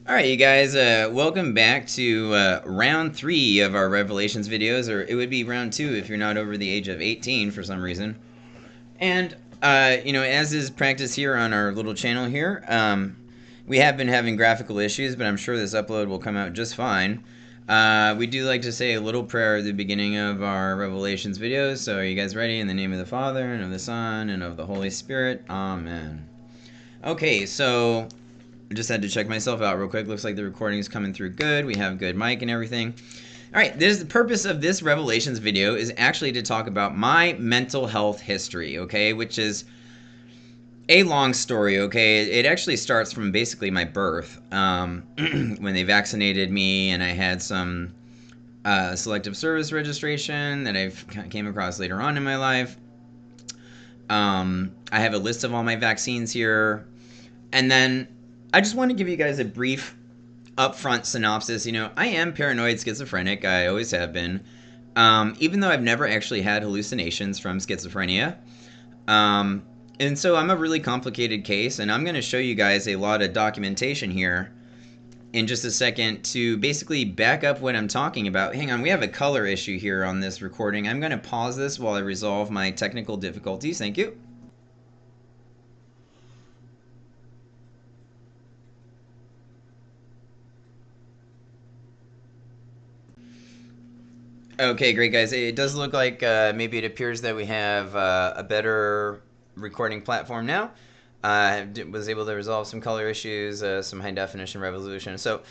Alright, you guys, welcome back to round 3 of our Revelations videos, or it would be round 2 if you're not over the age of 18 for some reason. And, as is practice here on our little channel here, we have been having graphical issues, but I'm sure this upload will come out just fine. We do like to say a little prayer at the beginning of our Revelations videos, so are you guys ready? In the name of the Father, and of the Son, and of the Holy Spirit. Amen. Okay, so I just had to check myself out real quick. Looks like the recording is coming through good. We have good mic and everything. All right, the purpose of this Revelations video is actually to talk about my mental health history, okay, which is a long story, okay. It actually starts from basically my birth, when they vaccinated me, and I had some selective service registration that I came across later on in my life. I have a list of all my vaccines here, and then I just want to give you guys a brief upfront synopsis. I am paranoid schizophrenic. I always have been. Even though I've never actually had hallucinations from schizophrenia. And so I'm a really complicated case, and I'm going to show you guys a lot of documentation here in just a second to basically back up what I'm talking about. Hang on, we have a color issue here on this recording. I'm going to pause this while I resolve my technical difficulties. Thank you. Okay, great, guys. It does look like maybe it appears that we have a better recording platform now. Was able to resolve some color issues, some high definition resolution. So,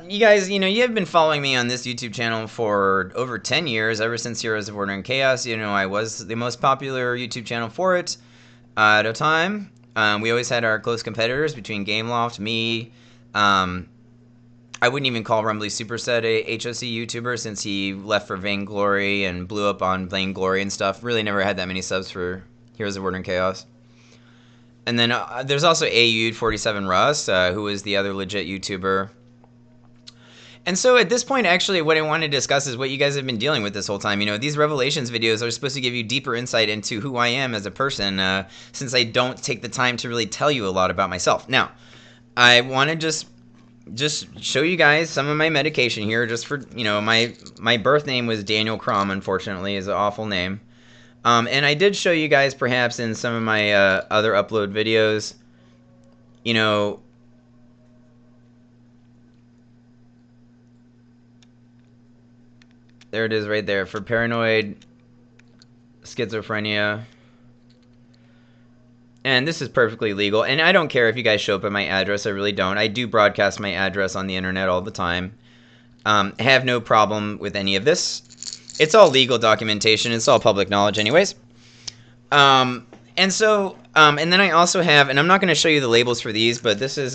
you guys, you have been following me on this YouTube channel for over 10 years, ever since Heroes of Order and Chaos. I was the most popular YouTube channel for it at a time. We always had our close competitors between Gameloft, me. I wouldn't even call Rumbly Superset a HOC YouTuber, since he left for Vainglory and blew up on Vainglory and stuff. Really never had that many subs for Heroes of Order and Chaos. And then there's also AU'd47 Rust, who is the other legit YouTuber. And so at this point, actually, what I want to discuss is what you guys have been dealing with this whole time. These Revelations videos are supposed to give you deeper insight into who I am as a person, since I don't take the time to really tell you a lot about myself. Now, I want to just show you guys some of my medication here, just for, my birth name was Daniel Crum, unfortunately, is an awful name. And I did show you guys, perhaps, in some of my other upload videos, there it is right there, for paranoid schizophrenia. And this is perfectly legal, and I don't care if you guys show up at my address. I really don't. I do broadcast my address on the internet all the time. I have no problem with any of this. It's all legal documentation. It's all public knowledge anyways. And then I also have, and I'm not going to show you the labels for these, but this is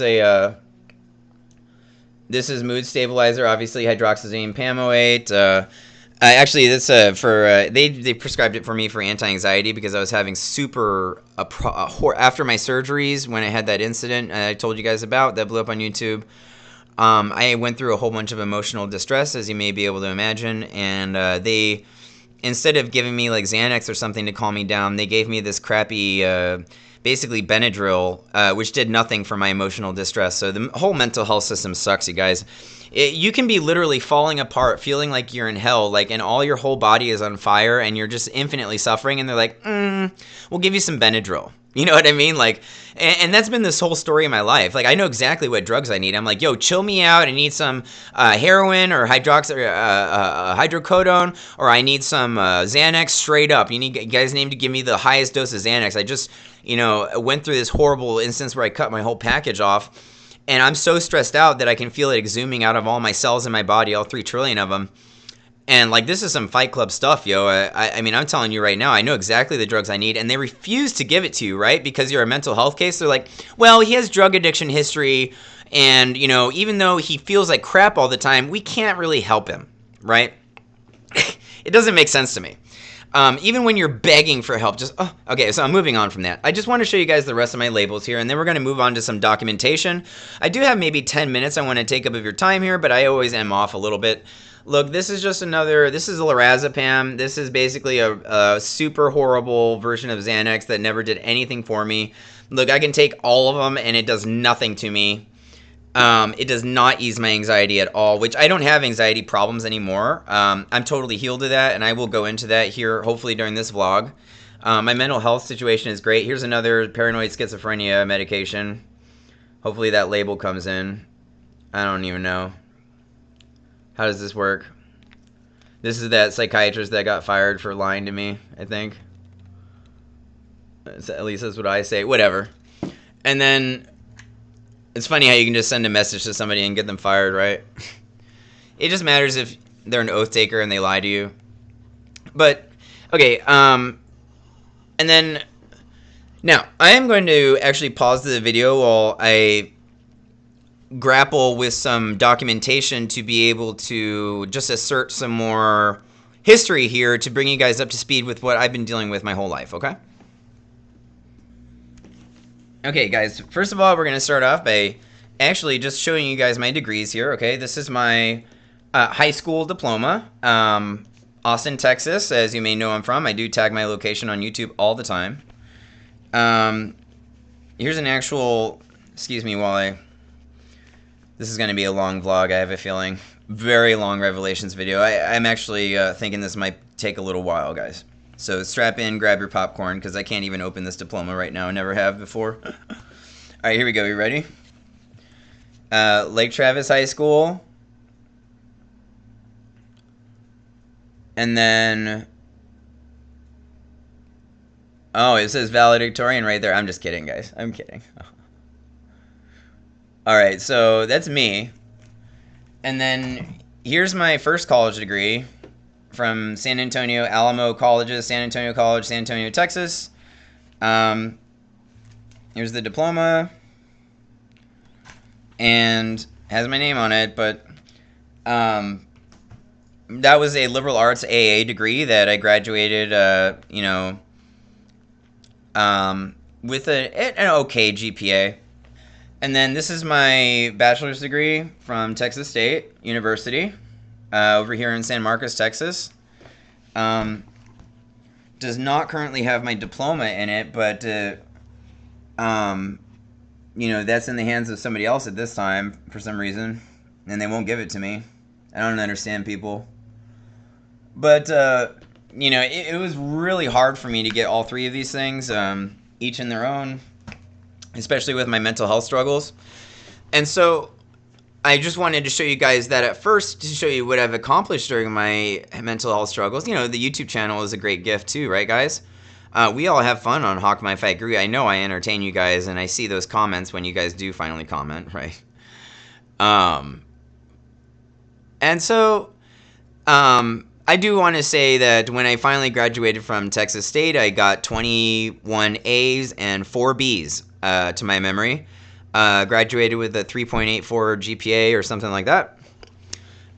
this is mood stabilizer, obviously hydroxyzine pamoate. Actually, this they prescribed it for me for anti-anxiety, because I was having after my surgeries, when I had that incident I told you guys about that blew up on YouTube. I went through a whole bunch of emotional distress, as you may be able to imagine, and they, instead of giving me like Xanax or something to calm me down, they gave me this crappy basically Benadryl, which did nothing for my emotional distress. So the whole mental health system sucks, you guys. You can be literally falling apart, feeling like you're in hell, and all your whole body is on fire, and you're just infinitely suffering, and they're like, we'll give you some Benadryl. You know what I mean? And that's been this whole story of my life. I know exactly what drugs I need. I'm like, yo, chill me out. I need some heroin or hydrocodone, or I need some Xanax straight up. You guys need to give me the highest dose of Xanax. I just, went through this horrible instance where I cut my whole package off. And I'm so stressed out that I can feel it exhuming out of all my cells in my body, all 3 trillion of them. And, this is some Fight Club stuff, yo. I mean, I'm telling you right now, I know exactly the drugs I need, and they refuse to give it to you, right? Because you're a mental health case. They're like, well, he has drug addiction history, and, even though he feels like crap all the time, we can't really help him, right? It doesn't make sense to me. Even when you're begging for help, okay, so I'm moving on from that. I just want to show you guys the rest of my labels here, and then we're going to move on to some documentation. I do have maybe 10 minutes I want to take up of your time here, but I always am off a little bit. Look, this is just this is lorazepam. This is basically a super horrible version of Xanax that never did anything for me. Look, I can take all of them, and it does nothing to me. It does not ease my anxiety at all, which I don't have anxiety problems anymore. I'm totally healed of that, and I will go into that here, hopefully during this vlog. My mental health situation is great. Here's another paranoid schizophrenia medication. Hopefully that label comes in. I don't even know. How does this work? This is that psychiatrist that got fired for lying to me, I think. At least that's what I say. Whatever. And then it's funny how you can just send a message to somebody and get them fired, right? It just matters if they're an oath taker and they lie to you. But, okay, and then, now, I am going to actually pause the video while I grapple with some documentation to be able to just assert some more history here to bring you guys up to speed with what I've been dealing with my whole life, okay? Okay, guys, first of all, we're going to start off by actually just showing you guys my degrees here, okay? This is my high school diploma, Austin, Texas, as you may know I'm from. I do tag my location on YouTube all the time. Here's an actual, excuse me while I, this is going to be a long vlog, I have a feeling. Very long Revelations video. I'm actually thinking this might take a little while, guys. So strap in, grab your popcorn, because I can't even open this diploma right now. I never have before. All right, here we go. You ready? Lake Travis High School. And then... oh, it says valedictorian right there. I'm just kidding, guys. I'm kidding. All right, so that's me. And then here's my first college degree from San Antonio, Alamo Colleges, San Antonio College, San Antonio, Texas. Here's the diploma. And has my name on it, but that was a liberal arts AA degree that I graduated, you know, with an okay GPA. And then this is my bachelor's degree from Texas State University, over here in San Marcos, Texas. Does not currently have my diploma in it, but, you know, that's in the hands of somebody else at this time for some reason, and they won't give it to me. I don't understand people. But, you know, it was really hard for me to get all three of these things, each in their own, especially with my mental health struggles. And so I just wanted to show you guys that at first, to show you what I've accomplished during my mental health struggles. You know, the YouTube channel is a great gift too, right, guys? We all have fun on Hawk My Fight Guru. I know I entertain you guys, and I see those comments when you guys do finally comment, right? And so, I do want to say that when I finally graduated from Texas State, I got 21 A's and 4 B's to my memory. Graduated with a 3.84 GPA or something like that.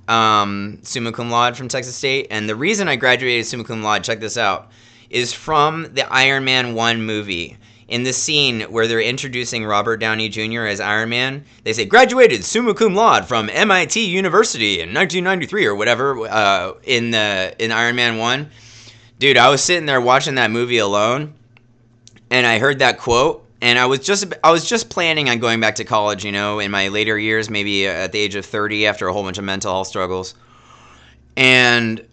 Summa cum laude from Texas State. And the reason I graduated summa cum laude, check this out, is from the Iron Man 1 movie. In the scene where they're introducing Robert Downey Jr. as Iron Man, they say, graduated summa cum laude from MIT University in 1993 or whatever, in Iron Man 1. Dude, I was sitting there watching that movie alone, and I heard that quote, and I was just planning on going back to college, you know, in my later years, maybe at the age of 30 after a whole bunch of mental health struggles. And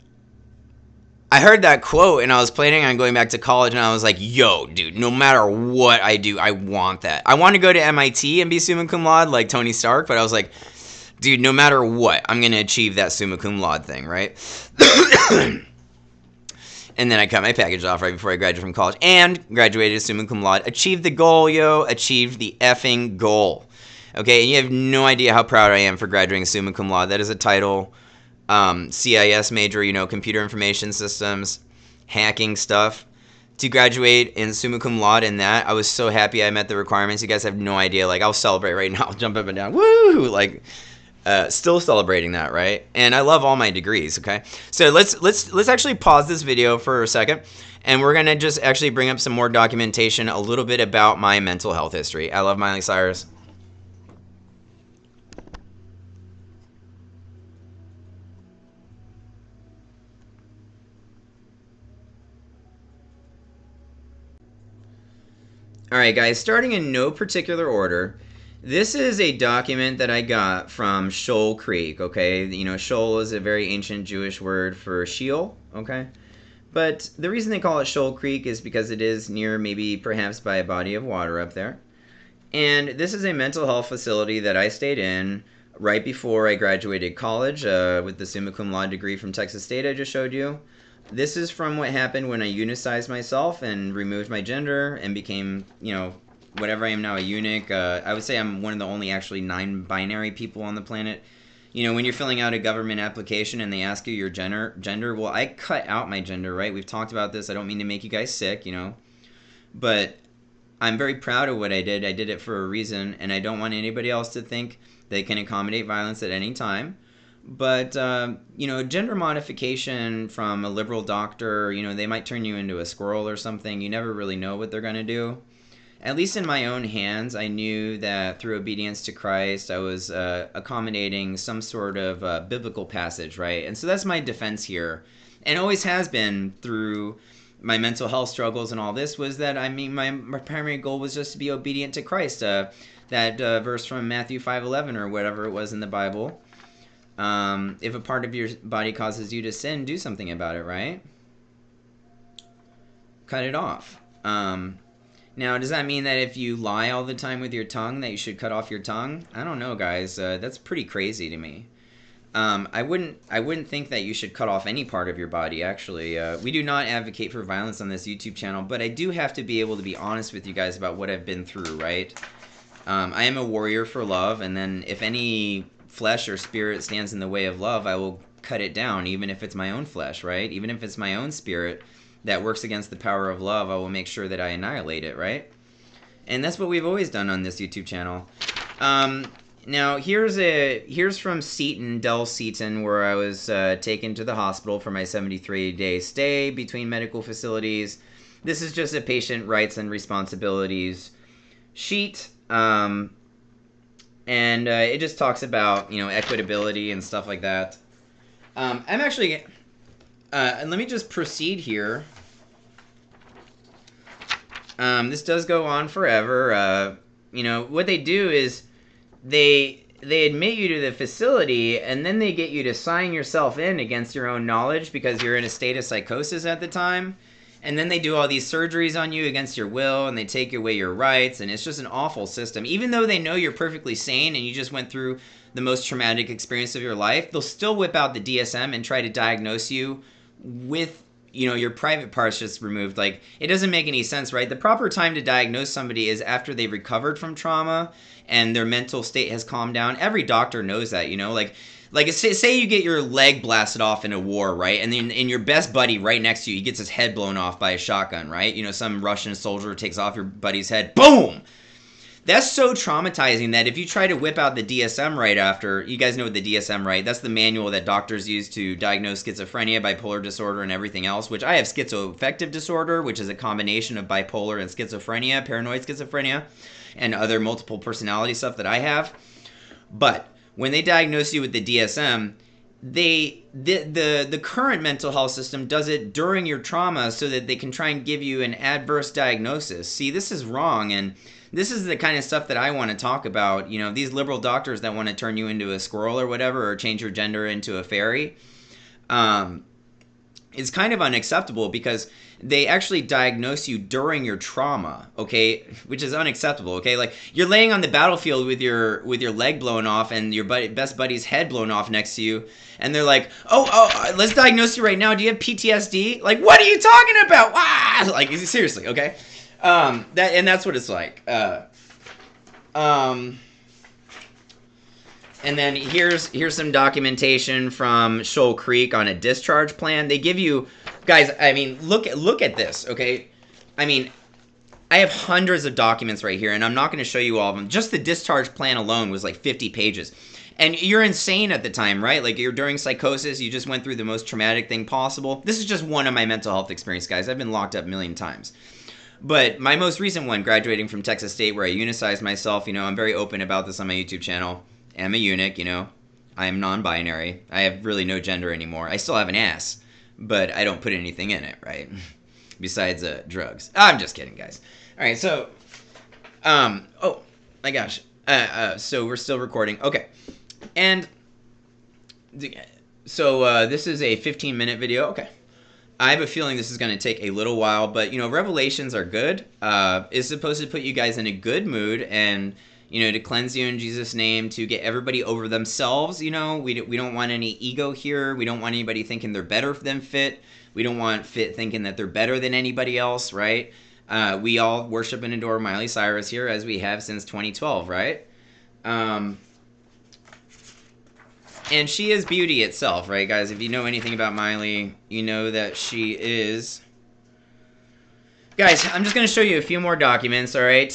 I heard that quote, and I was planning on going back to college, and I was like, yo, dude, no matter what I do, I want that. I want to go to MIT and be summa cum laude like Tony Stark, but I was like, dude, no matter what, I'm going to achieve that summa cum laude thing, right? And then I cut my package off right before I graduated from college and graduated summa cum laude. Achieved the goal, yo. Achieved the effing goal. Okay, and you have no idea how proud I am for graduating summa cum laude. That is a title. CIS major, you know, computer information systems, hacking stuff. To graduate in summa cum laude in that, I was so happy I met the requirements. You guys have no idea. Like, I'll celebrate right now. I'll jump up and down. Woo! Like, still celebrating that, right? And I love all my degrees, okay? So let's actually pause this video for a second, and we're going to just actually bring up some more documentation, a little bit about my mental health history. I love Miley Cyrus. All right, guys, starting in no particular order, This is a document that I got from Shoal Creek, okay? You know, Shoal is a very ancient Jewish word for Sheol, okay? But the reason they call it Shoal Creek is because it is near, maybe perhaps by a body of water up there. And this is a mental health facility that I stayed in right before I graduated college with the summa cum laude degree from Texas State I just showed you. This is from what happened when I unicized myself and removed my gender and became, you know, whatever I am now, a eunuch. I would say I'm one of the only actually non-binary people on the planet. You know, when you're filling out a government application and they ask you your gender, well, I cut out my gender, right? We've talked about this. I don't mean to make you guys sick, you know, but I'm very proud of what I did. I did it for a reason, and I don't want anybody else to think they can accommodate violence at any time. But, you know, gender modification from a liberal doctor, you know, they might turn you into a squirrel or something. You never really know what they're going to do. At least in my own hands, I knew that through obedience to Christ, I was accommodating some sort of biblical passage, right? And so that's my defense here, and always has been through my mental health struggles and all this, was that, I mean, my primary goal was just to be obedient to Christ. That verse from Matthew 5:11 or whatever it was in the Bible. If a part of your body causes you to sin, do something about it, right? Cut it off. Now, does that mean that if you lie all the time with your tongue that you should cut off your tongue? I don't know, guys. That's pretty crazy to me. I wouldn't think that you should cut off any part of your body, actually. We do not advocate for violence on this YouTube channel, but I do have to be able to be honest with you guys about what I've been through, right? I am a warrior for love, and then if any flesh or spirit stands in the way of love, I will cut it down, even if it's my own flesh, right? Even if it's my own spirit that works against the power of love, I will make sure that I annihilate it, right? And that's what we've always done on this YouTube channel. Now, here's from Seton, Del Seton, where I was taken to the hospital for my 73-day stay between medical facilities. This is just a patient rights and responsibilities sheet. And it just talks about, you know, equitability and stuff like that. I'm actually, let me just proceed here. This does go on forever. You know, what they do is they admit you to the facility, and then they get you to sign yourself in against your own knowledge because you're in a state of psychosis at the time. And then they do all these surgeries on you against your will, and they take away your rights, and it's just an awful system. Even though they know you're perfectly sane and you just went through the most traumatic experience of your life, they'll still whip out the DSM and try to diagnose you with, you know, your private parts just removed. Like, it doesn't make any sense, right? The proper time to diagnose somebody is after they've recovered from trauma and their mental state has calmed down. Every doctor knows that, you know, like say you get your leg blasted off in a war, right? And then your best buddy right next to you, he gets his head blown off by a shotgun, right? You know, some Russian soldier takes off your buddy's head, boom! That's so traumatizing that if you try to whip out the DSM right after, you guys know what the DSM, right? That's the manual that doctors use to diagnose schizophrenia, bipolar disorder, and everything else, which I have schizoaffective disorder, which is a combination of bipolar and schizophrenia, paranoid schizophrenia, and other multiple personality stuff that I have. But when they diagnose you with the DSM, the current mental health system does it during your trauma so that they can try and give you an adverse diagnosis. See, this is wrong, and this is the kind of stuff that I want to talk about. You know, these liberal doctors that want to turn you into a squirrel or whatever, or change your gender into a fairy, is kind of unacceptable because they actually diagnose you during your trauma, okay, which is unacceptable, okay? Like, you're laying on the battlefield with your leg blown off and your best buddy's head blown off next to you, and they're like, oh, let's diagnose you right now. Do you have PTSD? Like, what are you talking about? Ah! Like, seriously, okay? That's what it's like. And then here's some documentation from Shoal Creek on a discharge plan. They give you, guys, I mean, look at this, okay? I mean, I have hundreds of documents right here, and I'm not going to show you all of them. Just the discharge plan alone was like 50 pages. And you're insane at the time, right? Like, you're during psychosis, you just went through the most traumatic thing possible. This is just one of my mental health experience, guys. I've been locked up a million times. But my most recent one, graduating from Texas State, where I unicized myself, you know, I'm very open about this on my YouTube channel. I'm a eunuch, you know. I am non-binary. I have really no gender anymore. I still have an ass, but I don't put anything in it, right? Besides drugs. I'm just kidding, guys. All right, so, oh my gosh. So we're still recording. Okay. And so this is a 15-minute video. Okay. I have a feeling this is going to take a little while, but, revelations are good. It's supposed to put you guys in a good mood and, to cleanse you in Jesus' name, to get everybody over themselves. We don't want any ego here. We don't want anybody thinking they're better than Fit. We don't want Fit thinking that they're better than anybody else, right? We all worship and adore Miley Cyrus here, as we have since 2012, right? And she is beauty itself, right, guys? If you know anything about Miley, you know that she is... Guys, I'm just going to show you a few more documents, all right?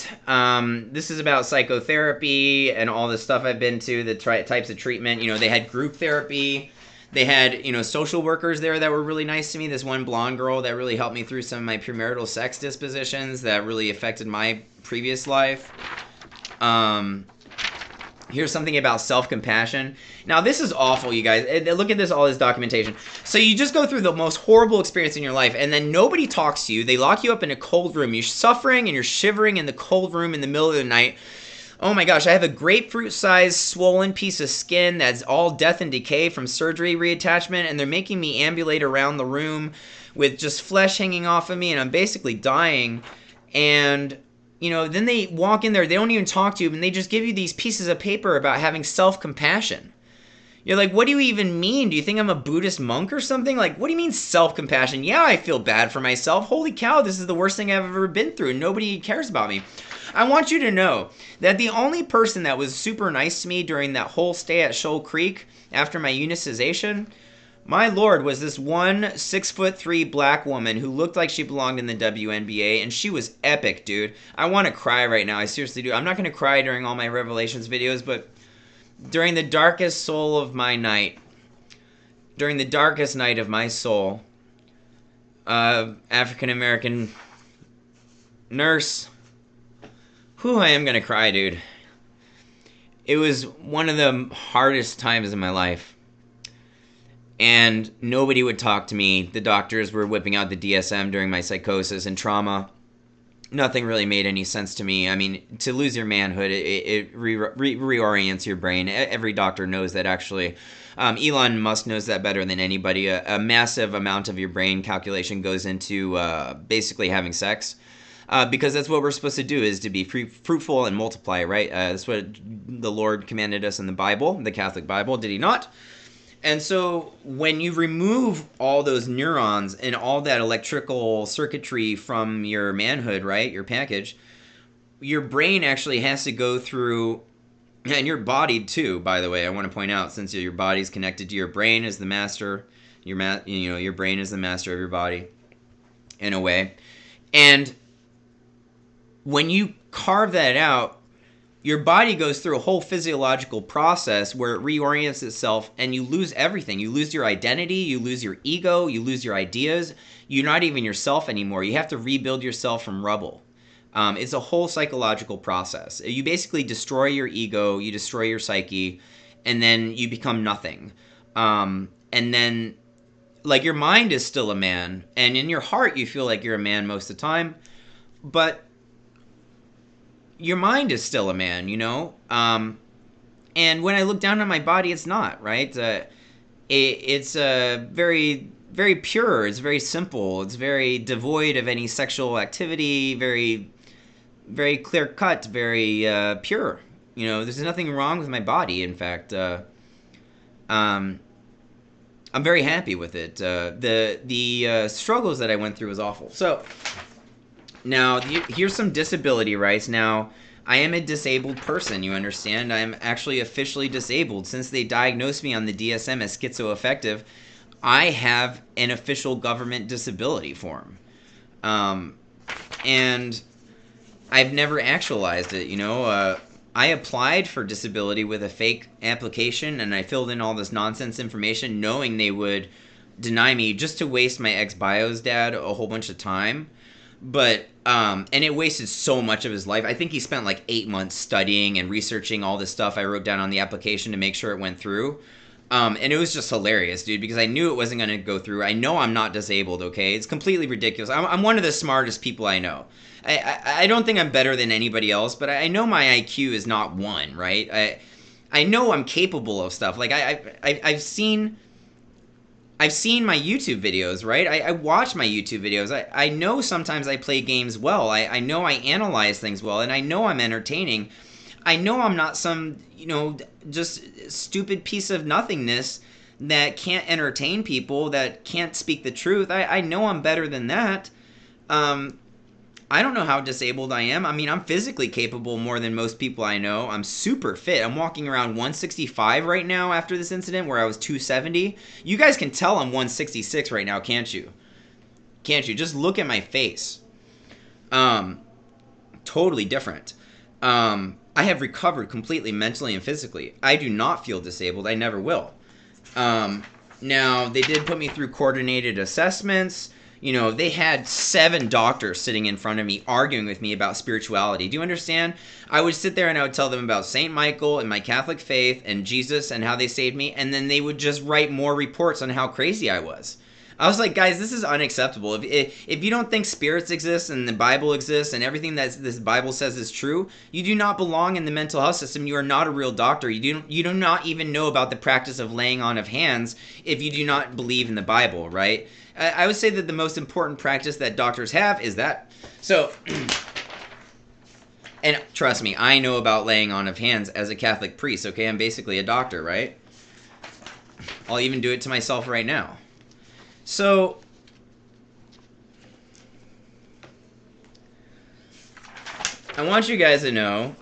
This is about psychotherapy and all the stuff I've been to, the types of treatment. They had group therapy. They had, social workers there that were really nice to me. This one blonde girl that really helped me through some of my premarital sex dispositions that really affected my previous life. Here's something about self-compassion. Now, this is awful, you guys. Look at this, all this documentation. So you just go through the most horrible experience in your life, and then nobody talks to you. They lock you up in a cold room. You're suffering, and you're shivering in the cold room in the middle of the night. Oh my gosh, I have a grapefruit-sized swollen piece of skin that's all death and decay from surgery reattachment, and they're making me ambulate around the room with just flesh hanging off of me, and I'm basically dying. And... then they walk in there, they don't even talk to you, and they just give you these pieces of paper about having self-compassion. You're like, what do you even mean? Do you think I'm a Buddhist monk or something? Like, what do you mean self-compassion? Yeah, I feel bad for myself. Holy cow, this is the worst thing I've ever been through, and nobody cares about me. I want you to know that the only person that was super nice to me during that whole stay at Shoal Creek after my eunicization, my lord, was this one 6'3" black woman who looked like she belonged in the WNBA, and she was epic, dude. I want to cry right now. I seriously do. I'm not going to cry during all my Revelations videos, but during the darkest soul of my night, during the darkest night of my soul, African-American nurse, I am going to cry, dude. It was one of the hardest times in my life. And nobody would talk to me. The doctors were whipping out the DSM during my psychosis and trauma. Nothing really made any sense to me. I mean, to lose your manhood, it reorients your brain. Every doctor knows that, actually. Elon Musk knows that better than anybody. A massive amount of your brain calculation goes into basically having sex. Because that's what we're supposed to do, is to be fruitful and multiply, right? That's what the Lord commanded us in the Bible, the Catholic Bible, did he not? And so when you remove all those neurons and all that electrical circuitry from your manhood, right, your package, your brain actually has to go through, and your body too, by the way, I want to point out, since your body's connected to your brain as the master, your brain is the master of your body in a way. And when you carve that out, your body goes through a whole physiological process where it reorients itself, and you lose everything. You lose your identity, you lose your ego, you lose your ideas. You're not even yourself anymore. You have to rebuild yourself from rubble. It's a whole psychological process. You basically destroy your ego, you destroy your psyche, and then you become nothing. And then, like, your mind is still a man, and in your heart you feel like you're a man most of the time, but your mind is still a man, and when I look down on my body, it's not, right? It's very, very pure. It's very simple. It's very devoid of any sexual activity, very, very clear-cut, very pure. There's nothing wrong with my body. In fact, I'm very happy with it. The struggles that I went through was awful. So now, here's some disability rights. Now, I am a disabled person, you understand? I'm actually officially disabled. Since they diagnosed me on the DSM as schizoaffective, I have an official government disability form. And I've never actualized it, I applied for disability with a fake application, and I filled in all this nonsense information knowing they would deny me just to waste my ex-bio's dad a whole bunch of time. But, and it wasted so much of his life. I think he spent like 8 months studying and researching all this stuff I wrote down on the application to make sure it went through. And it was just hilarious, dude, because I knew it wasn't going to go through. I know I'm not disabled, okay? It's completely ridiculous. I'm one of the smartest people I know. I don't think I'm better than anybody else, but I know my IQ is not 1, right? I know I'm capable of stuff. Like, I've seen my YouTube videos, right? I watch my YouTube videos. I know sometimes I play games well. I know I analyze things well, and I know I'm entertaining. I know I'm not some, just stupid piece of nothingness that can't entertain people, that can't speak the truth. I know I'm better than that. I don't know how disabled I am. I mean, I'm physically capable more than most people I know. I'm super fit. I'm walking around 165 right now after this incident where I was 270. You guys can tell I'm 166 right now, can't you? Can't you? Just look at my face. Totally different. I have recovered completely mentally and physically. I do not feel disabled. I never will. Now, they did put me through coordinated assessments. They had 7 doctors sitting in front of me arguing with me about spirituality. Do you understand? I would sit there and I would tell them about St. Michael and my Catholic faith and Jesus and how they saved me, and then they would just write more reports on how crazy I was. I was like, guys, this is unacceptable. If you don't think spirits exist and the Bible exists and everything that this Bible says is true, you do not belong in the mental health system. You are not a real doctor. You do not even know about the practice of laying on of hands if you do not believe in the Bible, right? I would say that the most important practice that doctors have is that. So, and trust me, I know about laying on of hands as a Catholic priest, okay? I'm basically a doctor, right? I'll even do it to myself right now. So, I want you guys to know,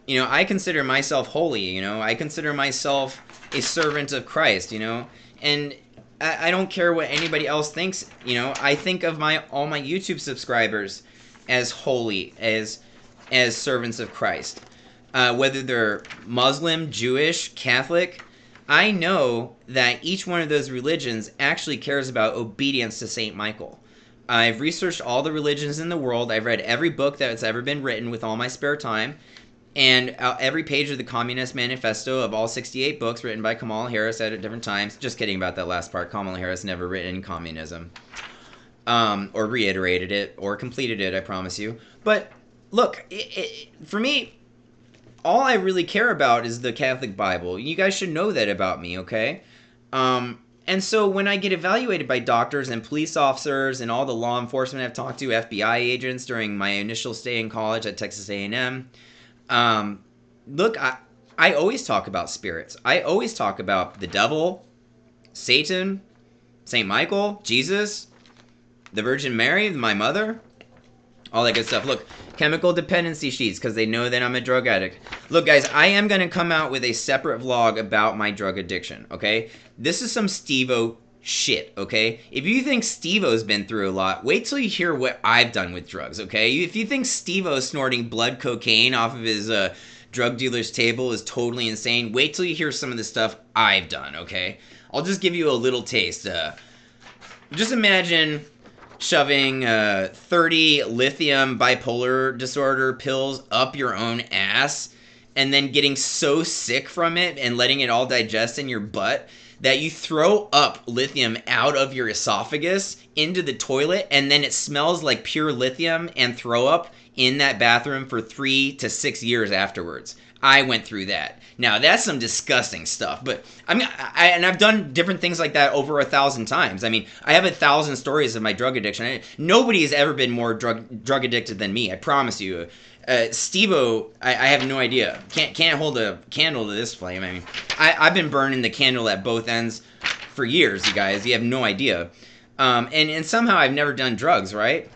I consider myself holy, I consider myself a servant of Christ, and I don't care what anybody else thinks, I think of all my YouTube subscribers as holy, as servants of Christ. Whether they're Muslim, Jewish, Catholic, I know that each one of those religions actually cares about obedience to St. Michael. I've researched all the religions in the world. I've read every book that's ever been written with all my spare time. And every page of the Communist Manifesto of all 68 books written by Kamala Harris at different times. Just kidding about that last part. Kamala Harris never written communism. Or reiterated it, or completed it, I promise you. But, look, for me, all I really care about is the Catholic Bible. You guys should know that about me, okay? And so when I get evaluated by doctors and police officers and all the law enforcement I've talked to, FBI agents during my initial stay in college at Texas A&M, look, I always talk about spirits. I always talk about the devil, Satan, St. Michael, Jesus, the Virgin Mary, my mother, all that good stuff. Look, chemical dependency sheets, because they know that I'm a drug addict. Look, guys, I am going to come out with a separate vlog about my drug addiction, okay? This is some Steve-O shit, okay? If you think Steve-O's been through a lot, wait till you hear what I've done with drugs, okay? If you think Steve-O snorting blood cocaine off of his drug dealer's table is totally insane, wait till you hear some of the stuff I've done, okay? I'll just give you a little taste. Just imagine shoving 30 lithium bipolar disorder pills up your own ass and then getting so sick from it and letting it all digest in your butt that you throw up lithium out of your esophagus into the toilet, and then it smells like pure lithium and throw up in that bathroom for 3 to 6 years afterwards. I went through that. Now, that's some disgusting stuff, but I've done different things like that over 1,000 times. I mean, I have 1,000 stories of my drug addiction. Nobody has ever been more drug addicted than me, I promise you. Steve-O, I have no idea. Can't hold a candle to this flame. I mean, I've been burning the candle at both ends for years, you guys. You have no idea. And somehow I've never done drugs, right?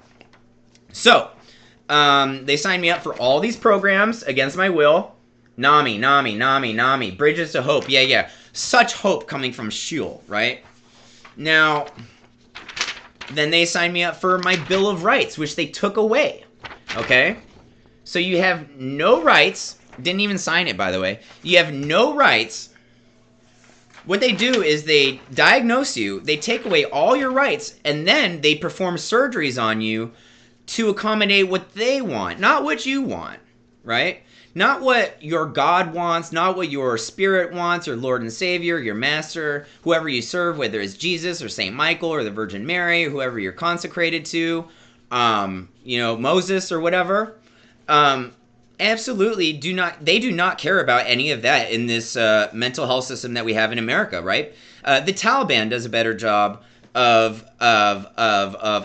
So, they signed me up for all these programs against my will. NAMI, Bridges to Hope. Yeah. Such hope coming from Sheol, right? Now, then they signed me up for my Bill of Rights, which they took away, okay? So you have no rights. Didn't even sign it, by the way. You have no rights. What they do is they diagnose you, they take away all your rights, and then they perform surgeries on you to accommodate what they want, not what you want, right? Not what your God wants, not what your spirit wants, your Lord and Savior, your Master, whoever you serve, whether it's Jesus or St. Michael or the Virgin Mary, or whoever you're consecrated to, Moses or whatever. Absolutely they do not care about any of that in this mental health system that we have in America, right? The Taliban does a better job of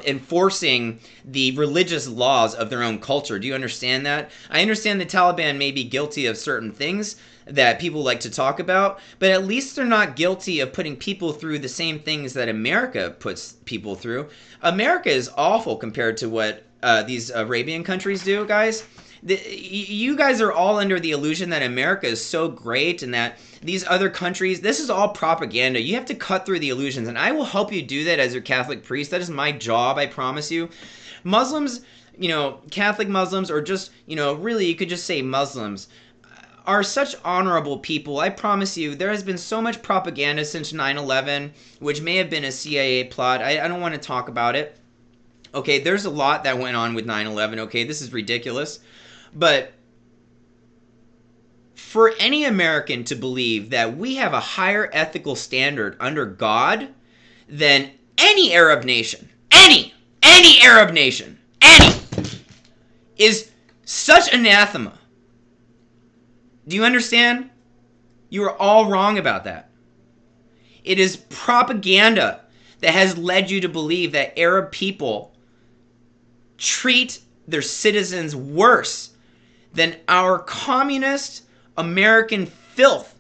enforcing the religious laws of their own culture. Do you understand that? I understand the Taliban may be guilty of certain things that people like to talk about, but at least they're not guilty of putting people through the same things that America puts people through. America is awful compared to what these Arabian countries do, guys. You guys are all under the illusion that America is so great and that these other countries, this is all propaganda. You have to cut through the illusions, and I will help you do that as your Catholic priest. That is my job, I promise you. Muslims, Catholic Muslims, or just, really, you could just say Muslims, are such honorable people. I promise you, there has been so much propaganda since 9/11, which may have been a CIA plot. I don't want to talk about it. Okay, there's a lot that went on with 9/11. Okay, this is ridiculous. But for any American to believe that we have a higher ethical standard under God than any Arab nation, any Arab nation, is such anathema. Do you understand? You are all wrong about that. It is propaganda that has led you to believe that Arab people treat their citizens worse than our communist American filth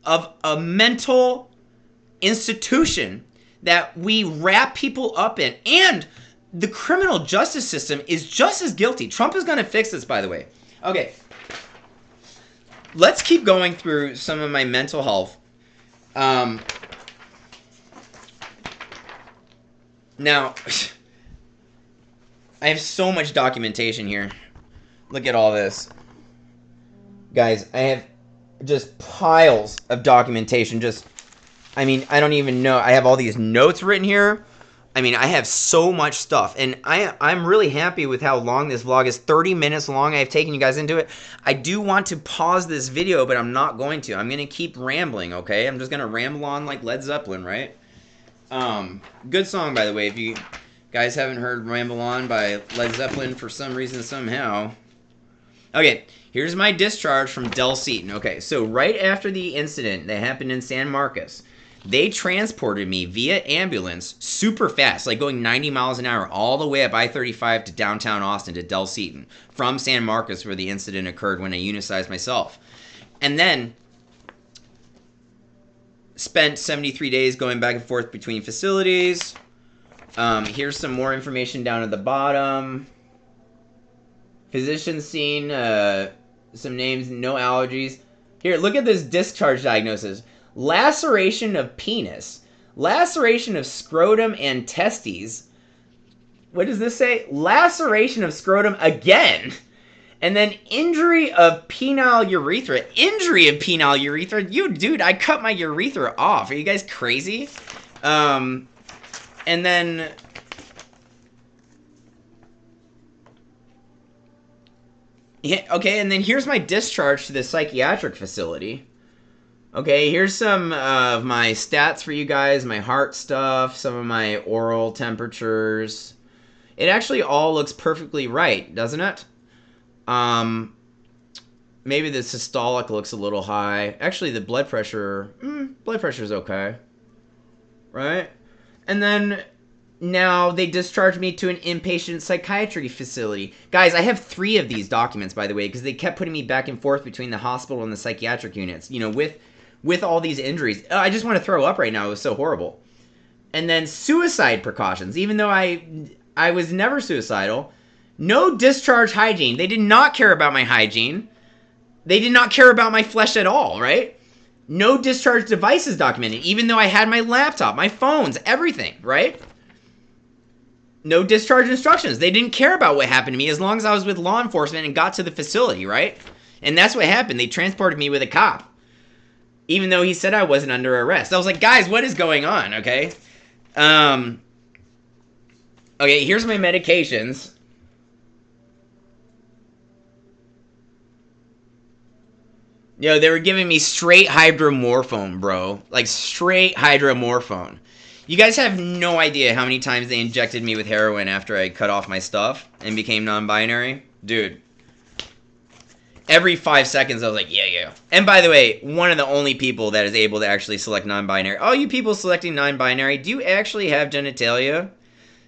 of a mental institution that we wrap people up in. And the criminal justice system is just as guilty. Trump is going to fix this, by the way. Okay. Let's keep going through some of my mental health. Now, I have so much documentation here. Look at all this. Guys, I have just piles of documentation. I don't even know. I have all these notes written here. I have so much stuff. And I'm really happy with how long this vlog is. 30 minutes long. I've taken you guys into it. I do want to pause this video, but I'm not going to. I'm going to keep rambling, okay? I'm just going to ramble on like Led Zeppelin, right? Good song, by the way. If you guys haven't heard Ramble On by Led Zeppelin for some reason, somehow. Okay, here's my discharge from Del Seaton. Okay, so right after the incident that happened in San Marcos, they transported me via ambulance super fast, like going 90 miles an hour all the way up I-35 to downtown Austin to Del Seaton from San Marcos where the incident occurred when I unicized myself. And then spent 73 days going back and forth between facilities. Here's some more information down at the bottom. Physician seen, some names, no allergies. Here, look at this discharge diagnosis. Laceration of penis. Laceration of scrotum and testes. What does this say? Laceration of scrotum again. And then injury of penile urethra. Injury of penile urethra? Dude, I cut my urethra off. Are you guys crazy? And then... Yeah, okay, and then here's my discharge to the psychiatric facility. Okay, here's some of my stats for you guys, my heart stuff, some of my oral temperatures. It actually all looks perfectly right, doesn't it? Maybe the systolic looks a little high. Actually, the blood pressure is okay. Right? And then... now they discharged me to an inpatient psychiatry facility. Guys, I have 3 of these documents, by the way, because they kept putting me back and forth between the hospital and the psychiatric units, with all these injuries. I just want to throw up right now. It was so horrible. And then suicide precautions. Even though I was never suicidal. No discharge hygiene. They did not care about my hygiene. They did not care about my flesh at all, right? No discharge devices documented, even though I had my laptop, my phones, everything, right? No discharge instructions. They didn't care about what happened to me as long as I was with law enforcement and got to the facility, right? And that's what happened. They transported me with a cop. Even though he said I wasn't under arrest. I was like, guys, what is going on, okay? Okay, here's my medications. Yo, they were giving me straight hydromorphone, bro. Like, straight hydromorphone. You guys have no idea how many times they injected me with heroin after I cut off my stuff and became non-binary. Dude. Every 5 seconds, I was like, yeah. And by the way, one of the only people that is able to actually select non-binary. All you people selecting non-binary, do you actually have genitalia?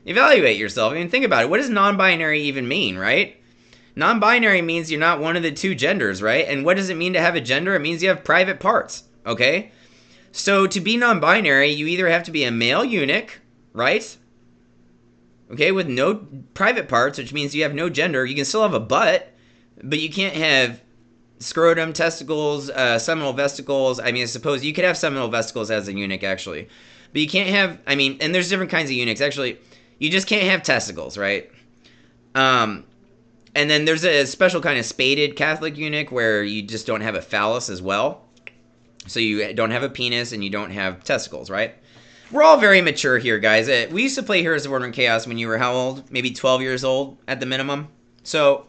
Evaluate yourself. I mean, think about it. What does non-binary even mean, right? Non-binary means you're not one of the two genders, right? And what does it mean to have a gender? It means you have private parts, okay? So to be non-binary, you either have to be a male eunuch, right? Okay, with no private parts, which means you have no gender. You can still have a butt, but you can't have scrotum, testicles, seminal vesicles. I mean, I suppose you could have seminal vesicles as a eunuch, actually. But you can't have, I mean, and there's different kinds of eunuchs. Actually, you just can't have testicles, right? And then there's a special kind of spaded Catholic eunuch where you just don't have a phallus as well. So you don't have a penis and you don't have testicles, right? We're all very mature here, guys. We used to play Heroes of Order and Chaos when you were how old? Maybe 12 years old at the minimum. So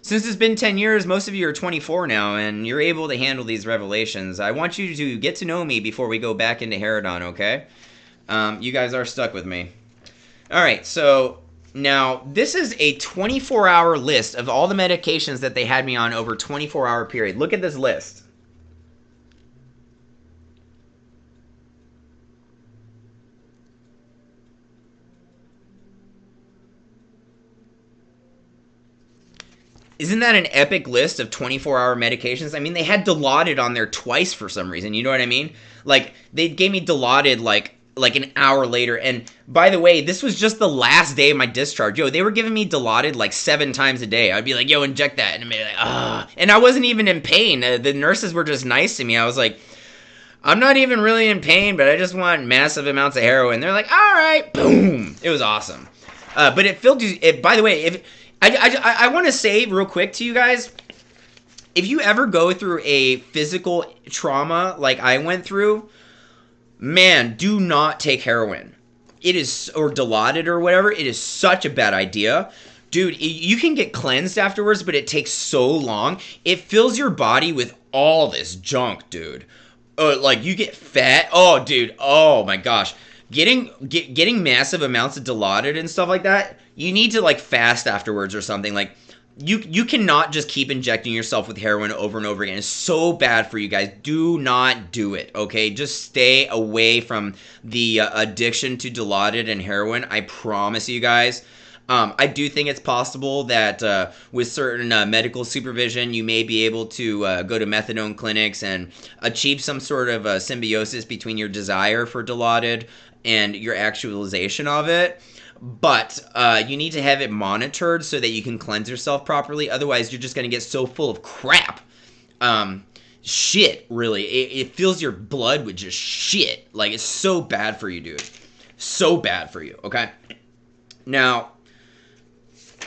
since it's been 10 years, most of you are 24 now, and you're able to handle these revelations. I want you to get to know me before we go back into Herodon, okay? You guys are stuck with me. All right, so now this is a 24-hour list of all the medications that they had me on over a 24-hour period. Look at this list. Isn't that an epic list of 24-hour medications? I mean, they had Dilaudid on there twice for some reason. You know what I mean? Like, they gave me Dilaudid, like an hour later. And, by the way, this was just the last day of my discharge. Yo, they were giving me Dilaudid, like, 7 times a day. I'd be like, yo, inject that. And I'd be like, ah. And I wasn't even in pain. The nurses were just nice to me. I was like, I'm not even really in pain, but I just want massive amounts of heroin. They're like, all right. Boom. It was awesome. But it filled you... by the way, if... I want to say real quick to you guys, if you ever go through a physical trauma like I went through, man, do not take heroin. It is, or Dilaudid or whatever, it is such a bad idea. Dude, you can get cleansed afterwards, but it takes so long. It fills your body with all this junk, dude. Like, you get fat. Oh, dude, oh my gosh. Getting massive amounts of Dilaudid and stuff like that, you need to, like, fast afterwards or something. Like, you cannot just keep injecting yourself with heroin over and over again. It's so bad for you guys. Do not do it, okay? Just stay away from the addiction to Dilaudid and heroin. I promise you guys. I do think it's possible that with certain medical supervision, you may be able to go to methadone clinics and achieve some sort of symbiosis between your desire for Dilaudid and your actualization of it. But you need to have it monitored so that you can cleanse yourself properly. Otherwise, you're just going to get so full of crap. Shit, really. It fills your blood with just shit. Like, it's so bad for you, dude. So bad for you, okay? Now,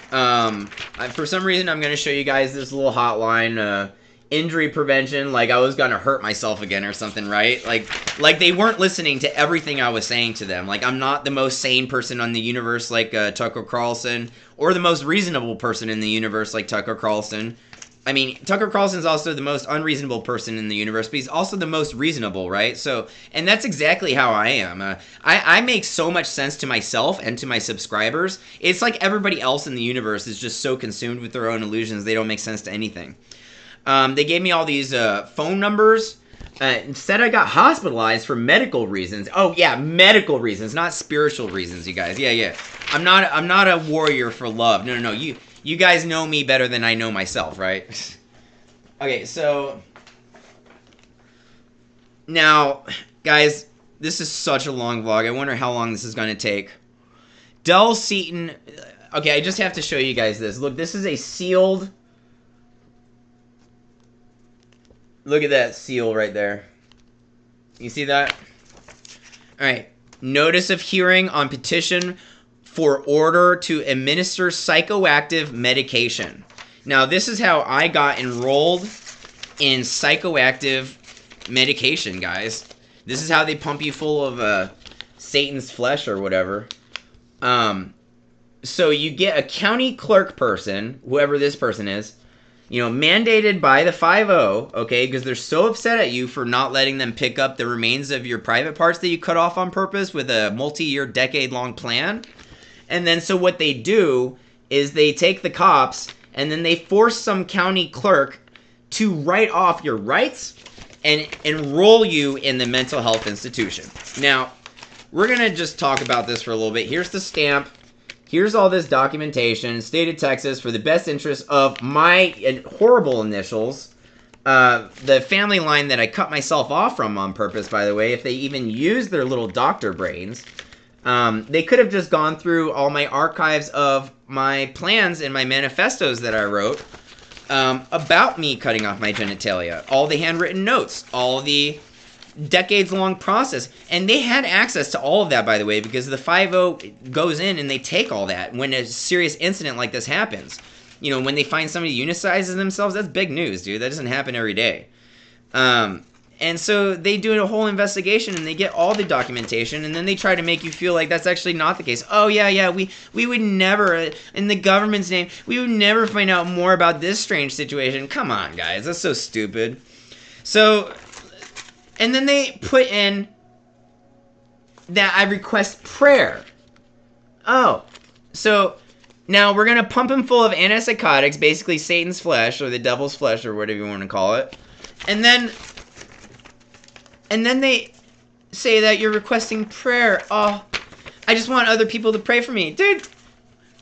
for some reason, I'm going to show you guys this little hotline, injury prevention, like I was gonna hurt myself again or something, right? Like they weren't listening to everything I was saying to them. Like, I'm not the most sane person on the universe like Tucker Carlson, or the most reasonable person in the universe like Tucker Carlson. I mean, Tucker Carlson's also the most unreasonable person in the universe, but he's also the most reasonable, right? So, and that's exactly how I am. I make so much sense to myself and to my subscribers. It's like everybody else in the universe is just so consumed with their own illusions, they don't make sense to anything. They gave me all these phone numbers. Instead, I got hospitalized for medical reasons. Oh yeah, medical reasons, not spiritual reasons, you guys. Yeah. I'm not a warrior for love. No. You guys know me better than I know myself, right? Okay, so now, guys, this is such a long vlog. I wonder how long this is going to take. Del Seaton. Okay, I just have to show you guys this. Look, this is a sealed. Look at that seal right there. You see that? Alright. Notice of hearing on petition for order to administer psychoactive medication. Now, this is how I got enrolled in psychoactive medication, guys. This is how they pump you full of Satan's flesh or whatever. So you get a county clerk person, whoever this person is. You know, mandated by the 5-0, okay, because they're so upset at you for not letting them pick up the remains of your private parts that you cut off on purpose with a multi-year, decade-long plan. And then so what they do is they take the cops and then they force some county clerk to write off your rights and enroll you in the mental health institution. Now, we're going to just talk about this for a little bit. Here's the stamp. Here's all this documentation. State of Texas for the best interest of my horrible initials. The family line that I cut myself off from on purpose, by the way, if they even used their little doctor brains. They could have just gone through all my archives of my plans and my manifestos that I wrote about me cutting off my genitalia. All the handwritten notes, all the decades-long process. And they had access to all of that, by the way, because the 5-0 goes in and they take all that when a serious incident like this happens. You know, when they find somebody unicizes themselves, that's big news, dude. That doesn't happen every day. And so they do a whole investigation and they get all the documentation and then they try to make you feel like that's actually not the case. Oh, yeah, we would never, in the government's name, we would never find out more about this strange situation. Come on, guys. That's so stupid. So, and then they put in that I request prayer. Oh, so now we're going to pump him full of antipsychotics, basically Satan's flesh or the devil's flesh or whatever you want to call it. And then they say that you're requesting prayer. Oh, I just want other people to pray for me. Dude,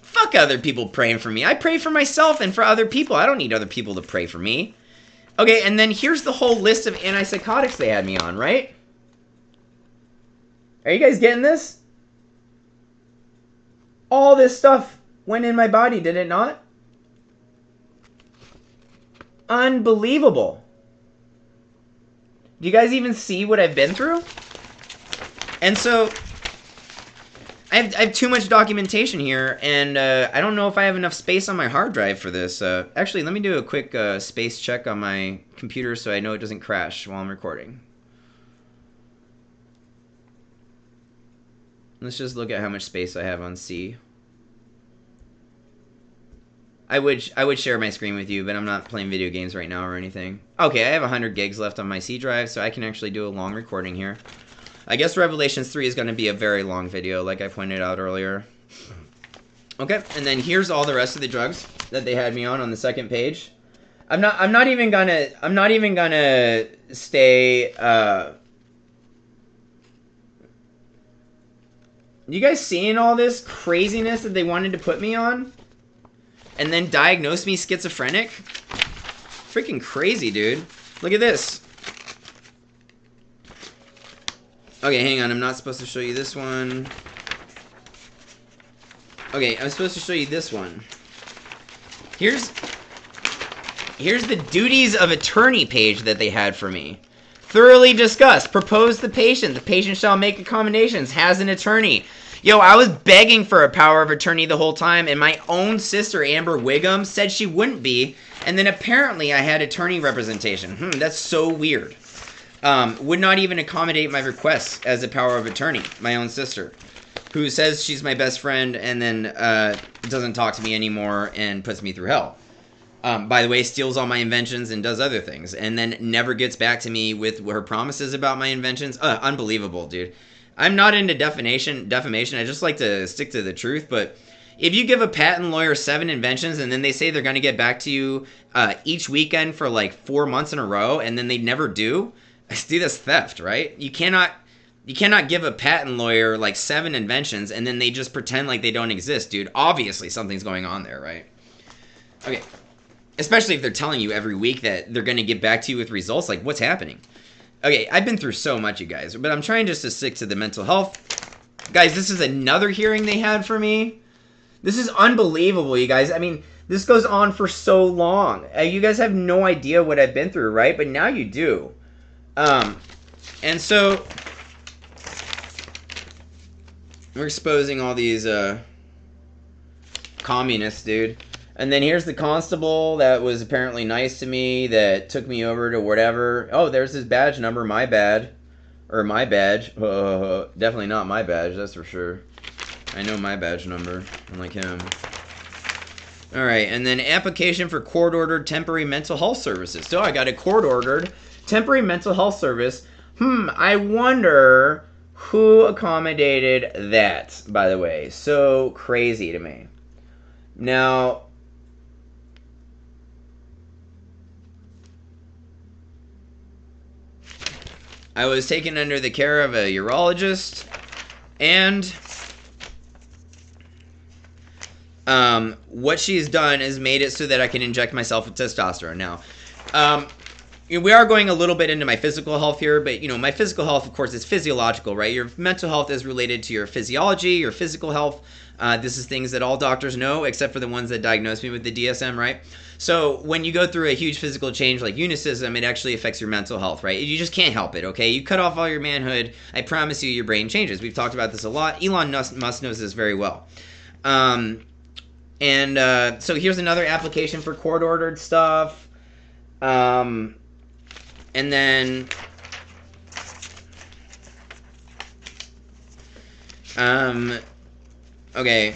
fuck other people praying for me. I pray for myself and for other people. I don't need other people to pray for me. Okay, and then here's the whole list of antipsychotics they had me on, right? Are you guys getting this? All this stuff went in my body, did it not? Unbelievable. Do you guys even see what I've been through? And so, I have too much documentation here, and I don't know if I have enough space on my hard drive for this. Actually, let me do a quick space check on my computer so I know it doesn't crash while I'm recording. Let's just look at how much space I have on C. I would share my screen with you, but I'm not playing video games right now or anything. Okay, I have 100 gigs left on my C drive, so I can actually do a long recording here. I guess Revelations 3 is going to be a very long video, like I pointed out earlier. Okay, and then here's all the rest of the drugs that they had me on the second page. I'm not even gonna stay. You guys seeing all this craziness that they wanted to put me on? And then diagnose me schizophrenic? Freaking crazy, dude. Look at this. Okay, hang on. I'm not supposed to show you this one. Okay, I'm supposed to show you this one. Here's the duties of attorney page that they had for me. Thoroughly discussed. Propose the patient. The patient shall make accommodations. Has an attorney. Yo, I was begging for a power of attorney the whole time, and my own sister, Amber Wiggum, said she wouldn't be, and then apparently I had attorney representation. That's so weird. Would not even accommodate my requests as a power of attorney, my own sister, who says she's my best friend and then doesn't talk to me anymore and puts me through hell. By the way, steals all my inventions and does other things, and then never gets back to me with her promises about my inventions. Unbelievable, dude. I'm not into defamation. I just like to stick to the truth. But if you give a patent lawyer 7 inventions and then they say they're going to get back to you each weekend for like 4 months in a row and then they never do, that's theft, right? You cannot give a patent lawyer like 7 inventions and then they just pretend like they don't exist, dude. Obviously something's going on there, right? Okay. Especially if they're telling you every week that they're going to get back to you with results. Like, what's happening? Okay, I've been through so much, you guys, but I'm trying just to stick to the mental health. Guys, this is another hearing they had for me. This is unbelievable, you guys. I mean, this goes on for so long. You guys have no idea what I've been through, right? But now you do. And so, we're exposing all these communists, dude. And then here's the constable that was apparently nice to me that took me over to whatever. Oh, there's his badge number, my bad. Or my badge. Definitely not my badge, that's for sure. I know my badge number, unlike him. All right, and then application for court-ordered temporary mental health services. So I got a court-ordered temporary mental health service. I wonder who accommodated that, by the way. So crazy to me. Now, I was taken under the care of a urologist, and what she's done is made it so that I can inject myself with testosterone. Now, we are going a little bit into my physical health here, but, my physical health, of course, is physiological, right? Your mental health is related to your physiology, your physical health. This is things that all doctors know, except for the ones that diagnose me with the DSM, right? So when you go through a huge physical change like unicism, it actually affects your mental health, right? You just can't help it, okay? You cut off all your manhood, I promise you, your brain changes. We've talked about this a lot. Elon Musk knows this very well. So here's another application for court-ordered stuff. And then... Okay.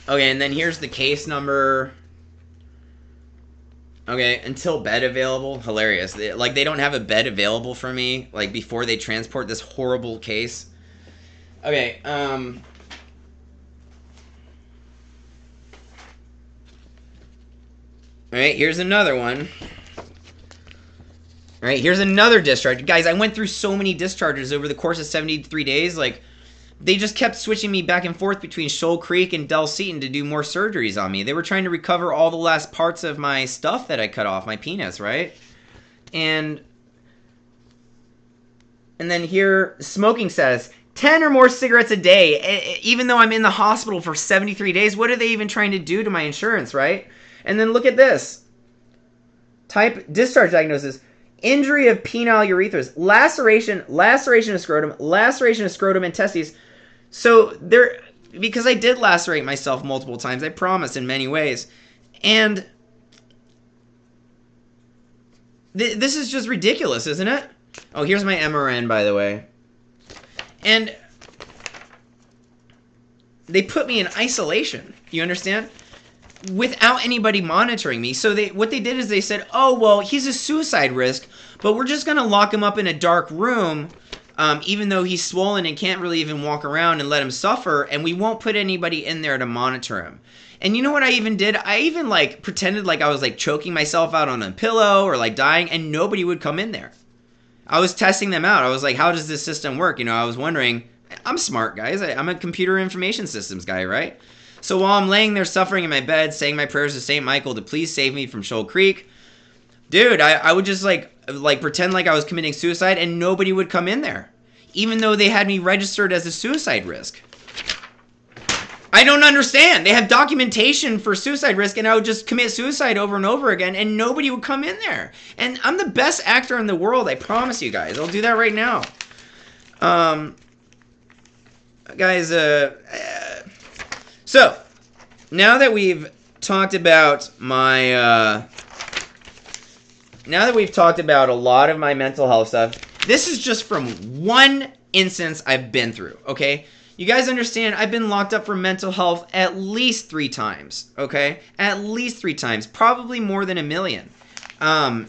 Okay, and then here's the case number. Okay, until bed available. Hilarious. They don't have a bed available for me, before they transport this horrible case. Okay, Alright, here's another one. Alright, here's another discharge. Guys, I went through so many discharges over the course of 73 days, they just kept switching me back and forth between Shoal Creek and Del Seaton to do more surgeries on me. They were trying to recover all the last parts of my stuff that I cut off, my penis, right? And then here, smoking status. 10 or more cigarettes a day, even though I'm in the hospital for 73 days. What are they even trying to do to my insurance, right? And then look at this. Type discharge diagnosis. Injury of penile urethras. Laceration of scrotum and testes. So because I did lacerate myself multiple times, I promise, in many ways. And this is just ridiculous, isn't it? Oh, here's my MRN, by the way. And they put me in isolation. You understand? Without anybody monitoring me. So what they did is they said, oh, well, he's a suicide risk, but we're just going to lock him up in a dark room, even though he's swollen and can't really even walk around, and let him suffer, and we won't put anybody in there to monitor him. And you know what I even did? I even pretended like I was choking myself out on a pillow or dying, and nobody would come in there. I was testing them out. I was like, how does this system work? I was wondering. I'm smart, guys. I'm a computer information systems guy, right? So while I'm laying there suffering in my bed, saying my prayers to St. Michael to please save me from Shoal Creek, dude, I would just pretend like I was committing suicide, and nobody would come in there, even though they had me registered as a suicide risk. I don't understand. They have documentation for suicide risk, and I would just commit suicide over and over again, and nobody would come in there. And I'm the best actor in the world, I promise you guys. I'll do that right now. Guys, so, now that we've talked about now that we've talked about a lot of my mental health stuff, this is just from one instance I've been through, okay? You guys understand, I've been locked up for mental health at least 3 times, okay? At least 3 times, probably more than 1 million. And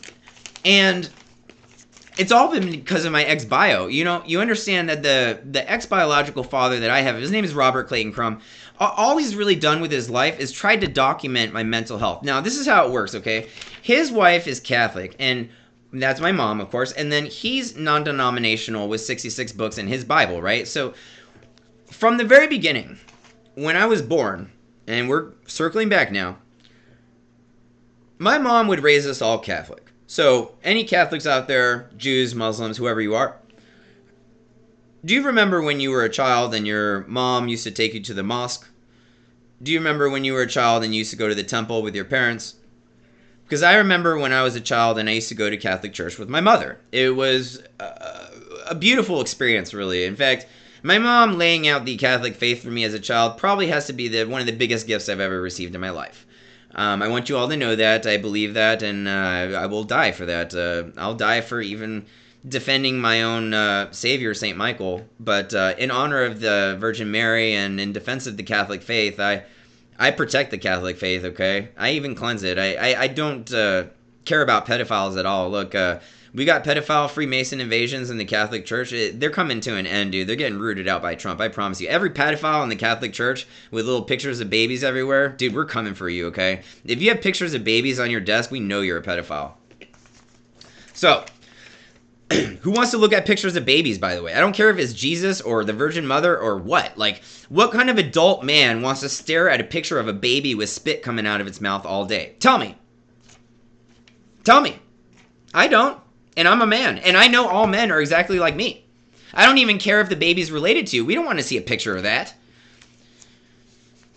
it's all been because of my ex-bio. You understand that the ex-biological father that I have, his name is Robert Clayton Crum. All he's really done with his life is tried to document my mental health. Now, this is how it works, okay? His wife is Catholic, and that's my mom, of course. And then he's non-denominational with 66 books in his Bible, right? So, from the very beginning, when I was born, and we're circling back now, my mom would raise us all Catholic. So, any Catholics out there, Jews, Muslims, whoever you are, do you remember when you were a child and your mom used to take you to the mosque? Do you remember when you were a child and you used to go to the temple with your parents? Because I remember when I was a child and I used to go to Catholic church with my mother. It was a beautiful experience, really. In fact, my mom laying out the Catholic faith for me as a child probably has to be one of the biggest gifts I've ever received in my life. I want you all to know that. I believe that, and I will die for that. I'll die for even defending my own Savior, St. Michael. But in honor of the Virgin Mary and in defense of the Catholic faith, I I protect the Catholic faith, okay? I even cleanse it. I don't care about pedophiles at all. Look, we got pedophile Freemason invasions in the Catholic Church. They're coming to an end, dude. They're getting rooted out by Trump. I promise you. Every pedophile in the Catholic Church with little pictures of babies everywhere, dude, we're coming for you, okay? If you have pictures of babies on your desk, we know you're a pedophile. So, who wants to look at pictures of babies, by the way? I don't care if it's Jesus or the Virgin Mother or what. Like, what kind of adult man wants to stare at a picture of a baby with spit coming out of its mouth all day? Tell me. Tell me. I don't. And I'm a man. And I know all men are exactly like me. I don't even care if the baby's related to you. We don't want to see a picture of that.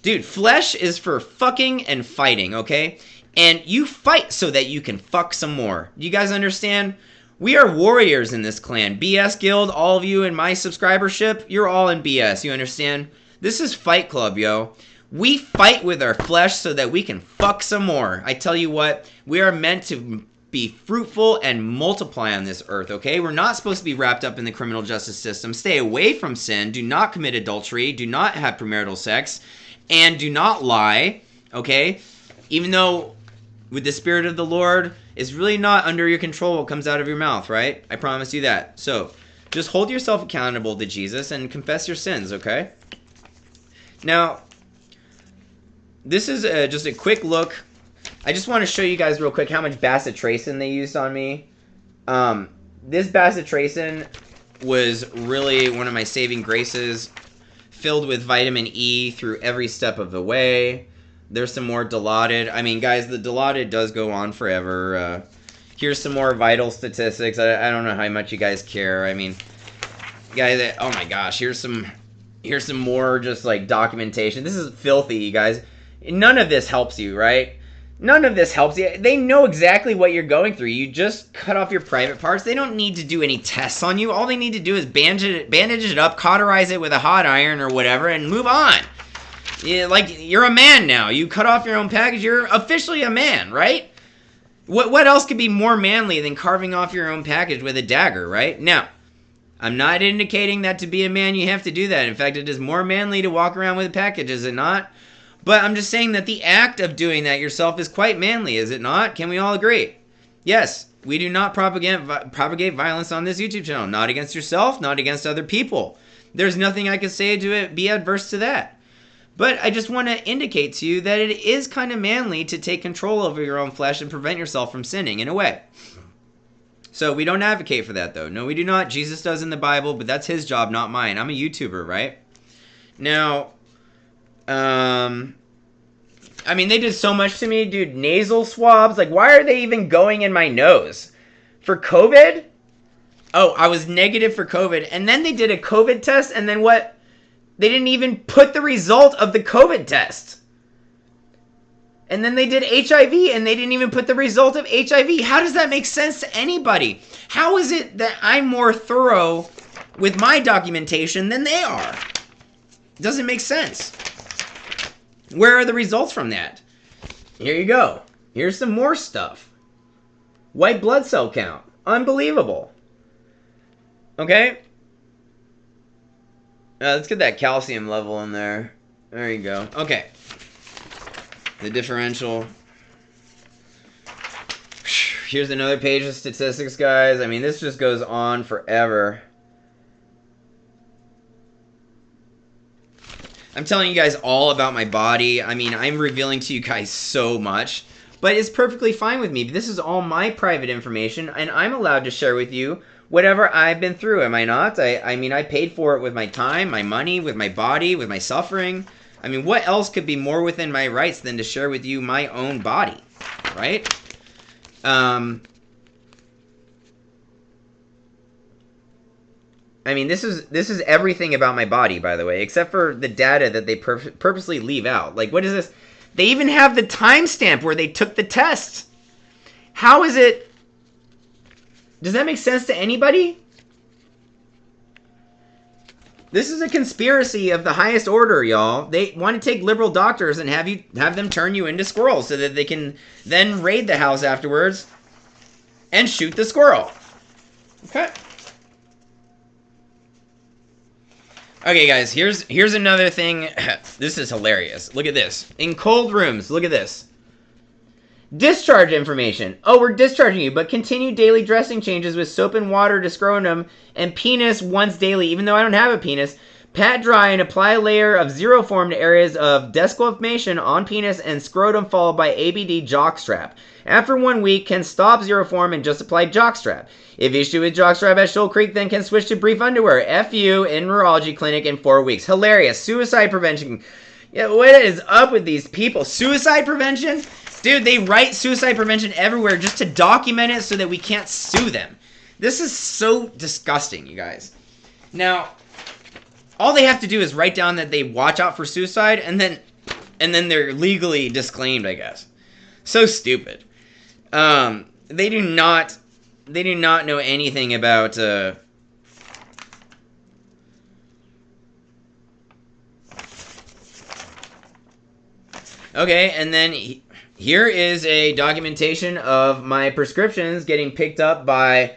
Dude, flesh is for fucking and fighting, okay? And you fight so that you can fuck some more. Do you guys understand? We are warriors in this clan. BS Guild, all of you in my subscribership, you're all in BS. You understand? This is Fight Club, yo. We fight with our flesh so that we can fuck some more. I tell you what, we are meant to be fruitful and multiply on this earth, okay? We're not supposed to be wrapped up in the criminal justice system. Stay away from sin. Do not commit adultery. Do not have premarital sex. And do not lie, okay? Even though with the Spirit of the Lord, it's really not under your control what comes out of your mouth, right? I promise you that. So, just hold yourself accountable to Jesus and confess your sins, okay? Now, this is just a quick look. I just want to show you guys real quick how much bacitracin they used on me. This bacitracin was really one of my saving graces, filled with vitamin E through every step of the way. There's some more Dilaudid. I mean, guys, the Dilaudid does go on forever. Here's some more vital statistics. I don't know how much you guys care. I mean, guys, oh my gosh, here's some more just like documentation. This is filthy, you guys. None of this helps you, right? None of this helps you. They know exactly what you're going through. You just cut off your private parts. They don't need to do any tests on you. All they need to do is bandage it up, cauterize it with a hot iron or whatever, and move on. Yeah, like, you're a man now. You cut off your own package. You're officially a man, right? What else could be more manly than carving off your own package with a dagger, right? Now, I'm not indicating that to be a man you have to do that. In fact, it is more manly to walk around with a package, is it not? But I'm just saying that the act of doing that yourself is quite manly, is it not? Can we all agree? Yes, we do not propagate violence on this YouTube channel. Not against yourself, not against other people. There's nothing I can say to be adverse to that. But I just want to indicate to you that it is kind of manly to take control over your own flesh and prevent yourself from sinning, in a way. So we don't advocate for that, though. No, we do not. Jesus does in the Bible, but that's his job, not mine. I'm a YouTuber, right? Now, I mean, they did so much to me, dude. Nasal swabs. Like, why are they even going in my nose? For COVID? Oh, I was negative for COVID. And then they did a COVID test, and then what? They didn't even put the result of the COVID test. And then they did HIV, and they didn't even put the result of HIV. How does that make sense to anybody? How is it that I'm more thorough with my documentation than they are? It doesn't make sense. Where are the results from that? Here you go. Here's some more stuff. White blood cell count. Unbelievable. Okay? Let's get that calcium level in there. There you go. Okay. The differential. Here's another page of statistics, guys. I mean, this just goes on forever. I'm telling you guys all about my body. I mean, I'm revealing to you guys so much. But it's perfectly fine with me. This is all my private information, and I'm allowed to share with you whatever I've been through, am I not? I mean, I paid for it with my time, my money, with my body, with my suffering. I mean, what else could be more within my rights than to share with you my own body, right? I mean, this is everything about my body, by the way, except for the data that they purposely leave out. Like, what is this? They even have the timestamp where they took the test. How is it? Does that make sense to anybody? This is a conspiracy of the highest order, y'all. They want to take liberal doctors and have them turn you into squirrels so that they can then raid the house afterwards and shoot the squirrel. Okay. Okay, guys, here's another thing. This is hilarious. Look at this. In cold rooms, look at this. Discharge information. Oh, we're discharging you, but continue daily dressing changes with soap and water to scrotum and penis once daily, even though I don't have a penis. Pat dry and apply a layer of zero form to areas of desquamation on penis and scrotum, followed by ABD jockstrap. After 1 week, can stop zero form and just apply jockstrap. If issue with jockstrap at Shoal Creek, then can switch to brief underwear. FU in urology clinic in 4 weeks. Hilarious. Suicide prevention. Yeah, what is up with these people? Suicide prevention? Dude, they write suicide prevention everywhere just to document it so that we can't sue them. This is so disgusting, you guys. Now, all they have to do is write down that they watch out for suicide, and then they're legally disclaimed, I guess. So stupid. They do not know anything about Okay, and then here is a documentation of my prescriptions getting picked up by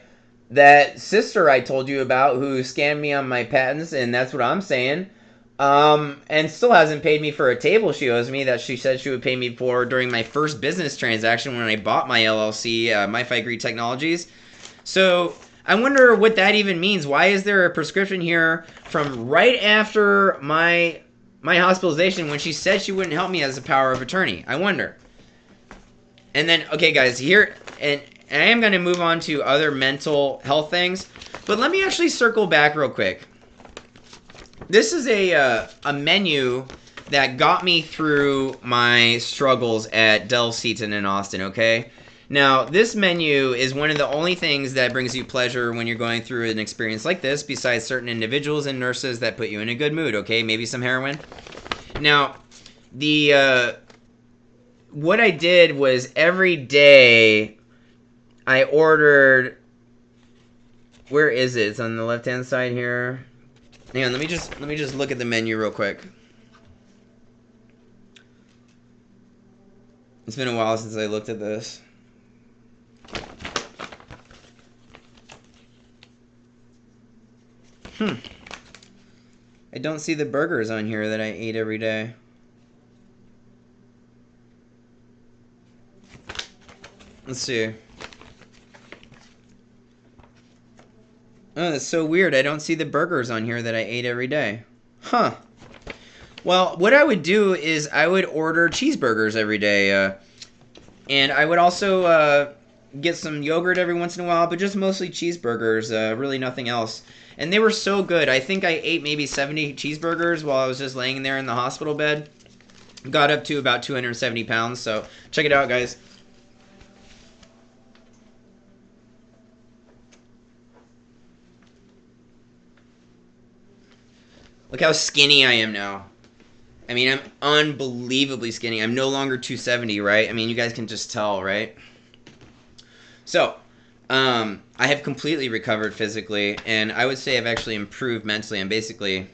that sister I told you about who scammed me on my patents, and that's what I'm saying. And still hasn't paid me for a table she owes me that she said she would pay me for during my first business transaction when I bought my LLC, MyFi Greek Technologies. So I wonder what that even means. Why is there a prescription here from right after my hospitalization when she said she wouldn't help me as a power of attorney? I wonder. And then, okay, guys, here, and I am going to move on to other mental health things, but let me actually circle back real quick. This is a menu that got me through my struggles at Del Seaton in Austin, okay? Now, this menu is one of the only things that brings you pleasure when you're going through an experience like this, besides certain individuals and nurses that put you in a good mood, okay? Maybe some heroin. Now, what I did was every day I ordered, where is it? It's on the left-hand side here. Hang on, let me just look at the menu real quick. It's been a while since I looked at this. I don't see the burgers on here that I eat every day. Let's see. Oh, that's so weird. I don't see the burgers on here that I ate every day. Huh. Well, what I would do is I would order cheeseburgers every day. And I would also get some yogurt every once in a while, but just mostly cheeseburgers. Really nothing else. And they were so good. I think I ate maybe 70 cheeseburgers while I was just laying there in the hospital bed. Got up to about 270 pounds. So check it out, guys. Look how skinny I am now. I mean, I'm unbelievably skinny. I'm no longer 270, right? I mean, you guys can just tell, right? So, I have completely recovered physically, and I would say I've actually improved mentally. I'm basically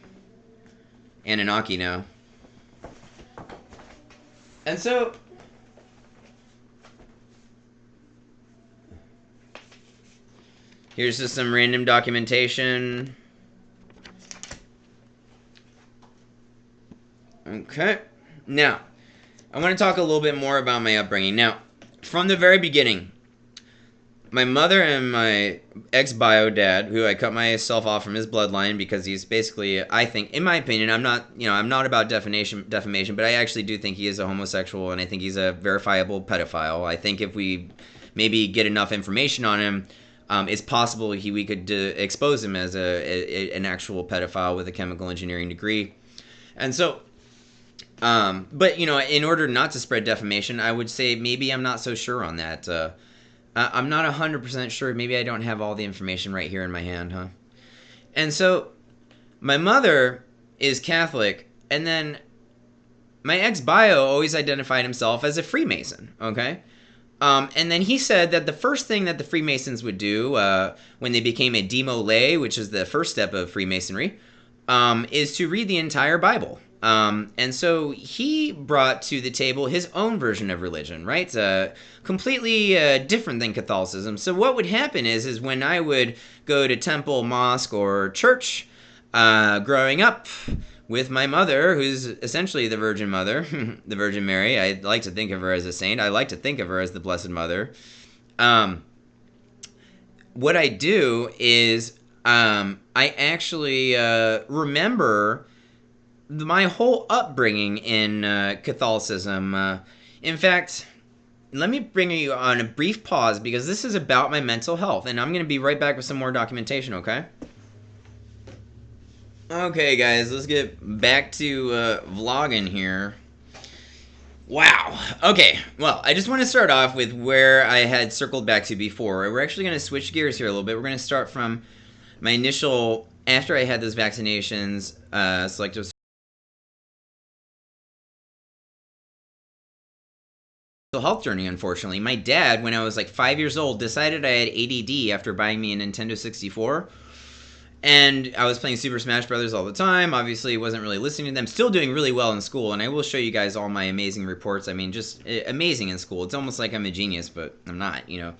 Anunnaki now. And so, here's just some random documentation. Okay, now, I want to talk a little bit more about my upbringing. Now, from the very beginning, my mother and my ex-bio dad, who I cut myself off from his bloodline because he's basically, I think, in my opinion, I'm not about defamation, but I actually do think he is a homosexual, and I think he's a verifiable pedophile. I think if we maybe get enough information on him, it's possible we could expose him as an actual pedophile with a chemical engineering degree. And so, but, in order not to spread defamation, I would say maybe I'm not so sure on that. I'm not 100% sure. Maybe I don't have all the information right here in my hand, huh? And so, my mother is Catholic, and then my ex-bio always identified himself as a Freemason, okay? And then he said that the first thing that the Freemasons would do when they became a demo lay, which is the first step of Freemasonry, is to read the entire Bible. And so he brought to the table his own version of religion, right? Completely different than Catholicism. So what would happen is when I would go to temple, mosque, or church, growing up with my mother, who's essentially the Virgin Mother, the Virgin Mary. I like to think of her as a saint. I like to think of her as the Blessed Mother. What I do is I actually remember my whole upbringing in Catholicism. In fact, let me bring you on a brief pause because this is about my mental health, and I'm going to be right back with some more documentation, okay? Okay, guys, let's get back to vlogging here. Wow. Okay, well, I just want to start off with where I had circled back to before. We're actually going to switch gears here a little bit. We're going to start from my initial, after I had those vaccinations, selective health journey, unfortunately. My dad, when I was like 5 years old, decided I had ADD after buying me a Nintendo 64. And I was playing Super Smash Brothers all the time. Obviously, wasn't really listening to them. Still doing really well in school. And I will show you guys all my amazing reports. I mean, just amazing in school. It's almost like I'm a genius, but I'm not, you know.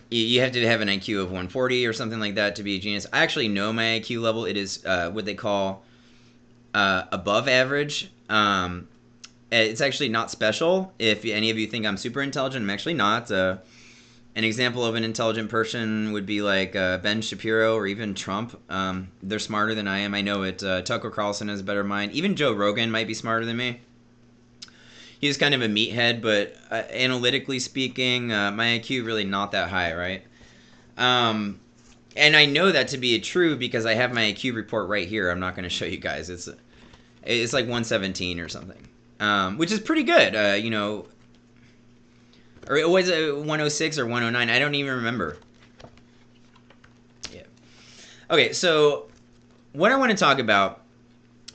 You have to have an IQ of 140 or something like that to be a genius. I actually know my IQ level. It is what they call above average. It's actually not special. If any of you think I'm super intelligent, I'm actually not. An example of an intelligent person would be like Ben Shapiro or even Trump. They're smarter than I am. I know it. Tucker Carlson has a better mind. Even Joe Rogan might be smarter than me. He's kind of a meathead, but analytically speaking, my IQ really not that high, right? And I know that to be true because I have my IQ report right here. I'm not going to show you guys. It's like 117 or something. Which is pretty good, you know, or it was 106 or 109. I don't even remember. Yeah. Okay, so what I want to talk about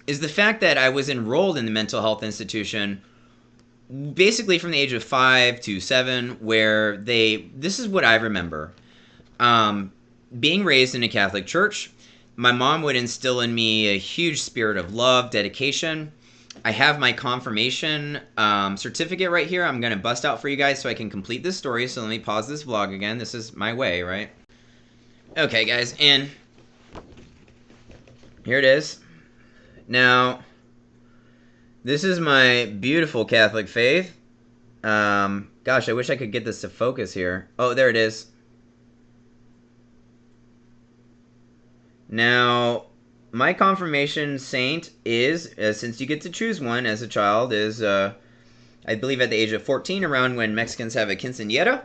is the fact that I was enrolled in the mental health institution basically from the age of 5 to 7, where this is what I remember. Being raised in a Catholic church, my mom would instill in me a huge spirit of love, dedication. I have my confirmation certificate right here. I'm going to bust out for you guys so I can complete this story. So let me pause this vlog again. This is my way, right? Okay, guys, and here it is. Now, this is my beautiful Catholic faith. Gosh, I wish I could get this to focus here. Oh, there it is. Now, my confirmation saint is, since you get to choose one as a child, is, I believe at the age of 14, around when Mexicans have a quinceañera,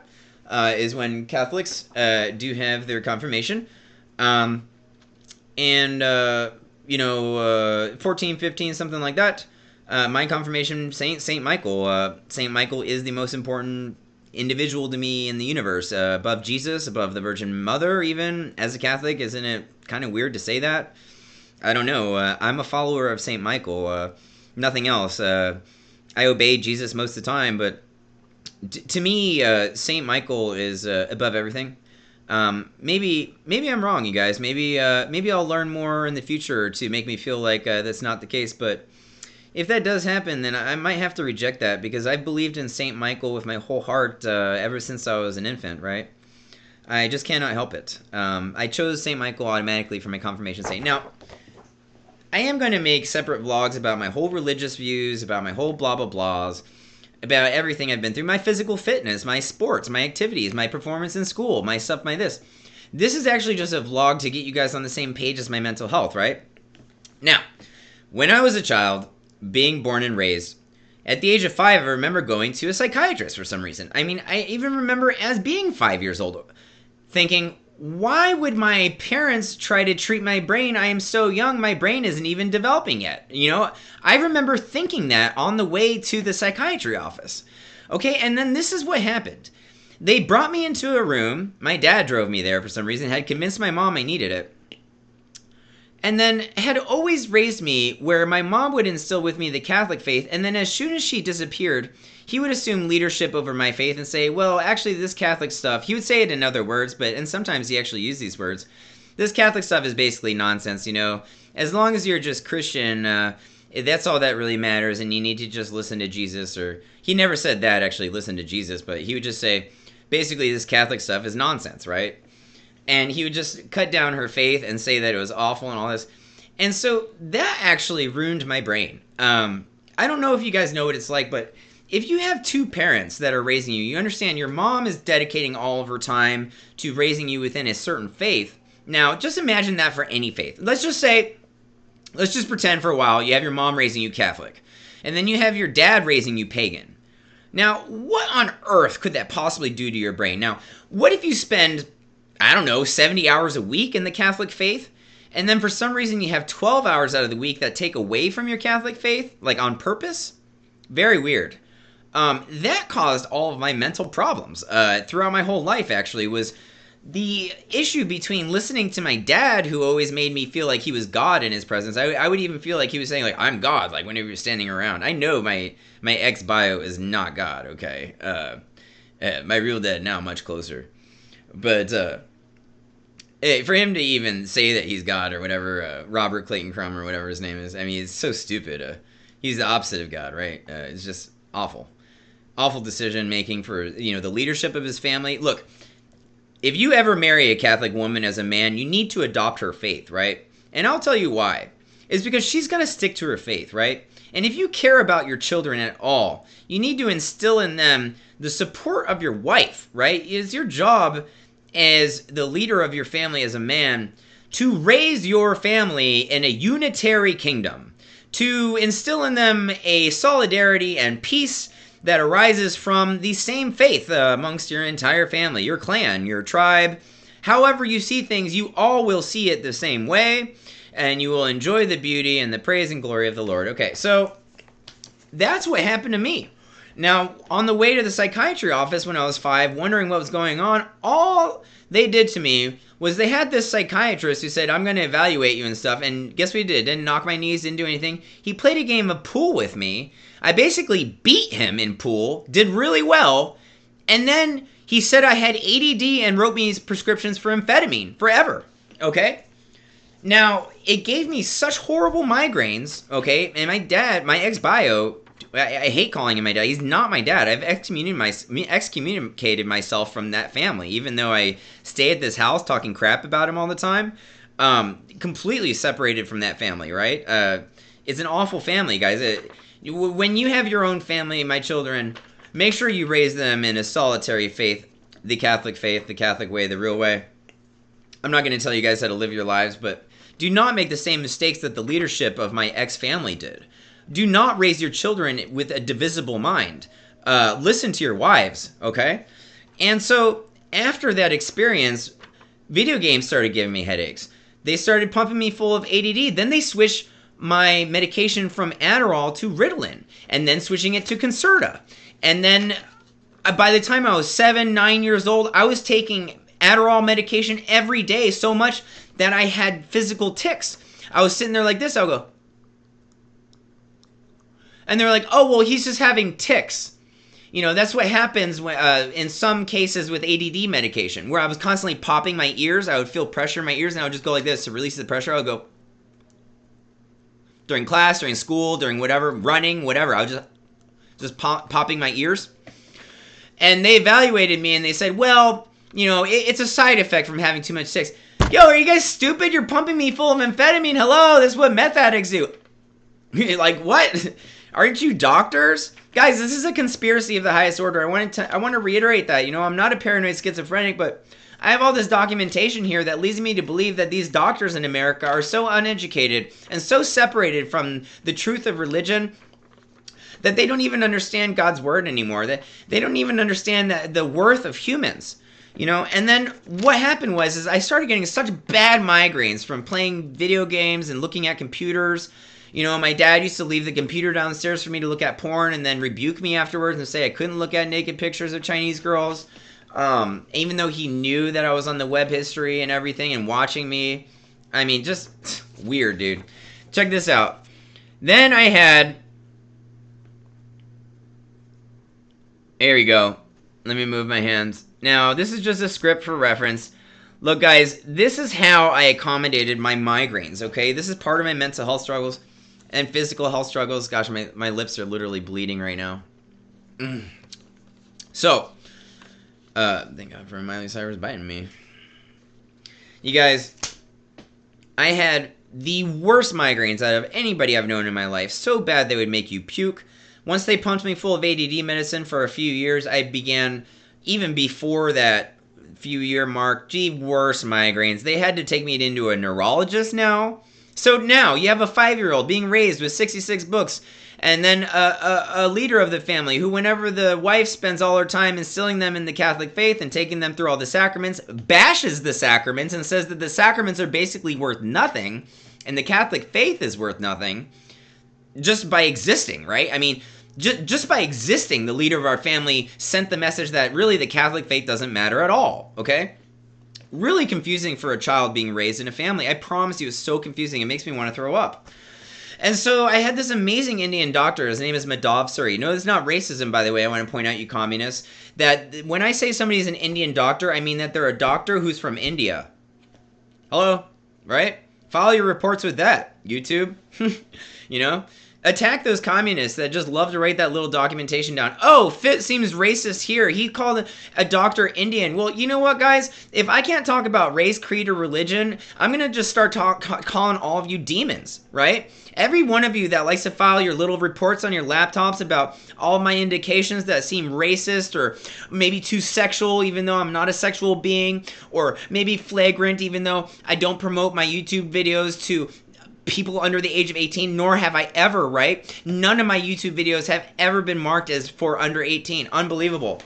is when Catholics do have their confirmation. You know, 14, 15, something like that. My confirmation saint, Saint Michael. Saint Michael is the most important individual to me in the universe, above Jesus, above the Virgin Mother, even. As a Catholic, isn't it kind of weird to say that? I don't know. I'm a follower of Saint Michael. Nothing else. I obey Jesus most of the time, but to me, Saint Michael is above everything. Maybe I'm wrong, you guys. Maybe I'll learn more in the future to make me feel like that's not the case. But if that does happen, then I might have to reject that, because I've believed in Saint Michael with my whole heart ever since I was an infant, right? I just cannot help it. I chose Saint Michael automatically for my confirmation saint. Now, I am going to make separate vlogs about my whole religious views, about my whole blah blah blahs, about everything I've been through, my physical fitness, my sports, my activities, my performance in school, my stuff, my this. This is actually just a vlog to get you guys on the same page as my mental health, right? Now, when I was a child, being born and raised, at the age of 5, I remember going to a psychiatrist for some reason. I mean, I even remember as being 5 years old, thinking, why would my parents try to treat my brain? I am so young, my brain isn't even developing yet. You know, I remember thinking that on the way to the psychiatry office. Okay, and then this is what happened. They brought me into a room. My dad drove me there for some reason, had convinced my mom I needed it. And then had always raised me where my mom would instill with me the Catholic faith, and then as soon as she disappeared, he would assume leadership over my faith and say, well, actually this Catholic stuff, he would say it in other words, and sometimes he actually used these words. This Catholic stuff is basically nonsense, you know. As long as you're just Christian, that's all that really matters, and you need to just listen to Jesus. Or he never said that, actually, listen to Jesus, but he would just say, basically this Catholic stuff is nonsense, right? And he would just cut down her faith and say that it was awful and all this. And so that actually ruined my brain. I don't know if you guys know what it's like, but if you have two parents that are raising you, you understand your mom is dedicating all of her time to raising you within a certain faith. Now, just imagine that for any faith. Let's just pretend for a while you have your mom raising you Catholic, and then you have your dad raising you pagan. Now, what on earth could that possibly do to your brain? Now, what if you spend, I don't know, 70 hours a week in the Catholic faith, and then for some reason you have 12 hours out of the week that take away from your Catholic faith, like on purpose? Very weird. That caused all of my mental problems throughout my whole life, actually, was the issue between listening to my dad, who always made me feel like he was God in his presence. I would even feel like he was saying, like, I'm God, like, whenever you're standing around. I know my ex-bio is not God, okay? My real dad now, much closer. But for him to even say that he's God or whatever, Robert Clayton Crumb or whatever his name is, I mean, it's so stupid. He's the opposite of God, right? It's just awful. Awful decision making for, the leadership of his family. Look, if you ever marry a Catholic woman as a man, you need to adopt her faith, right? And I'll tell you why. It's because she's going to stick to her faith, right? And if you care about your children at all, you need to instill in them the support of your wife, right? It's your job as the leader of your family as a man to raise your family in a unitary kingdom, to instill in them a solidarity and peace that arises from the same faith amongst your entire family, your clan, your tribe. However you see things, you all will see it the same way, and you will enjoy the beauty and the praise and glory of the Lord. Okay, so that's what happened to me. Now, on the way to the psychiatry office when I was 5, wondering what was going on, all they did to me was they had this psychiatrist who said, I'm going to evaluate you and stuff, and guess what he did? Didn't knock my knees, didn't do anything. He played a game of pool with me. I basically beat him in pool, did really well, and then he said I had ADD and wrote me prescriptions for amphetamine forever, okay? Now, it gave me such horrible migraines, okay? And my dad, my ex-bio, I hate calling him my dad. He's not my dad. I've excommunicated myself from that family, even though I stay at this house talking crap about him all the time. Completely separated from that family, right? It's an awful family, guys. When you have your own family, my children, make sure you raise them in a solitary faith, the Catholic way, the real way. I'm not going to tell you guys how to live your lives, but do not make the same mistakes that the leadership of my ex-family did. Do not raise your children with a divisible mind. Listen to your wives, okay? And so, after that experience, video games started giving me headaches. They started pumping me full of ADD. Then they switched my medication from Adderall to Ritalin, and then switching it to Concerta. And then, by the time I was 7, 9 years old, I was taking Adderall medication every day so much that I had physical tics. I was sitting there like this, I would go, and they're like, oh, well, he's just having tics. That's what happens when, in some cases with ADD medication, where I was constantly popping my ears. I would feel pressure in my ears, and I would just go like this to release the pressure. I would go, during class, during school, during whatever, running, whatever. I was just popping my ears. And they evaluated me, and they said, well, it's a side effect from having too much tics. Yo, are you guys stupid? You're pumping me full of amphetamine. Hello, this is what meth addicts do. Like, what? Aren't you doctors? Guys, this is a conspiracy of the highest order. I want to reiterate that. I'm not a paranoid schizophrenic, but I have all this documentation here that leads me to believe that these doctors in America are so uneducated and so separated from the truth of religion that they don't even understand God's word anymore. That they don't even understand the worth of humans. And then what happened was I started getting such bad migraines from playing video games and looking at computers. My dad used to leave the computer downstairs for me to look at porn and then rebuke me afterwards and say I couldn't look at naked pictures of Chinese girls. Even though he knew that I was on the web history and everything and watching me. I mean, just weird, dude. Check this out. Then I had... There we go. Let me move my hands. Now, this is just a script for reference. Look, guys, this is how I accommodated my migraines, okay? This is part of my mental health struggles and physical health struggles. Gosh, my lips are literally bleeding right now. So, thank God for Miley Cyrus biting me. You guys, I had the worst migraines out of anybody I've known in my life. So bad they would make you puke. Once they pumped me full of ADD medicine for a few years, I began, even before that few year mark, the worst migraines. They had to take me into a neurologist now. So now you have a 5-year-old being raised with 66 books, and then a leader of the family who, whenever the wife spends all her time instilling them in the Catholic faith and taking them through all the sacraments, bashes the sacraments and says that the sacraments are basically worth nothing and the Catholic faith is worth nothing just by existing, right? I mean, just by existing, the leader of our family sent the message that really the Catholic faith doesn't matter at all, okay? Really confusing for a child being raised in a family. I promise you, it's so confusing. It makes me want to throw up. And so I had this amazing Indian doctor. His name is Madhav Suri. No, it's not racism, by the way. I want to point out, you communists, that when I say somebody's an Indian doctor, I mean that they're a doctor who's from India. Hello? Right? Follow your reports with that, YouTube. You know? Attack those communists that just love to write that little documentation down. Oh, Fit seems racist here. He called a doctor Indian. Well, you know what, guys? If I can't talk about race, creed, or religion, I'm going to just start calling all of you demons, right? Every one of you that likes to file your little reports on your laptops about all my indications that seem racist or maybe too sexual even though I'm not a sexual being, or maybe flagrant even though I don't promote my YouTube videos to people under the age of 18, nor have I ever, right? None of my YouTube videos have ever been marked as for under 18. Unbelievable.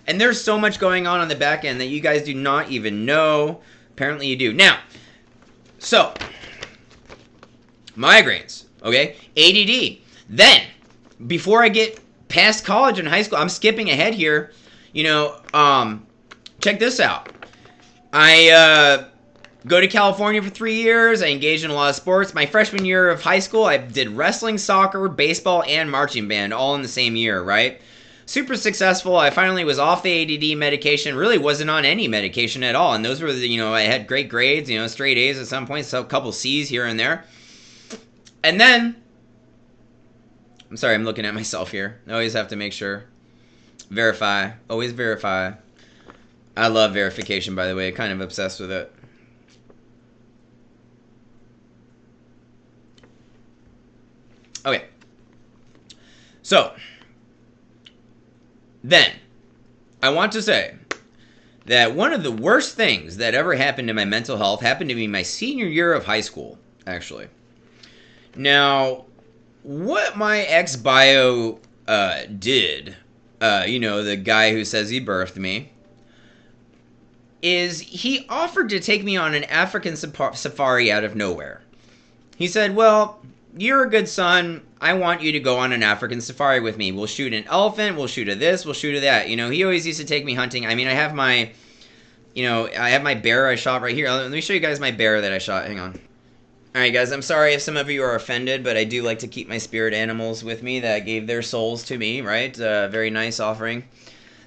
And there's so much going on the back end that you guys do not even know. Apparently you do. Now, so, migraines, okay? ADD. Then, before I get past college and high school, I'm skipping ahead here, you know, check this out. I go to California for 3 years. I engaged in a lot of sports. My freshman year of high school, I did wrestling, soccer, baseball, and marching band all in the same year, right? Super successful. I finally was off the ADD medication. Really wasn't on any medication at all. And those were the, you know, I had great grades, you know, straight A's at some point, so a couple C's here and there. And then, I'm sorry, I'm looking at myself here. I always have to make sure. Verify. Always verify. I love verification, by the way. Kind of obsessed with it. Okay, so then I want to say that one of the worst things that ever happened to my mental health happened to me my senior year of high school, actually. Now, what my ex-bio did, you know, the guy who says he birthed me, is he offered to take me on an African safari out of nowhere. He said, well, you're a good son. I want you to go on an African safari with me. We'll shoot an elephant. We'll shoot a this. We'll shoot a that. You know, he always used to take me hunting. I mean, I have my, you know, I have my bear I shot right here. Let me show you guys my bear that I shot. Hang on. All right, guys, I'm sorry if some of you are offended, but I do like to keep my spirit animals with me that gave their souls to me, right? Very nice offering.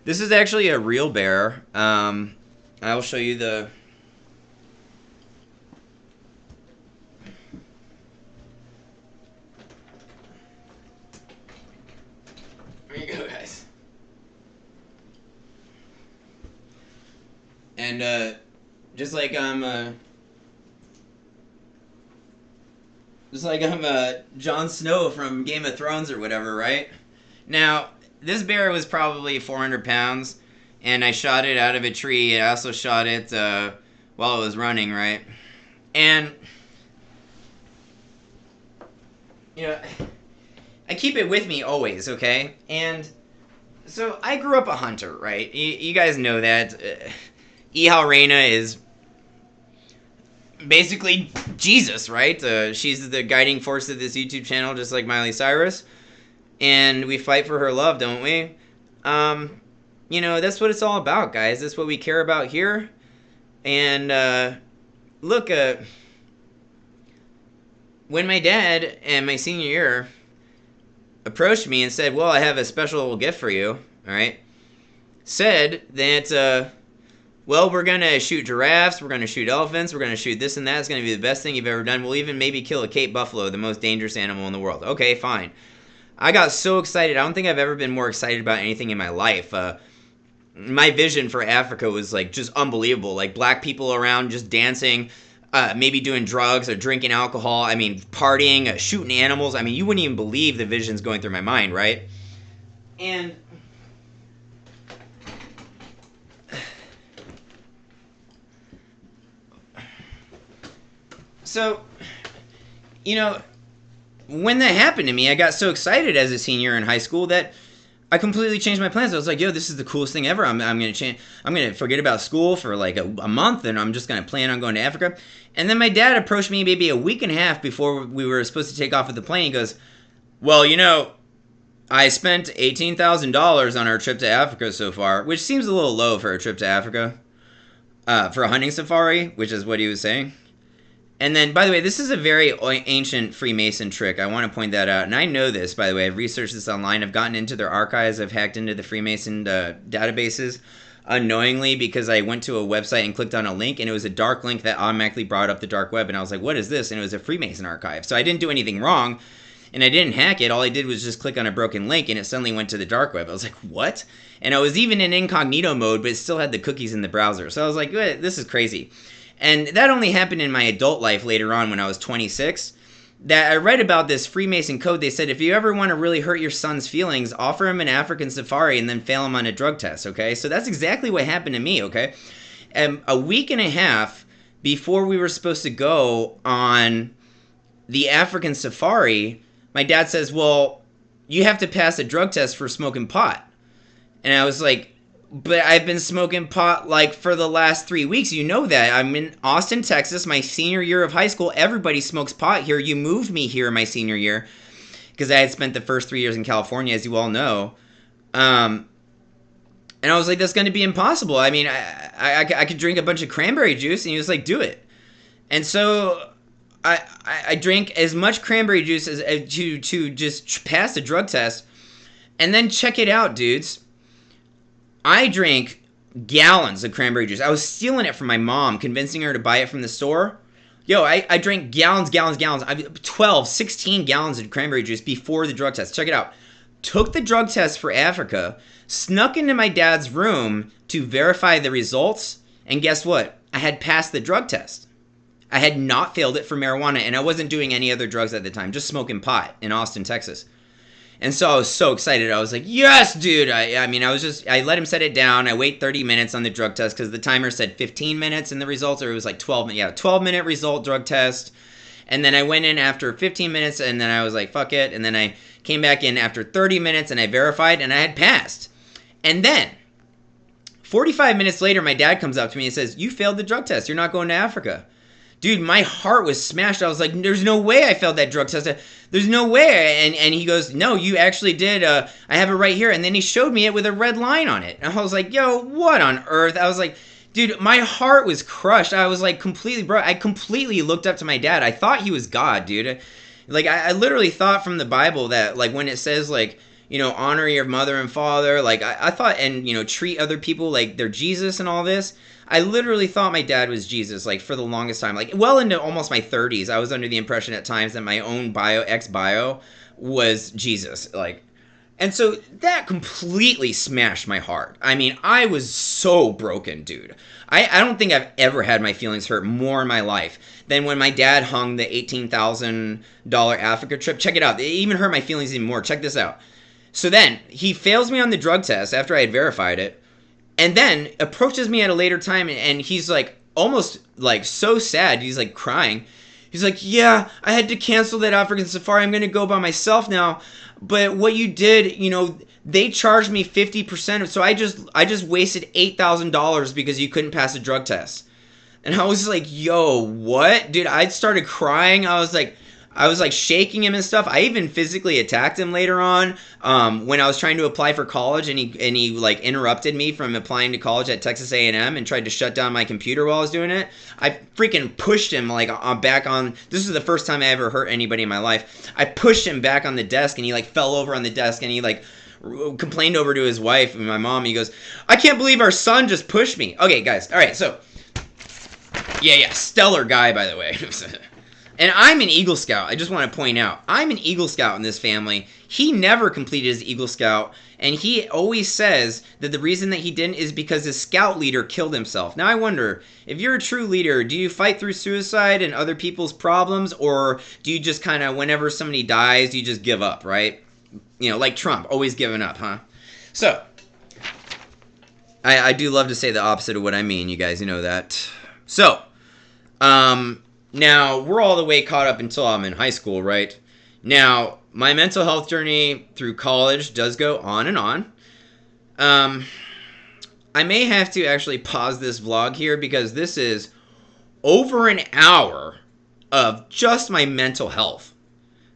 This is actually a real bear. I will show you the... There you go, guys. And just like I'm Jon Snow from Game of Thrones or whatever, right? Now, this bear was probably 400 pounds, and I shot it out of a tree. I also shot it while it was running, right? And, you know, I keep it with me always, okay? And so I grew up a hunter, right? You guys know that. Ihal Reina is basically Jesus, right? She's the guiding force of this YouTube channel, just like Miley Cyrus. And we fight for her love, don't we? You know, that's what it's all about, guys. That's what we care about here. And, look, when my dad, in my senior year, approached me and said, well, I have a special gift for you, alright? Said that, well, we're going to shoot giraffes, we're going to shoot elephants, we're going to shoot this and that. It's going to be the best thing you've ever done. We'll even maybe kill a Cape buffalo, the most dangerous animal in the world. Okay, fine. I got so excited. I don't think I've ever been more excited about anything in my life. my vision for Africa was like just unbelievable. Like black people around just dancing, maybe doing drugs or drinking alcohol. I mean, partying, shooting animals. I mean, you wouldn't even believe the visions going through my mind, right? And so, you know, when that happened to me, I got so excited as a senior in high school that I completely changed my plans. I was like, yo, this is the coolest thing ever. I'm going to change. I'm going to forget about school for like a month, and I'm just going to plan on going to Africa. And then my dad approached me maybe a week and a half before we were supposed to take off with the plane. He goes, well, you know, I spent $18,000 on our trip to Africa so far, which seems a little low for a trip to Africa, for a hunting safari, which is what he was saying. And then, by the way, this is a very ancient Freemason trick. I want to point that out. And I know this, by the way. I've researched this online. I've gotten into their archives. I've hacked into the Freemason databases unknowingly because I went to a website and clicked on a link, and it was a dark link that automatically brought up the dark web. And I was like, what is this? And it was a Freemason archive. So I didn't do anything wrong, and I didn't hack it. All I did was just click on a broken link, and it suddenly went to the dark web. I was like, what? And I was even in incognito mode, but it still had the cookies in the browser. So I was like, this is crazy. And that only happened in my adult life later on when I was 26. That I read about this Freemason code. They said if you ever want to really hurt your son's feelings, offer him an African safari and then fail him on a drug test, okay? So that's exactly what happened to me, okay? And a week and a half before we were supposed to go on the African safari, my dad says, well, you have to pass a drug test for smoking pot. And I was like, but I've been smoking pot like for the last 3 weeks. You know that. I'm in Austin, Texas, my senior year of high school. Everybody smokes pot here. You moved me here my senior year because I had spent the first 3 years in California, as you all know. And I was like, that's going to be impossible. I mean, I could drink a bunch of cranberry juice. And he was like, do it. And so I drank as much cranberry juice as to just pass the drug test. And then check it out, dudes. I drank gallons of cranberry juice. I was stealing it from my mom, convincing her to buy it from the store. Yo, I drank gallons. 12, 16 gallons of cranberry juice before the drug test. Check it out. Took the drug test for Africa, snuck into my dad's room to verify the results, and guess what? I had passed the drug test. I had not failed it for marijuana, and I wasn't doing any other drugs at the time, just smoking pot in Austin, Texas. And so I was so excited. I was like, yes, dude. I let him set it down. I wait 30 minutes on the drug test because the timer said 15 minutes in the results, or it was like 12 minute result drug test. And then I went in after 15 minutes, and then I was like, fuck it. And then I came back in after 30 minutes, and I verified, and I had passed. And then 45 minutes later, my dad comes up to me and says, you failed the drug test. You're not going to Africa. Dude, my heart was smashed. I was like, there's no way I failed that drug test. There's no way. And he goes, no, you actually did. I have it right here. And then he showed me it with a red line on it. And I was like, yo, what on earth? I was like, dude, my heart was crushed. I was like completely broke. I completely looked up to my dad. I thought he was God, dude. Like, I literally thought from the Bible that, like, when it says, like, you know, honor your mother and father, like, I thought, and, you know, treat other people like they're Jesus and all this. I literally thought my dad was Jesus, like, for the longest time. Like, well into almost my 30s, I was under the impression at times that my own ex-bio was Jesus. Like, and so that completely smashed my heart. I mean, I was so broken, dude. I don't think I've ever had my feelings hurt more in my life than when my dad hung the $18,000 Africa trip. Check it out. It even hurt my feelings even more. Check this out. So then, he fails me on the drug test after I had verified it. And then approaches me at a later time, and he's like almost like so sad. He's like crying. He's like, yeah, I had to cancel that African safari. I'm going to go by myself now. But what you did, you know, they charged me 50%. So I just wasted $8,000 because you couldn't pass a drug test. And I was like, yo, what? Dude, I started crying. I was like shaking him and stuff. I even physically attacked him later on when I was trying to apply for college, and he like interrupted me from applying to college at Texas A&M and tried to shut down my computer while I was doing it. I freaking pushed him like back on. This is the first time I ever hurt anybody in my life. I pushed him back on the desk, and he like fell over on the desk, and he like complained over to his wife and my mom. He goes, I can't believe our son just pushed me. Okay, guys. All right, so yeah, stellar guy, by the way. And I'm an Eagle Scout. I just want to point out, I'm an Eagle Scout in this family. He never completed his Eagle Scout, and he always says that the reason that he didn't is because his scout leader killed himself. Now I wonder, if you're a true leader, do you fight through suicide and other people's problems, or do you just kind of, whenever somebody dies, you just give up, right? You know, like Trump, always giving up, huh? So, I do love to say the opposite of what I mean, you guys, you know that. So, now, we're all the way caught up until I'm in high school, right? Now, my mental health journey through college does go on and on. I may have to actually pause this vlog here because this is over an hour of just my mental health.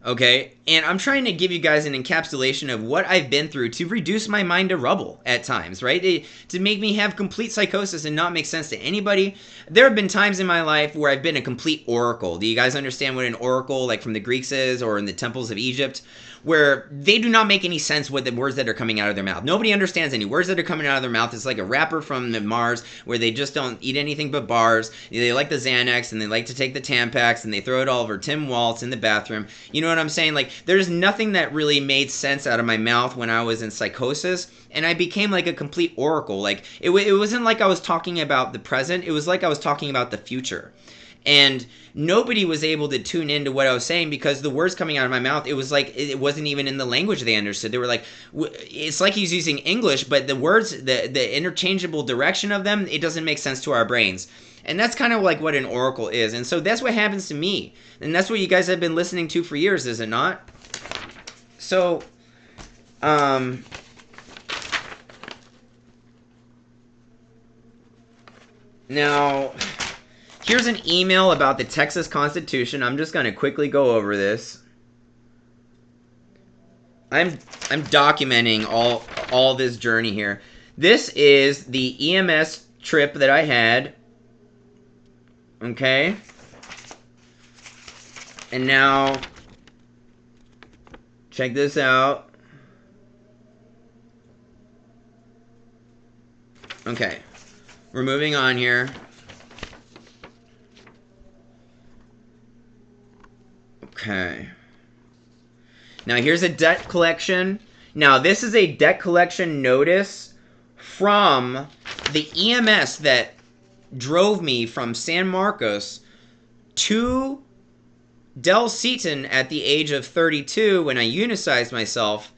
Okay? And I'm trying to give you guys an encapsulation of what I've been through to reduce my mind to rubble at times, right? To make me have complete psychosis and not make sense to anybody. There have been times in my life where I've been a complete oracle. Do you guys understand what an oracle, like from the Greeks is, or in the temples of Egypt? Where they do not make any sense with the words that are coming out of their mouth. Nobody understands any words that are coming out of their mouth. It's like a rapper from Mars where they just don't eat anything but bars. They like the Xanax and they like to take the Tampax and they throw it all over Tim Waltz in the bathroom. You know what I'm saying? Like, there's nothing that really made sense out of my mouth when I was in psychosis. And I became like a complete oracle. Like, it wasn't like I was talking about the present. It was like I was talking about the future. And nobody was able to tune into what I was saying because the words coming out of my mouth, it was like it wasn't even in the language they understood. They were like, it's like he's using English, but the words, the interchangeable direction of them, it doesn't make sense to our brains. And that's kind of like what an oracle is. And so that's what happens to me. And that's what you guys have been listening to for years, is it not? So, now, here's an email about the Texas Constitution. I'm just going to quickly go over this. I'm documenting all this journey here. This is the EMS trip that I had. Okay. And now, check this out. Okay. We're moving on here. Okay. Now here's a debt collection. Now this is a debt collection notice from the EMS that drove me from San Marcos to Del Seaton at the age of 32 when I unicized myself.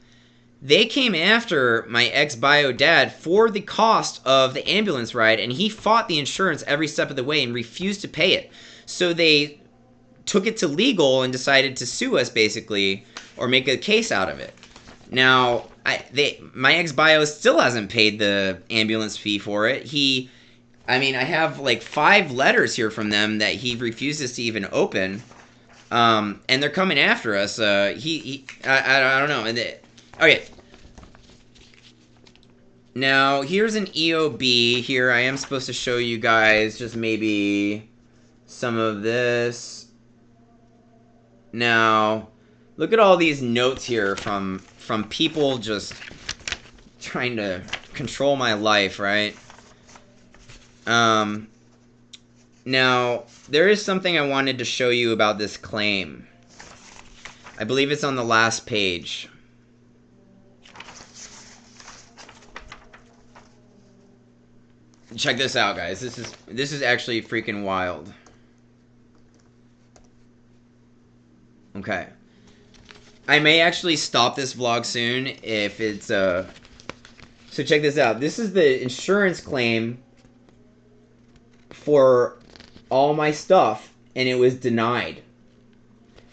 They came after my ex-bio dad for the cost of the ambulance ride, and he fought the insurance every step of the way and refused to pay it. So they took it to legal and decided to sue us, basically, or make a case out of it. Now, my ex-bio still hasn't paid the ambulance fee for it. I have like 5 letters here from them that he refuses to even open, and they're coming after us. I don't know. Okay. Now, here's an EOB here. I am supposed to show you guys just maybe some of this. Now, look at all these notes here from people just trying to control my life, right? Now, there is something I wanted to show you about this claim. I believe it's on the last page. Check this out, guys. This is actually freaking wild. Okay. I may actually stop this vlog soon if it's so check this out. This is the insurance claim for all my stuff, and it was denied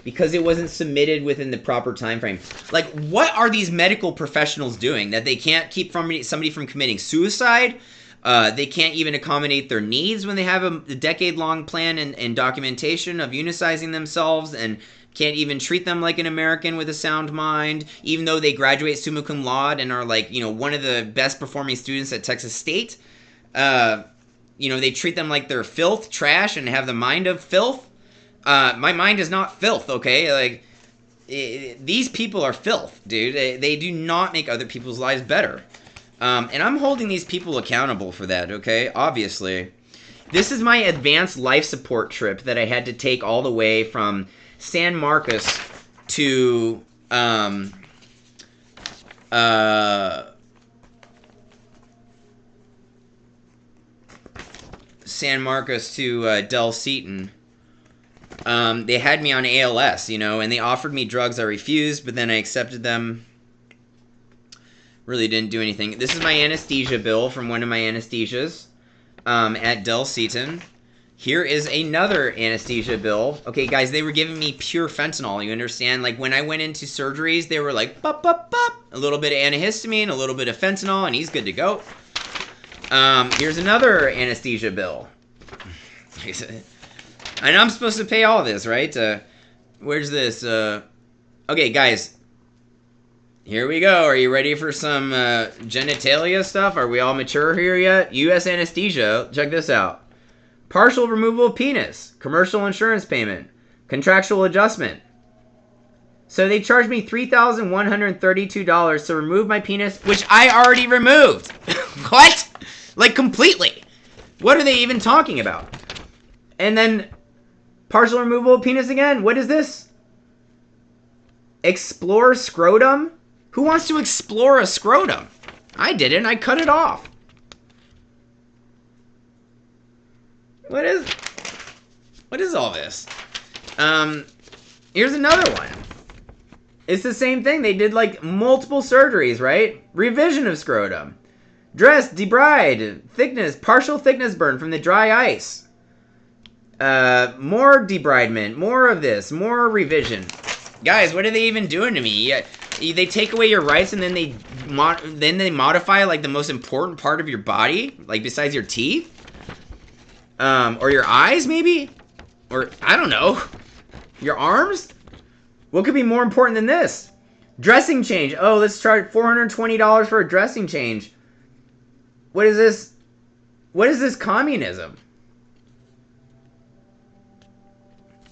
because it wasn't submitted within the proper time frame. Like, what are these medical professionals doing that they can't keep somebody from committing suicide? They can't even accommodate their needs when they have a decade-long plan and documentation of unicizing themselves, and can't even treat them like an American with a sound mind, even though they graduate summa cum laude and are like, one of the best performing students at Texas State. They treat them like they're filth, trash, and have the mind of filth. My mind is not filth, okay? Like, these people are filth, dude. They do not make other people's lives better. And I'm holding these people accountable for that, okay? Obviously. This is my advanced life support trip that I had to take all the way from San Marcos to Del Seaton. They had me on ALS, you know, and they offered me drugs. I refused, but then I accepted them. Really didn't do anything. This is my anesthesia bill from one of my anesthesias at Del Seaton. Here is another anesthesia bill. Okay, guys, they were giving me pure fentanyl, you understand? Like, when I went into surgeries, they were like, bop, bop, bop. A little bit of antihistamine, a little bit of fentanyl, and he's good to go. Here's another anesthesia bill. And I'm supposed to pay all this, right? Where's this? Okay, guys. Here we go. Are you ready for some genitalia stuff? Are we all mature here yet? U.S. anesthesia. Check this out. Partial removal of penis. Commercial insurance payment. Contractual adjustment. So they charged me $3,132 to remove my penis, which I already removed. What? Like, completely. What are they even talking about? And then partial removal of penis again. What is this? Explore scrotum? Who wants to explore a scrotum? I didn't. I cut it off. What is all this? Here's another one. It's the same thing. They did like multiple surgeries, right? Revision of scrotum. Dress, debride, thickness, partial thickness burn from the dry ice. More debridement, more of this, more revision. Guys, what are they even doing to me? They take away your rights and then they modify like the most important part of your body, like besides your teeth, or your eyes maybe, or I don't know, your arms. What could be more important than this? Dressing change. Oh, let's charge $420 for a dressing change. What is this? What is this communism?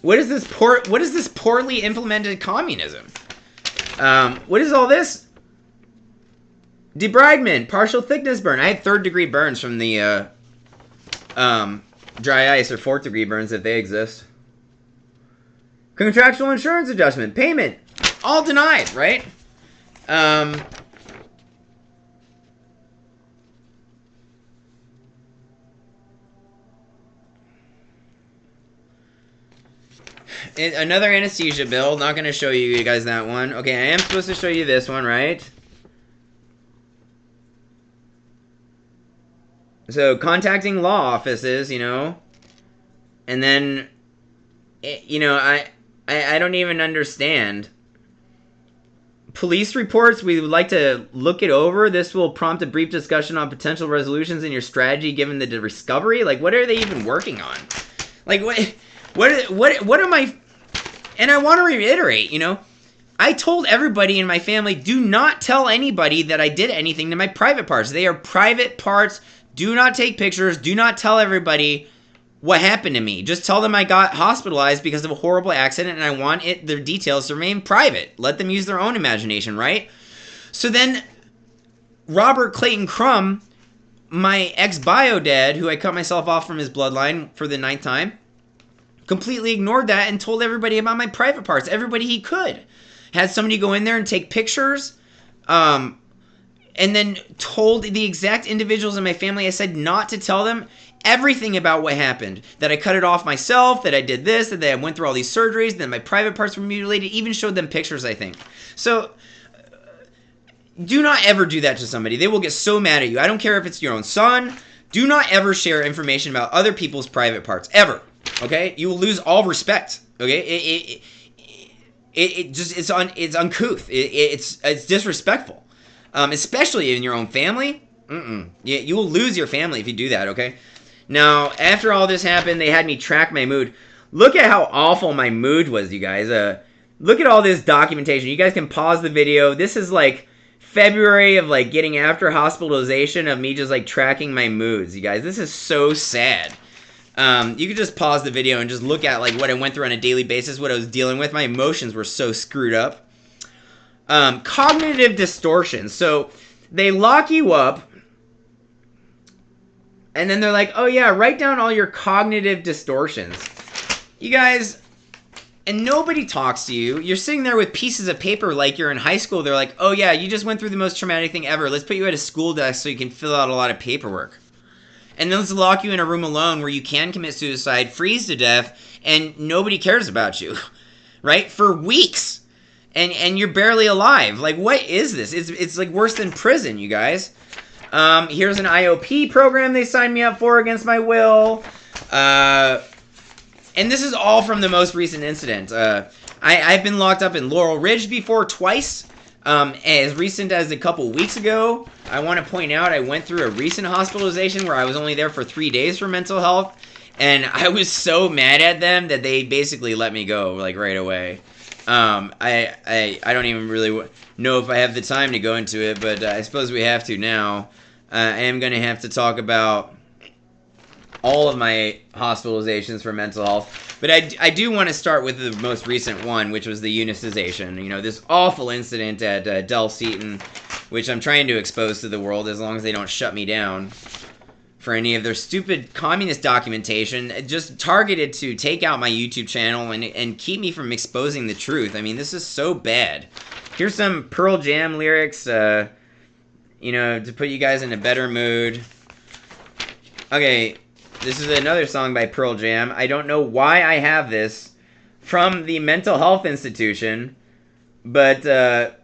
What is this poorly implemented communism? What is all this? Debridement, partial thickness burn. I had 3rd-degree burns from the dry ice, or 4th-degree burns if they exist. Contractual insurance adjustment, payment, all denied, right? Another anesthesia bill. Not going to show you guys that one. Okay, I am supposed to show you this one, right? So, contacting law offices, you know. And then, you know, I don't even understand. Police reports, we would like to look it over. This will prompt a brief discussion on potential resolutions in your strategy given the discovery. Like, what are they even working on? Like, what am I... And I want to reiterate, you know, I told everybody in my family, do not tell anybody that I did anything to my private parts. They are private parts. Do not take pictures. Do not tell everybody what happened to me. Just tell them I got hospitalized because of a horrible accident and I want their details to remain private. Let them use their own imagination, right? So then Robert Clayton Crum, my ex-bio dad, who I cut myself off from his bloodline for the 9th time, completely ignored that and told everybody about my private parts. Everybody he could. Had somebody go in there and take pictures. And then told the exact individuals in my family, I said not to tell them everything about what happened. That I cut it off myself, that I did this, that I went through all these surgeries, that my private parts were mutilated, even showed them pictures, I think. So, do not ever do that to somebody. They will get so mad at you. I don't care if it's your own son. Do not ever share information about other people's private parts. Ever. Okay? You will lose all respect. Okay? It's uncouth. It's disrespectful. Especially in your own family. You will lose your family if you do that, okay? Now, after all this happened, they had me track my mood. Look at how awful my mood was, you guys. Look at all this documentation. You guys can pause the video. This is like February of like getting after hospitalization of me just like tracking my moods, you guys. This is so sad. You could just pause the video and just look at like what I went through on a daily basis, what I was dealing with. My emotions were so screwed up. Cognitive distortion. So they lock you up And then they're like, oh yeah, write down all your cognitive distortions. You guys, and nobody talks to you. You're sitting there with pieces of paper like you're in high school. They're like, oh yeah, you just went through the most traumatic thing ever. Let's put you at a school desk so you can fill out a lot of paperwork. And then let's lock you in a room alone where you can commit suicide, freeze to death, and nobody cares about you, right? For weeks. And you're barely alive. Like, what is this? It's like worse than prison, you guys. Here's an IOP program they signed me up for against my will. And this is all from the most recent incident. I've been locked up in Laurel Ridge before twice. As recent as a couple weeks ago. I want to point out I went through a recent hospitalization where I was only there for 3 days for mental health. And I was so mad at them that they basically let me go, like, right away. I don't even really know if I have the time to go into it, but I suppose we have to now. I am going to have to talk about all of my hospitalizations for mental health. But I do want to start with the most recent one, which was the unicization. You know, this awful incident at Del Seaton, which I'm trying to expose to the world as long as they don't shut me down for any of their stupid communist documentation, just targeted to take out my YouTube channel and keep me from exposing the truth. I mean, this is so bad. Here's some Pearl Jam lyrics, you know, to put you guys in a better mood. Okay, this is another song by Pearl Jam. I don't know why I have this from the mental health institution, but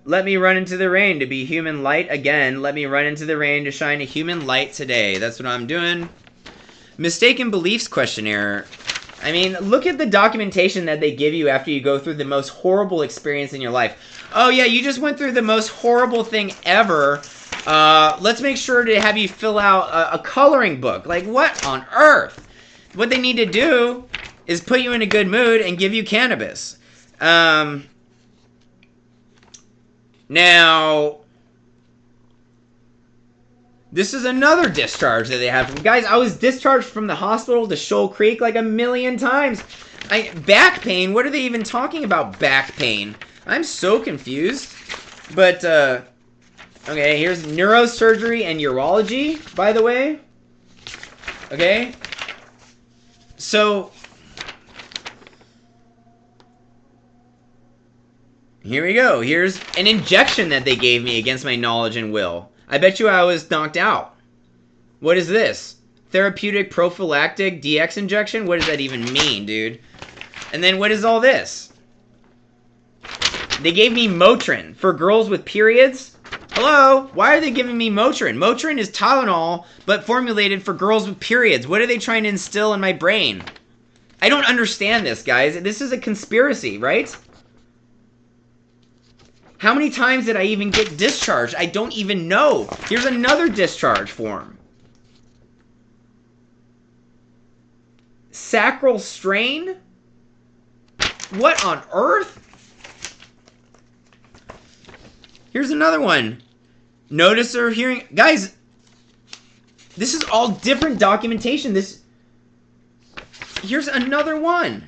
let me run into the rain to be human light again. Let me run into the rain to shine a human light today. That's what I'm doing. Mistaken beliefs questionnaire. I mean, look at the documentation that they give you after you go through the most horrible experience in your life. Oh yeah, you just went through the most horrible thing ever. Let's make sure to have you fill out a coloring book. Like, what on earth? What they need to do is put you in a good mood and give you cannabis. Now, this is another discharge that they have. Guys, I was discharged from the hospital to Shoal Creek like 1,000,000 times. Back pain? What are they even talking about, back pain? I'm so confused. But, okay, here's neurosurgery and urology, by the way. Okay. So, here we go. Here's an injection that they gave me against my knowledge and will. I bet you I was knocked out. What is this? Therapeutic prophylactic DX injection? What does that even mean, dude? And then what is all this? They gave me Motrin for girls with periods. Hello? Why are they giving me Motrin? Motrin is Tylenol, but formulated for girls with periods. What are they trying to instill in my brain? I don't understand this, guys. This is a conspiracy, right? How many times did I even get discharged? I don't even know. Here's another discharge form. Sacral strain? What on earth? Here's another one. Notice or hearing. Guys, this is all different documentation. Here's another one.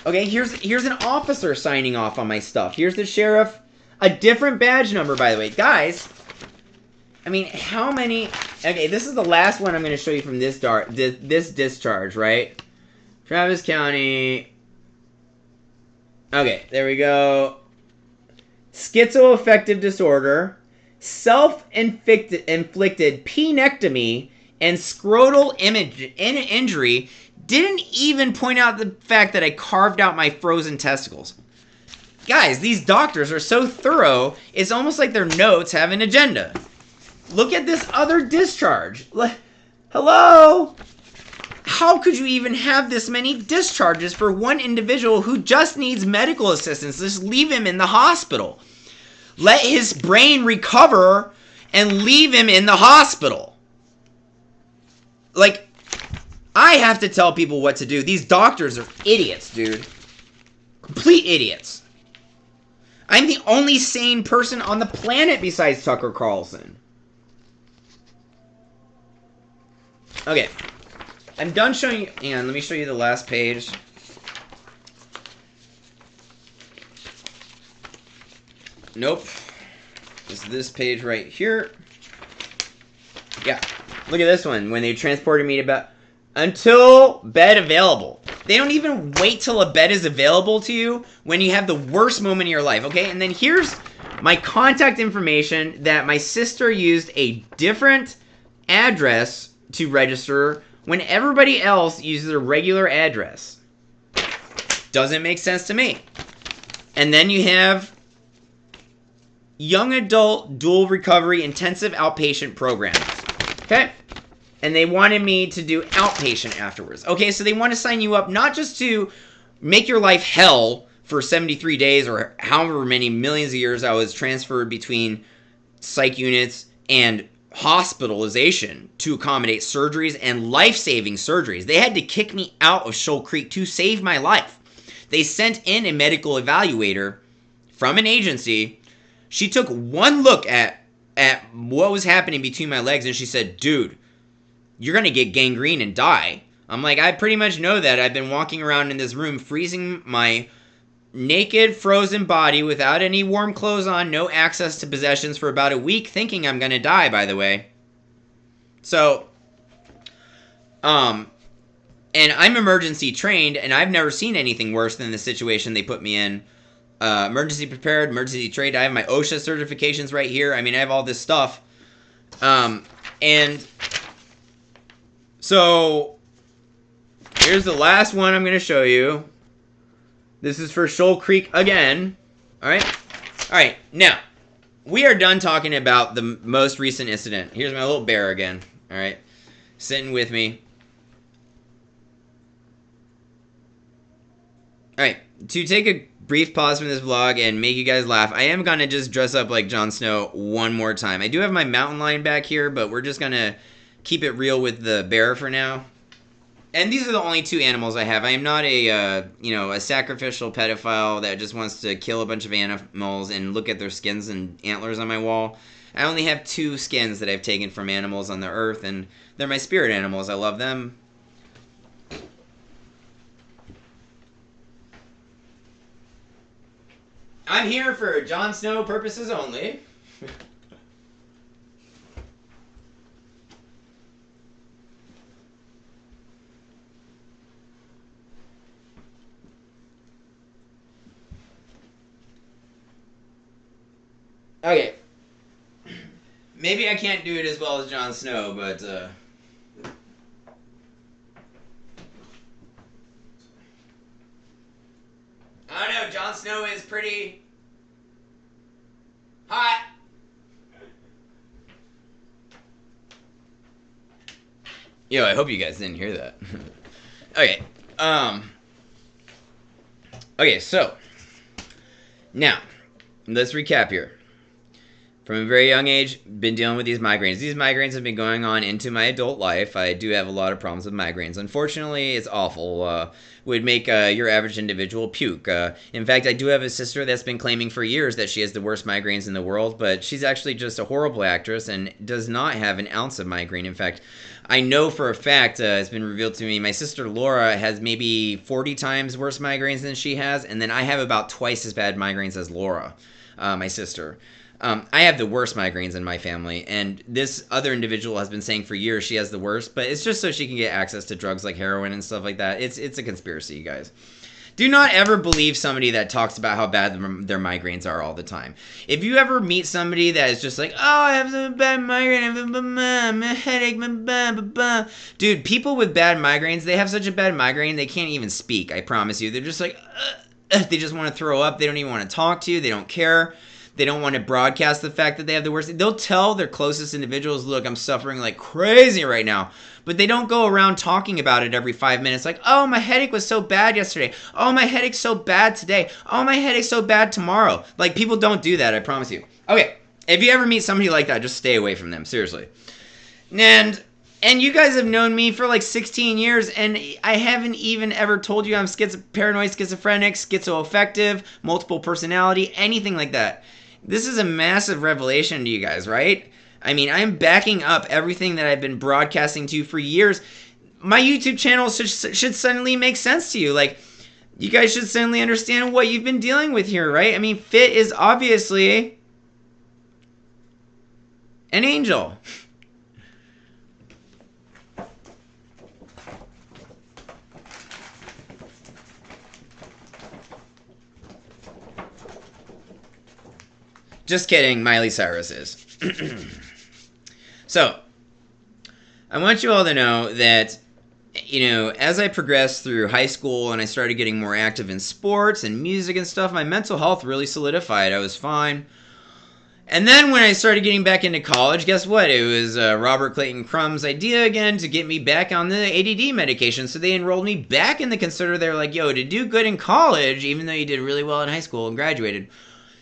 Okay, here's an officer signing off on my stuff. Here's the sheriff. A different badge number, by the way. Guys, I mean, how many... Okay, this is the last one I'm going to show you from this discharge, right? Travis County. Okay, there we go. Schizoaffective disorder. Self-inflicted penectomy and scrotal injury. Didn't even point out the fact that I carved out my frozen testicles. Guys, these doctors are so thorough, it's almost like their notes have an agenda. Look at this other discharge. Hello? How could you even have this many discharges for one individual who just needs medical assistance? Just leave him in the hospital. Let his brain recover and leave him in the hospital. Like, I have to tell people what to do. These doctors are idiots, dude. Complete idiots. I'm the only sane person on the planet besides Tucker Carlson. Okay. I'm done showing you... Hang on, let me show you the last page. Nope. It's this page right here. Yeah. Look at this one. When they transported me to until bed available. They don't even wait till a bed is available to you when you have the worst moment in your life, okay? And then here's my contact information that my sister used a different address to register when everybody else uses a regular address. Doesn't make sense to me. And then you have young adult dual recovery intensive outpatient programs. Okay? And they wanted me to do outpatient afterwards. Okay, so they want to sign you up not just to make your life hell for 73 days or however many millions of years I was transferred between psych units and hospitalization to accommodate surgeries and life-saving surgeries. They had to kick me out of Shoal Creek to save my life. They sent in a medical evaluator from an agency. She took one look at what was happening between my legs and she said, dude, you're going to get gangrene and die. I'm like, I pretty much know that. I've been walking around in this room freezing my naked, frozen body without any warm clothes on, no access to possessions for about a week, thinking I'm going to die, by the way. So, and I'm emergency trained, and I've never seen anything worse than the situation they put me in. Emergency prepared, emergency trained. I have my OSHA certifications right here. I mean, I have all this stuff. And so, here's the last one I'm going to show you. This is for Shoal Creek again. Alright? Alright, now, we are done talking about the most recent incident. Here's my little bear again. Alright? Sitting with me. Alright, to take a brief pause from this vlog and make you guys laugh, I am going to just dress up like Jon Snow one more time. I do have my mountain lion back here, but we're just going to keep it real with the bear for now. And these are the only two animals I have. I am not a, a sacrificial pedophile that just wants to kill a bunch of animals and look at their skins and antlers on my wall. I only have two skins that I've taken from animals on the earth, and they're my spirit animals. I love them. I'm here for Jon Snow purposes only. Okay. Maybe I can't do it as well as Jon Snow, but I don't know, Jon Snow is pretty hot. Yo, I hope you guys didn't hear that. Okay. Okay, so now let's recap here. From a very young age, been dealing with these migraines. These migraines have been going on into my adult life. I do have a lot of problems with migraines. Unfortunately, it's awful. Would make your average individual puke. In fact, I do have a sister that's been claiming for years that she has the worst migraines in the world, but she's actually just a horrible actress and does not have an ounce of migraine. In fact, I know for a fact, it's been revealed to me, my sister Laura has maybe 40 times worse migraines than she has, and then I have about twice as bad migraines as Laura, my sister. I have the worst migraines in my family, and this other individual has been saying for years she has the worst, but it's just so she can get access to drugs like heroin and stuff like that. It's a conspiracy, you guys. Do not ever believe somebody that talks about how bad their migraines are all the time. If you ever meet somebody that is just like, oh, I have a bad migraine, I have a headache, dude, people with bad migraines, they have such a bad migraine, they can't even speak, I promise you. They're just like, they just want to throw up, they don't even want to talk to you, they don't care. They don't want to broadcast the fact that they have the worst. They'll tell their closest individuals, look, I'm suffering like crazy right now. But they don't go around talking about it every 5 minutes like, oh, my headache was so bad yesterday. Oh, my headache's so bad today. Oh, my headache's so bad tomorrow. Like, people don't do that, I promise you. Okay, if you ever meet somebody like that, just stay away from them, seriously. And you guys have known me for like 16 years, and I haven't even ever told you I'm paranoid, schizophrenic, schizoaffective, multiple personality, anything like that. This is a massive revelation to you guys, right? I mean, I'm backing up everything that I've been broadcasting to you for years. My YouTube channel should suddenly make sense to you. Like, you guys should suddenly understand what you've been dealing with here, right? I mean, Fit is obviously an angel. Just kidding, Miley Cyrus is. So, I want you all to know that, as I progressed through high school and I started getting more active in sports and music and stuff, my mental health really solidified. I was fine. And then when I started getting back into college, guess what? It was Robert Clayton Crumb's idea again to get me back on the ADD medication. So they enrolled me back in the consider. They were like, yo, to do good in college, even though you did really well in high school and graduated,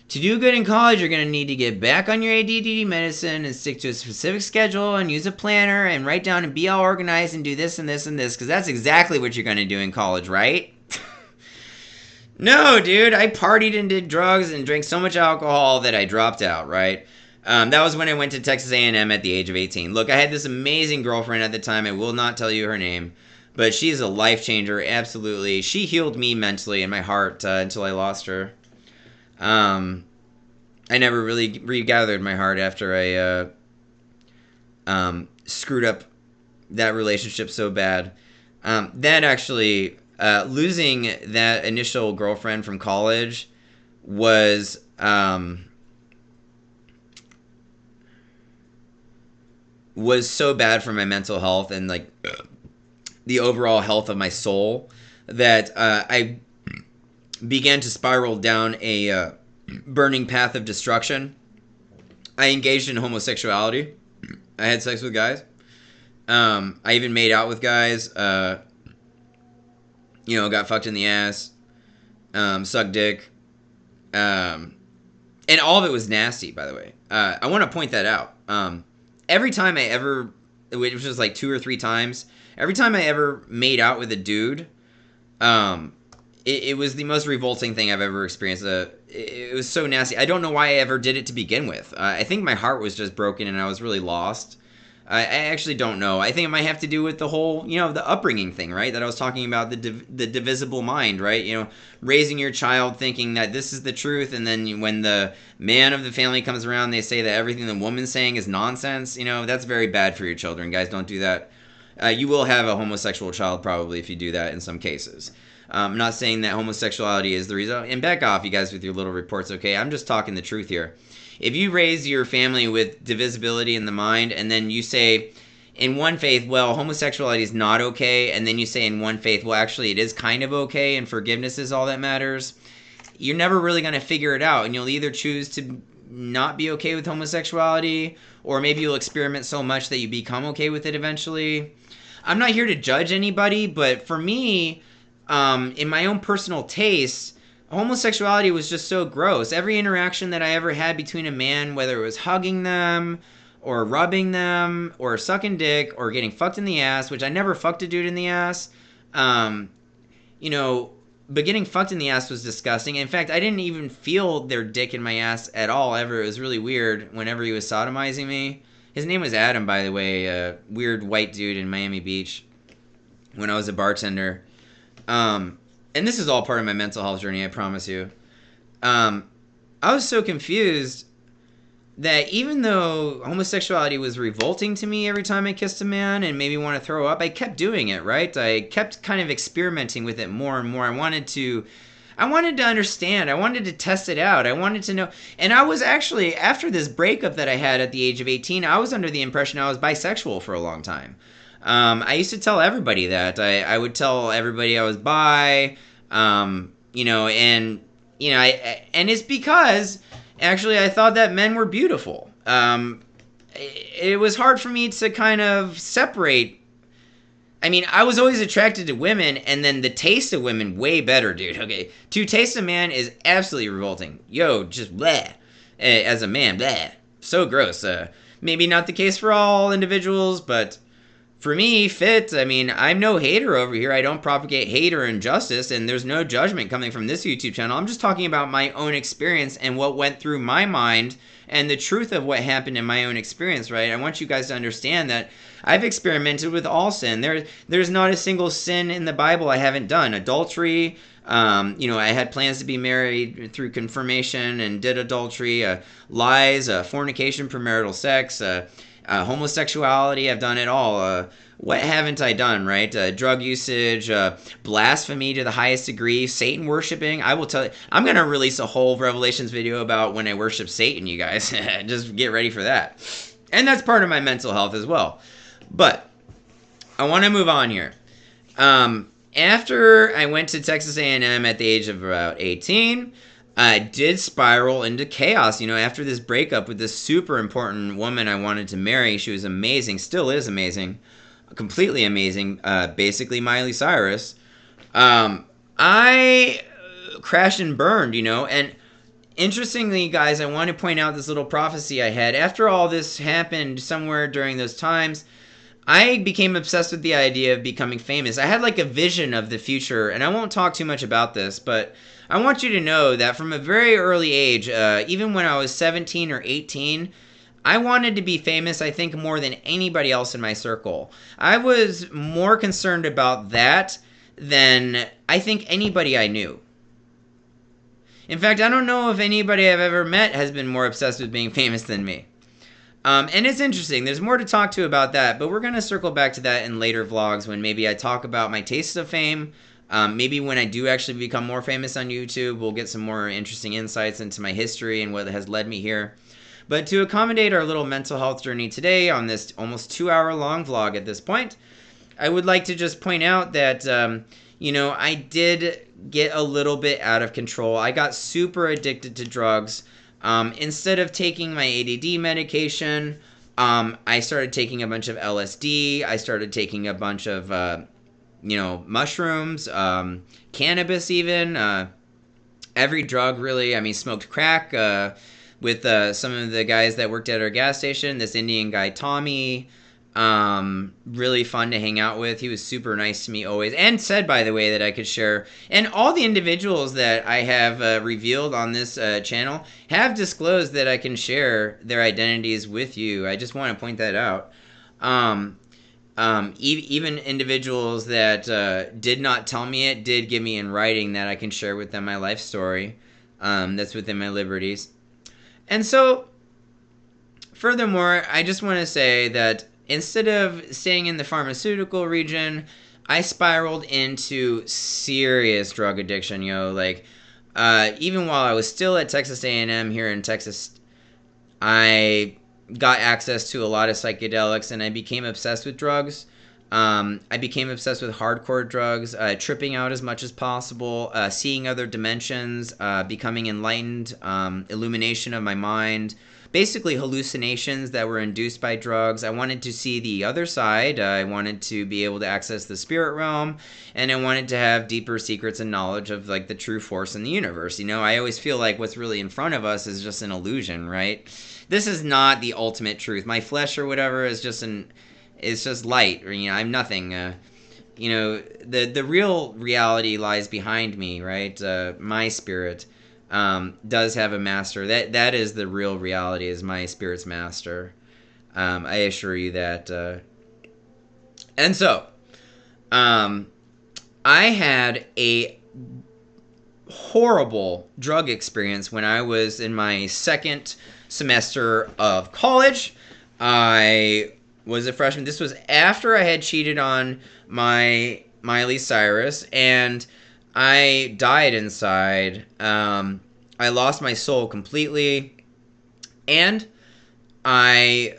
to do good in college, you're going to need to get back on your ADD medicine and stick to a specific schedule and use a planner and write down and be all organized and do this and this and this, because that's exactly what you're going to do in college, right? No, dude, I partied and did drugs and drank so much alcohol that I dropped out, right? That was when I went to Texas A&M at the age of 18. Look, I had this amazing girlfriend at the time. I will not tell you her name, but she's a life changer, absolutely. She healed me mentally in my heart until I lost her. I never really regathered my heart after I screwed up that relationship so bad. That actually... losing that initial girlfriend from college was so bad for my mental health and like the overall health of my soul that I began to spiral down a burning path of destruction. I engaged in homosexuality. I had sex with guys. I even made out with guys. Got fucked in the ass, sucked dick, and all of it was nasty, by the way. I want to point that out. Every time I ever, which was like 2 or 3 times, every time I ever made out with a dude, it was the most revolting thing I've ever experienced. It was so nasty. I don't know why I ever did it to begin with. I think my heart was just broken and I was really lost. I actually don't know. I think it might have to do with the whole, the upbringing thing, right? That I was talking about, the divisible mind, right? Raising your child thinking that this is the truth, and then when the man of the family comes around, they say that everything the woman's saying is nonsense. That's very bad for your children. Guys, don't do that. You will have a homosexual child probably if you do that in some cases. I'm not saying that homosexuality is the reason. And back off, you guys, with your little reports, okay? I'm just talking the truth here. If you raise your family with divisibility in the mind, and then you say in one faith, well, homosexuality is not okay, and then you say in one faith, well, actually it is kind of okay, and forgiveness is all that matters, you're never really going to figure it out, and you'll either choose to not be okay with homosexuality, or maybe you'll experiment so much that you become okay with it eventually. I'm not here to judge anybody, but for me, in my own personal taste, homosexuality was just so gross. Every interaction that I ever had between a man, whether it was hugging them, or rubbing them, or sucking dick, or getting fucked in the ass, which I never fucked a dude in the ass, but getting fucked in the ass was disgusting. In fact, I didn't even feel their dick in my ass at all, ever. It was really weird whenever he was sodomizing me. His name was Adam, by the way, a weird white dude in Miami Beach when I was a bartender. And this is all part of my mental health journey, I promise you. I was so confused that even though homosexuality was revolting to me every time I kissed a man and made me want to throw up, I kept doing it, right? I kept kind of experimenting with it more and more. I wanted to understand. I wanted to test it out. I wanted to know. And I was actually, after this breakup that I had at the age of 18, I was under the impression I was bisexual for a long time. I used to tell everybody that. I would tell everybody I was bi, and it's because actually I thought that men were beautiful. It was hard for me to kind of separate. I mean, I was always attracted to women, and then the taste of women way better, dude. Okay, to taste a man is absolutely revolting. Yo, just bleh. As a man, bleh. So gross. Maybe not the case for all individuals, but for me, I'm no hater over here. I don't propagate hate or injustice, and there's no judgment coming from this YouTube channel. I'm just talking about my own experience and what went through my mind and the truth of what happened in my own experience, right? I want you guys to understand that I've experimented with all sin. There's not a single sin in the Bible I haven't done. Adultery, I had plans to be married through confirmation and did adultery, lies, fornication, premarital sex, Homosexuality, I've done it all. What haven't I done, right? Drug usage, blasphemy to the highest degree, Satan worshiping. I will tell you, I'm going to release a whole Revelations video about when I worship Satan, you guys. Just get ready for that. And that's part of my mental health as well. But I want to move on here. After I went to Texas A&M at the age of about 18, I did spiral into chaos. After this breakup with this super important woman I wanted to marry, she was amazing, still is amazing, completely amazing, basically Miley Cyrus. I crashed and burned, and interestingly, guys, I want to point out this little prophecy I had. After all this happened somewhere during those times, I became obsessed with the idea of becoming famous. I had like a vision of the future, and I won't talk too much about this, but I want you to know that from a very early age, even when I was 17 or 18, I wanted to be famous, I think, more than anybody else in my circle. I was more concerned about that than I think anybody I knew. In fact, I don't know if anybody I've ever met has been more obsessed with being famous than me. And it's interesting. There's more to talk to about that, but we're going to circle back to that in later vlogs when maybe I talk about my tastes of fame. Maybe when I do actually become more famous on YouTube, we'll get some more interesting insights into my history and what has led me here. But to accommodate our little mental health journey today on this almost 2-hour-long vlog at this point, I would like to just point out that, I did get a little bit out of control. I got super addicted to drugs. Instead of taking my ADD medication, I started taking a bunch of LSD. I started taking a bunch of, mushrooms, cannabis even, every drug really. I mean, smoked crack with some of the guys that worked at our gas station. This Indian guy, Tommy, really fun to hang out with. He was super nice to me always, and said, by the way, that I could share. And all the individuals that I have revealed on this channel have disclosed that I can share their identities with you. I just want to point that out. Even individuals that did not tell me it did give me in writing that I can share with them my life story. That's within my liberties. And so, furthermore, I just want to say that instead of staying in the pharmaceutical region, I spiraled into serious drug addiction, even while I was still at Texas A&M here in Texas, I got access to a lot of psychedelics, and I became obsessed with drugs. I became obsessed with hardcore drugs, tripping out as much as possible, seeing other dimensions, becoming enlightened, illumination of my mind, basically hallucinations that were induced by drugs. I wanted to see the other side. I wanted to be able to access the spirit realm, and I wanted to have deeper secrets and knowledge of the true force in the universe. I always feel like what's really in front of us is just an illusion, right? This is not the ultimate truth. My flesh or whatever is just it's just light. I'm nothing. The real reality lies behind me, right? My spirit does have a master. That is the real reality, is my spirit's master. I assure you that. And so, I had a horrible drug experience when I was in my second semester of college. I was a freshman. This was after I had cheated on my Miley Cyrus, and I died inside. I lost my soul completely, and this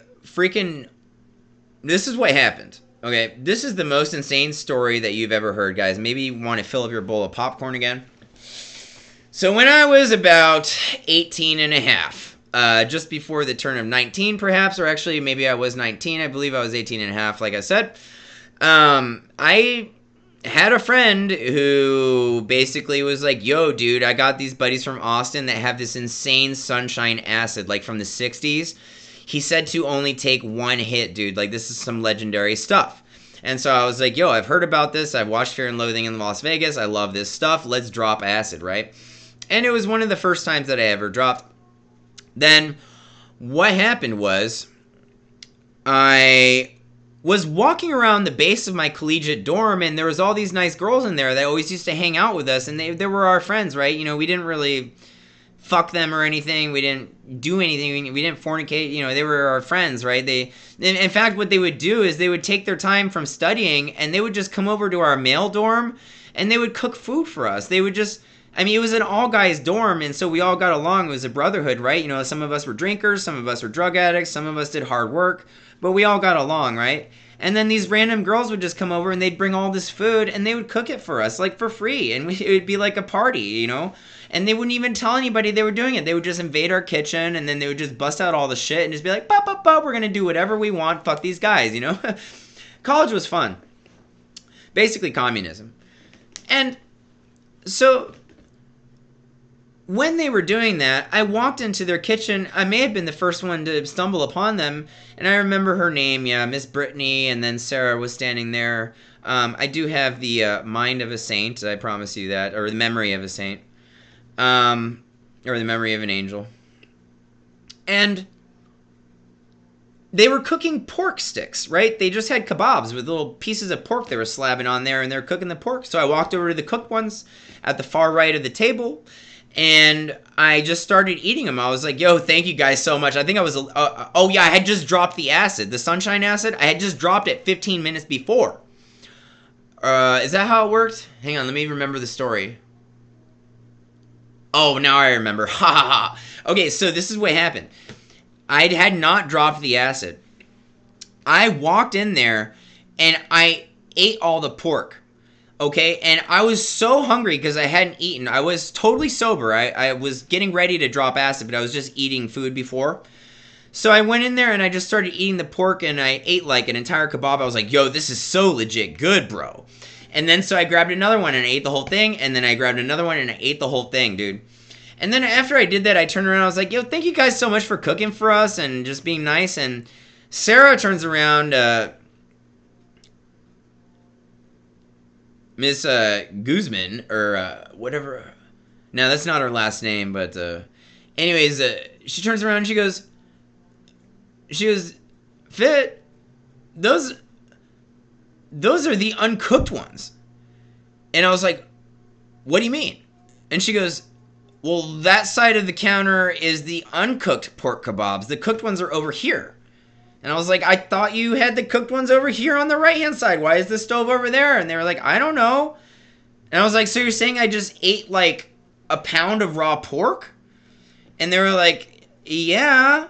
is what happened. Okay, this is the most insane story that you've ever heard, guys. Maybe you want to fill up your bowl of popcorn again. So when I was about 18 and a half, just before the turn of 19 perhaps, or actually maybe I was 19, I believe I was 18 and a half, like I said, I had a friend who basically was like, yo, dude, I got these buddies from Austin that have this insane sunshine acid, like from the 60s. He said to only take one hit, dude. Like, this is some legendary stuff. And so I was like, yo, I've heard about this. I've watched Fear and Loathing in Las Vegas. I love this stuff. Let's drop acid, right? And it was one of the first times that I ever dropped. Then what happened was I was walking around the base of my collegiate dorm, and there was all these nice girls in there that always used to hang out with us, and they were our friends, right? We didn't really fuck them or anything. We didn't do anything. We didn't fornicate. You know, they were our friends, right? In fact, what they would do is they would take their time from studying and they would just come over to our male dorm and they would cook food for us. They would just, I mean, it was an all-guys dorm, and so we all got along. It was a brotherhood, right? You know, some of us were drinkers, some of us were drug addicts, some of us did hard work, but we all got along, right? And then these random girls would just come over and they'd bring all this food and they would cook it for us, like, for free. And it would be like a party, you know? And they wouldn't even tell anybody they were doing it. They would just invade our kitchen and then they would just bust out all the shit and just be like, pop, pop, pop, we're going to do whatever we want. Fuck these guys, you know? College was fun. Basically communism. And so when they were doing that, I walked into their kitchen. I may have been the first one to stumble upon them, and I remember her name, yeah, Miss Brittany, and then Sarah was standing there. I do have the mind of a saint, I promise you that, or the memory of a saint, or the memory of an angel. And they were cooking pork sticks, right? They just had kebabs with little pieces of pork they were slabbing on there, and they're cooking the pork. So I walked over to the cooked ones at the far right of the table, and I just started eating them. I was like, yo, thank you guys so much. I think I was, oh yeah, I had just dropped the acid, the sunshine acid. I had just dropped it 15 minutes before. Is that how it worked? Hang on, let me remember the story. Oh, now I remember. Ha ha ha. Okay, so this is what happened. I had not dropped the acid. I walked in there and I ate all the pork. Okay, and I was so hungry because I hadn't eaten. I was totally sober. I was getting ready to drop acid, but I was just eating food before. So I went in there and I just started eating the pork and I ate like an entire kebab. I was like, yo, this is so legit good, bro. And then so I grabbed another one and I ate the whole thing. And then I grabbed another one and I ate the whole thing, dude. And then after I did that, I turned around. I was like, yo, thank you guys so much for cooking for us and just being nice. And Sarah turns around, Miss Guzman, or whatever. No, that's not her last name, but anyways, she turns around and she goes, Fit, those are the uncooked ones. And I was like, what do you mean? And she goes, well, that side of the counter is the uncooked pork kebabs. The cooked ones are over here. And I was like, I thought you had the cooked ones over here on the right-hand side. Why is the stove over there? And they were like, I don't know. And I was like, so you're saying I just ate like a pound of raw pork? And they were like, yeah.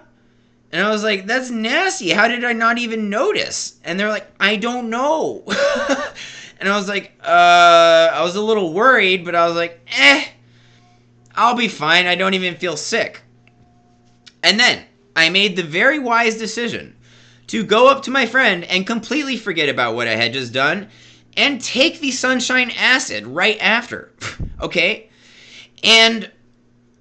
And I was like, that's nasty. How did I not even notice? And they're like, I don't know. And I was like, I was a little worried, but I was like, I'll be fine. I don't even feel sick. And then I made the very wise decision to go up to my friend and completely forget about what I had just done and take the sunshine acid right after. Okay? And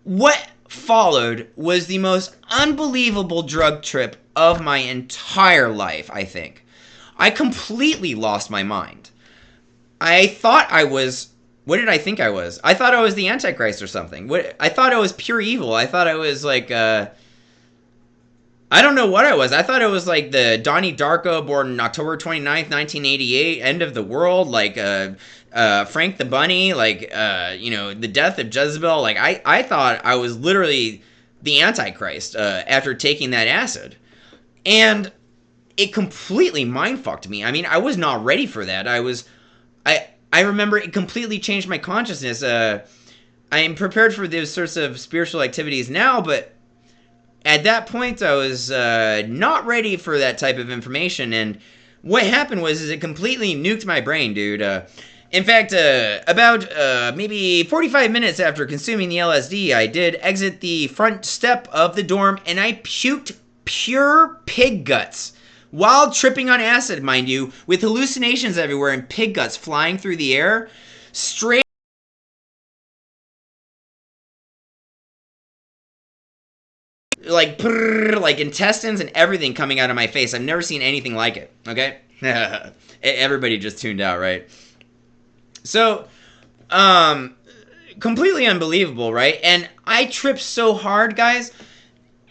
what followed was the most unbelievable drug trip of my entire life, I think. I completely lost my mind. I thought I was... What did I think I was? I thought I was the Antichrist or something. I thought I was pure evil. I thought I was like... I don't know what I was. I thought it was like the Donnie Darko born October 29th, 1988, end of the world, like Frank the Bunny, like, the death of Jezebel. Like, I thought I was literally the Antichrist after taking that acid. And it completely mind-fucked me. I mean, I was not ready for that. I remember it completely changed my consciousness. I am prepared for those sorts of spiritual activities now, but at that point, I was not ready for that type of information, and what happened was it completely nuked my brain, dude. In fact, about maybe 45 minutes after consuming the LSD, I did exit the front step of the dorm, and I puked pure pig guts. While tripping on acid, mind you, with hallucinations everywhere and pig guts flying through the air, straight like intestines and everything coming out of my face. I've never seen anything like it, okay? Everybody just tuned out, right? So, completely unbelievable, right? And I tripped so hard, guys.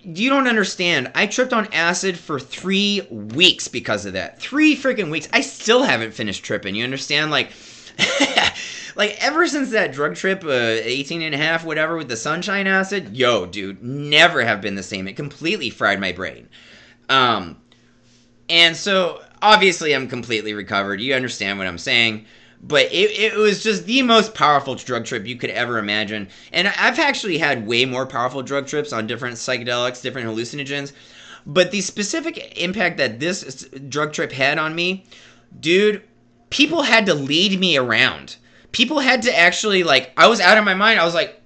You don't understand. I tripped on acid for 3 weeks because of that. 3 freaking weeks. I still haven't finished tripping. You understand? Like, Like, ever since that drug trip, 18 and a half, whatever, with the sunshine acid, yo, dude, never have been the same. It completely fried my brain. And so, obviously, I'm completely recovered. You understand what I'm saying. But it was just the most powerful drug trip you could ever imagine. And I've actually had way more powerful drug trips on different psychedelics, different hallucinogens. But the specific impact that this drug trip had on me, dude, people had to lead me around. People had to actually, like, I was out of my mind. I was like,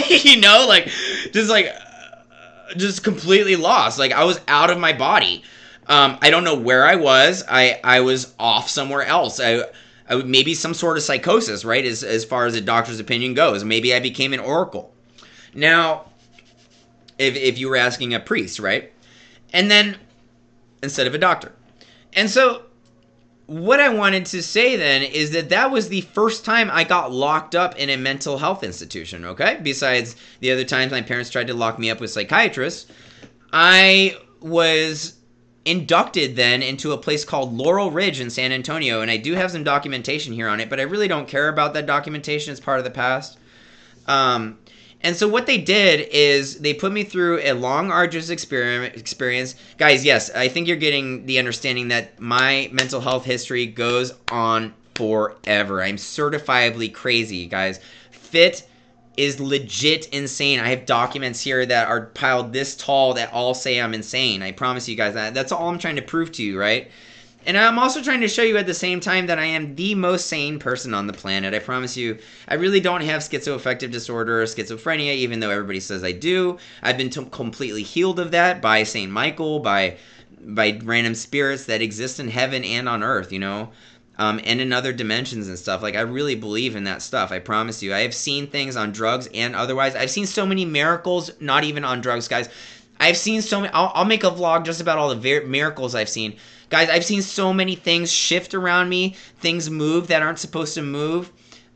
you know, like, just completely lost. Like, I was out of my body. I don't know where I was. I was off somewhere else. I maybe some sort of psychosis, right? As far as a doctor's opinion goes. Maybe I became an oracle. Now, if you were asking a priest, right? And then, instead of a doctor. And so, what I wanted to say then is that was the first time I got locked up in a mental health institution, okay? Besides the other times my parents tried to lock me up with psychiatrists, I was inducted then into a place called Laurel Ridge in San Antonio, and I do have some documentation here on it, but I really don't care about that documentation. It's part of the past. And so what they did is they put me through a long, arduous experience. Guys, yes, I think you're getting the understanding that my mental health history goes on forever. I'm certifiably crazy, guys. Fit is legit insane. I have documents here that are piled this tall that all say I'm insane. I promise you guys that. That's all I'm trying to prove to you, right? And I'm also trying to show you at the same time that I am the most sane person on the planet. I promise you, I really don't have schizoaffective disorder or schizophrenia, even though everybody says I do. I've been completely healed of that by St. Michael, by random spirits that exist in heaven and on earth, you know, and in other dimensions and stuff. Like, I really believe in that stuff. I promise you. I have seen things on drugs and otherwise. I've seen so many miracles, not even on drugs, guys. I've seen so many. I'll make a vlog just about all the miracles I've seen. Guys, I've seen so many things shift around me, things move that aren't supposed to move,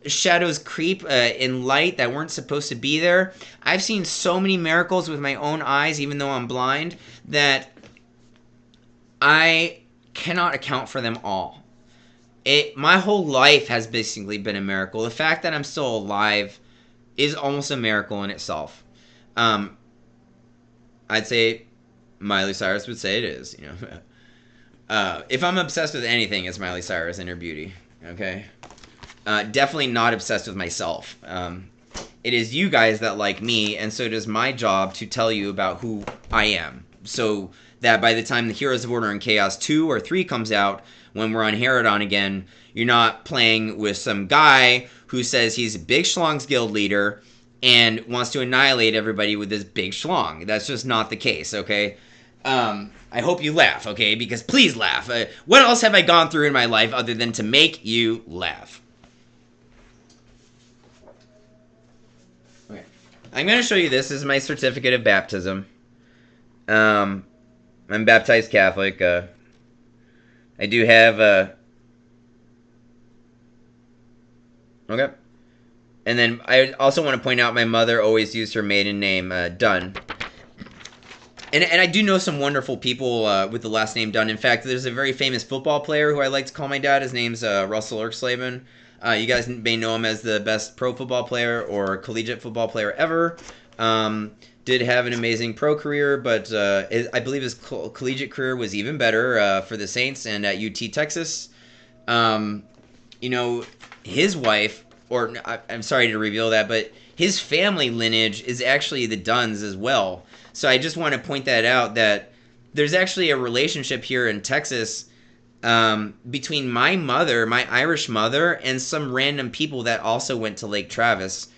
shadows creep in light that weren't supposed to be there. I've seen so many miracles with my own eyes, even though I'm blind, that I cannot account for them all. My whole life has basically been a miracle. The fact that I'm still alive is almost a miracle in itself. I'd say Miley Cyrus would say it is, you know. If I'm obsessed with anything, it's Miley Cyrus and her beauty, okay? Definitely not obsessed with myself. It is you guys that like me, and so it is my job to tell you about who I am. So that by the time the Heroes of Order and Chaos 2 or 3 comes out, when we're on Herodon again, you're not playing with some guy who says he's a big schlong's guild leader and wants to annihilate everybody with this big schlong. That's just not the case, okay? I hope you laugh, okay? Because please laugh. What else have I gone through in my life other than to make you laugh? Okay. I'm going to show you this. This is my certificate of baptism. I'm baptized Catholic. I do have okay. And then I also want to point out my mother always used her maiden name, Dunn. And I do know some wonderful people with the last name Dunn. In fact, there's a very famous football player who I like to call my dad. His name's Russell Erkslaven. You guys may know him as the best pro football player or collegiate football player ever. Did have an amazing pro career, but I believe his collegiate career was even better for the Saints and at UT Texas. You know, his wife, or I'm sorry to reveal that, but his family lineage is actually the Dunns as well. So I just want to point that out, that there's actually a relationship here in Texas between my mother, my Irish mother, and some random people that also went to Lake Travis.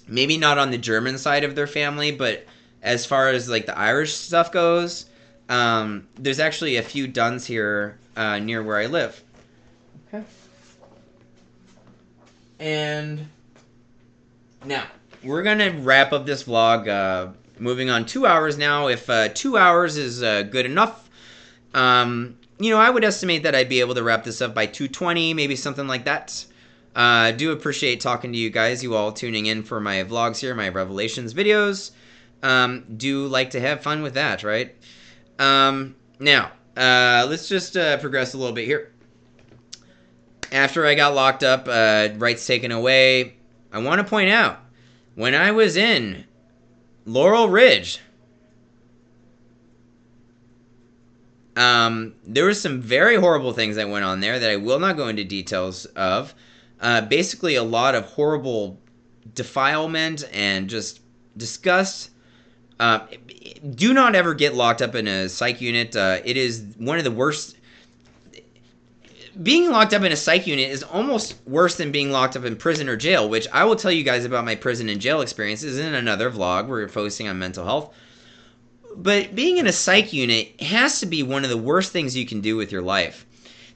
Maybe not on the German side of their family, but as far as like the Irish stuff goes, there's actually a few Dunns here near where I live. Okay. And now we're gonna wrap up this vlog. Moving on 2 hours now. If 2 hours is good enough, you know, I would estimate that I'd be able to wrap this up by 2:20, maybe something like that. I do appreciate talking to you guys, you all tuning in for my vlogs here, my Revelations videos. Do like to have fun with that, right? Now, let's just progress a little bit here. after I got locked up, rights taken away, I want to point out, when I was in Laurel Ridge, there were some very horrible things that went on there that I will not go into details of. Basically, a lot of horrible defilement and just disgust. Do not ever get locked up in a psych unit. It is one of the worst. Being locked up in a psych unit is almost worse than being locked up in prison or jail, which I will tell you guys about my prison and jail experiences in another vlog where we're focusing on mental health. But being in a psych unit has to be one of the worst things you can do with your life.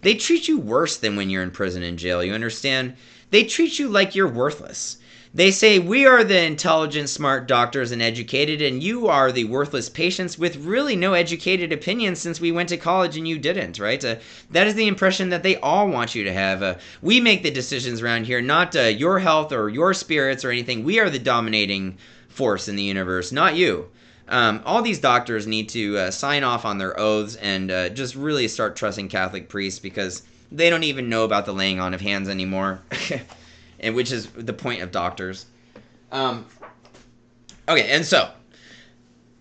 They treat you worse than when you're in prison and jail, you understand? They treat you like you're worthless. They say, we are the intelligent, smart doctors and educated, and you are the worthless patients with really no educated opinions since we went to college and you didn't, right? That is the impression that they all want you to have. We make the decisions around here, not your health or your spirits or anything. We are the dominating force in the universe, not you. All these doctors need to sign off on their oaths and just really start trusting Catholic priests because they don't even know about the laying on of hands anymore. And which is the point of doctors. Okay, and so,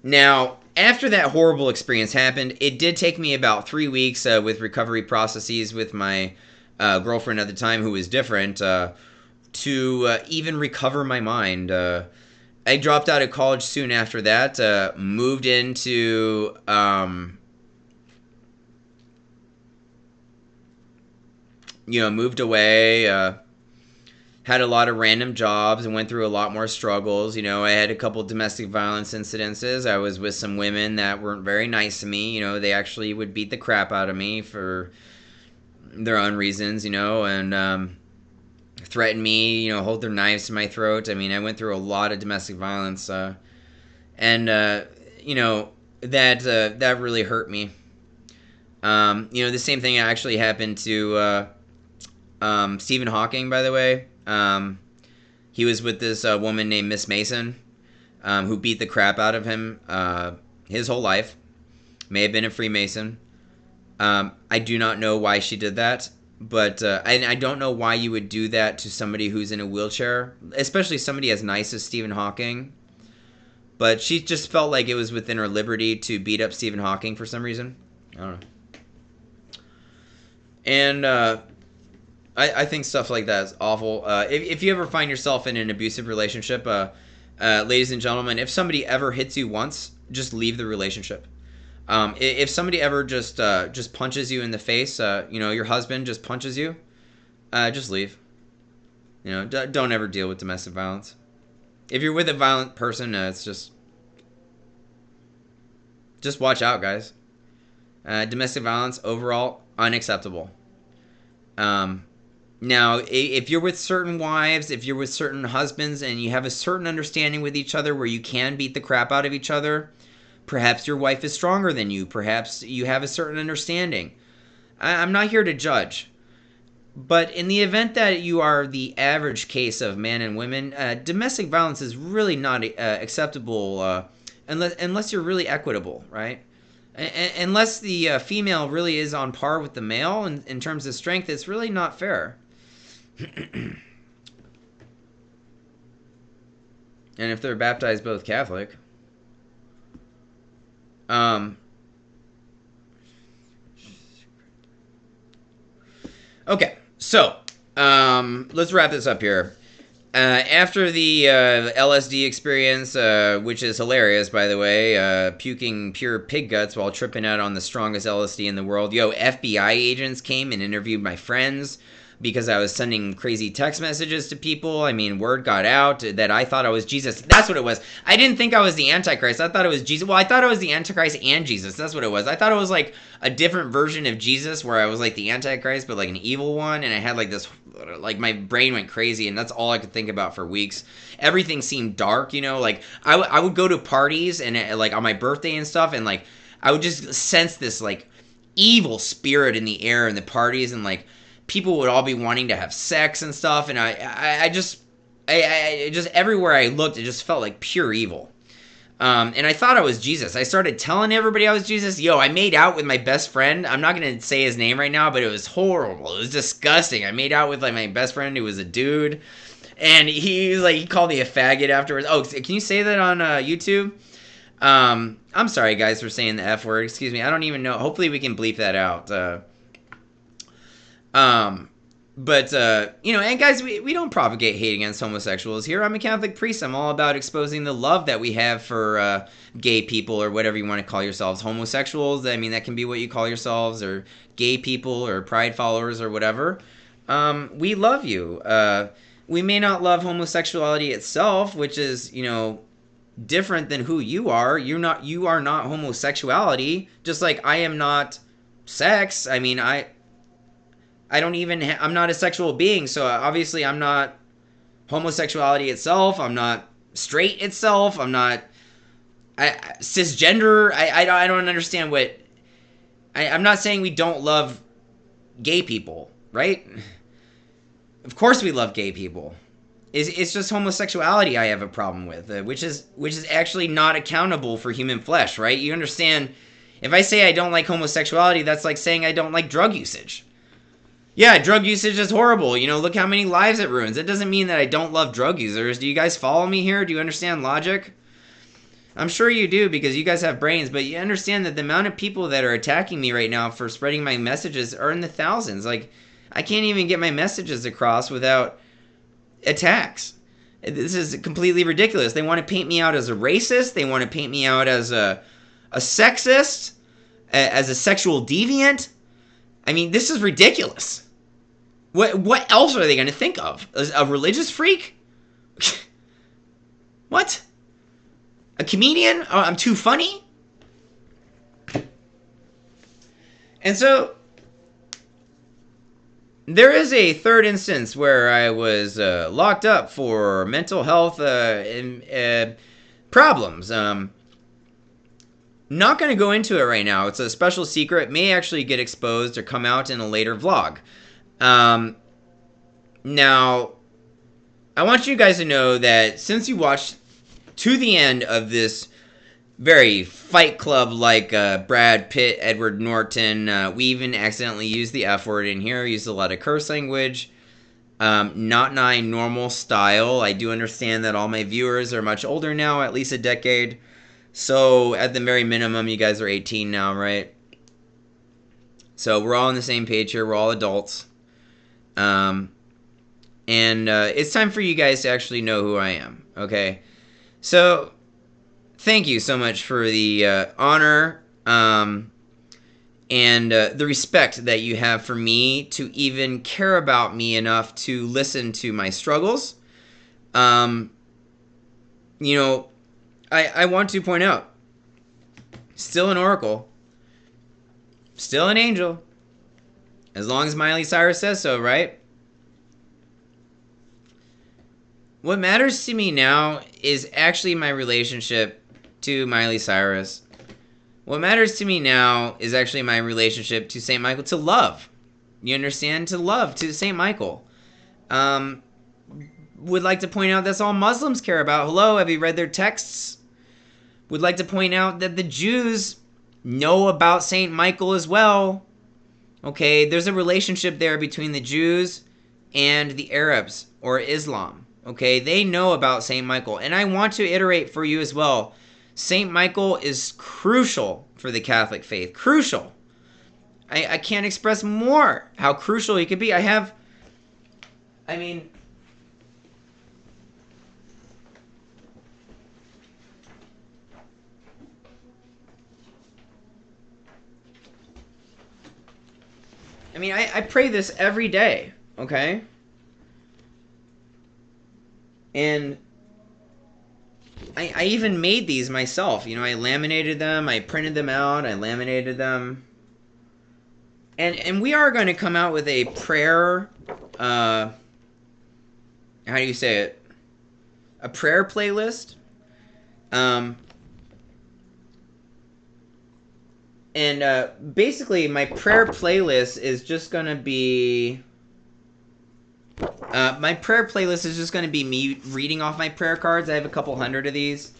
now, after that horrible experience happened, it did take me about 3 weeks with recovery processes with my girlfriend at the time, who was different, to even recover my mind. I dropped out of college soon after that, moved into... moved away, had a lot of random jobs and went through a lot more struggles. I had a couple domestic violence incidences. I was with some women that weren't very nice to me. They actually would beat the crap out of me for their own reasons, and threaten me, hold their knives to my throat. I mean, I went through a lot of domestic violence, and that really hurt me. The same thing actually happened to Stephen Hawking, by the way. He was with this woman named Miss Mason, who beat the crap out of him his whole life. May have been a Freemason. I do not know why she did that, but I don't know why you would do that to somebody who's in a wheelchair, especially somebody as nice as Stephen Hawking. But she just felt like it was within her liberty to beat up Stephen Hawking for some reason. I don't know. And I think stuff like that is awful. If you ever find yourself in an abusive relationship, ladies and gentlemen, if somebody ever hits you once, just leave the relationship. If somebody ever just punches you in the face, your husband just punches you, just leave. Don't ever deal with domestic violence. If you're with a violent person, it's just watch out, guys. Domestic violence overall unacceptable. Now, if you're with certain wives, if you're with certain husbands, and you have a certain understanding with each other where you can beat the crap out of each other, perhaps your wife is stronger than you. Perhaps you have a certain understanding. I'm not here to judge. But in the event that you are the average case of men and women, domestic violence is really not acceptable unless you're really equitable, right? Unless the female really is on par with the male in terms of strength, it's really not fair. And if they're baptized both Catholic, okay, so let's wrap this up here. After the LSD experience, which is hilarious, by the way, puking pure pig guts while tripping out on the strongest LSD in the world. FBI agents came and interviewed my friends because I was sending crazy text messages to people. I mean, word got out that I thought I was Jesus. That's what it was. I didn't think I was the Antichrist. I thought it was Jesus. Well, I thought I was the Antichrist and Jesus. That's what it was. I thought it was like a different version of Jesus where I was like the Antichrist, but like an evil one. And I had like this, like my brain went crazy and that's all I could think about for weeks. Everything seemed dark, like I would go to parties and like on my birthday and stuff. And like, I would just sense this like evil spirit in the air in the parties and like, people would all be wanting to have sex and stuff, and I just everywhere I looked, it just felt like pure evil. And I thought I was Jesus. I started telling everybody I was Jesus. Yo, I made out with my best friend. I'm not going to say his name right now, but it was horrible. It was disgusting. I made out with like my best friend who was a dude. And he called me a faggot afterwards. Oh, can you say that on YouTube? I'm sorry, guys, for saying the F word. Excuse me. I don't even know. Hopefully we can bleep that out. And guys, we don't propagate hate against homosexuals here. I'm a Catholic priest. I'm all about exposing the love that we have for gay people, or whatever you want to call yourselves. Homosexuals, I mean, that can be what you call yourselves, or gay people, or pride followers, or whatever. We love you. We may not love homosexuality itself, which is, different than who you are. You are not homosexuality, just like I am not sex. I mean, I'm not a sexual being, so obviously I'm not homosexuality itself. I'm not straight itself. I'm not cisgender. I don't understand what... I'm not saying we don't love gay people, right? Of course we love gay people. It's just homosexuality I have a problem with, which is actually not accountable for human flesh, right? You understand, if I say I don't like homosexuality, that's like saying I don't like drug usage. Yeah, drug usage is horrible. Look how many lives it ruins. It doesn't mean that I don't love drug users. Do you guys follow me here? Do you understand logic? I'm sure you do, because you guys have brains, but you understand that the amount of people that are attacking me right now for spreading my messages are in the thousands. Like, I can't even get my messages across without attacks. This is completely ridiculous. They want to paint me out as a racist. They want to paint me out as a sexist, as a sexual deviant. I mean, this is ridiculous. What else are they going to think of? A religious freak? What? A comedian? Oh, I'm too funny? And so, there is a third instance where I was locked up for mental health problems. Not going to go into it right now. It's a special secret. It may actually get exposed or come out in a later vlog. Now, I want you guys to know that since you watched to the end of this very Fight Club-like Brad Pitt, Edward Norton, we even accidentally used the F word in here, used a lot of curse language. Not my normal style. I do understand that all my viewers are much older now, at least a decade. So, at the very minimum, you guys are 18 now, right? So, we're all on the same page here. We're all adults. It's time for you guys to actually know who I am, okay? So, thank you so much for the honor and the respect that you have for me to even care about me enough to listen to my struggles. I want to point out, still an oracle, still an angel, as long as Miley Cyrus says so, right? What matters to me now is actually my relationship to Miley Cyrus. What matters to me now is actually my relationship to St. Michael, to love. You understand? To love, to St. Michael. Would like to point out that's all Muslims care about. Hello, have you read their texts? Would like to point out that the Jews know about St. Michael as well. Okay, there's a relationship there between the Jews and the Arabs, or Islam. Okay, they know about St. Michael. And I want to iterate for you as well. St. Michael is crucial for the Catholic faith. Crucial. I can't express more how crucial he could be. I mean, I pray this every day, okay? And I even made these myself. I laminated them, I printed them out, I laminated them. And we are going to come out with a prayer, how do you say it? A prayer playlist. Basically, my prayer playlist is just going to be... my prayer playlist is just going to be me reading off my prayer cards. I have a couple hundred of these.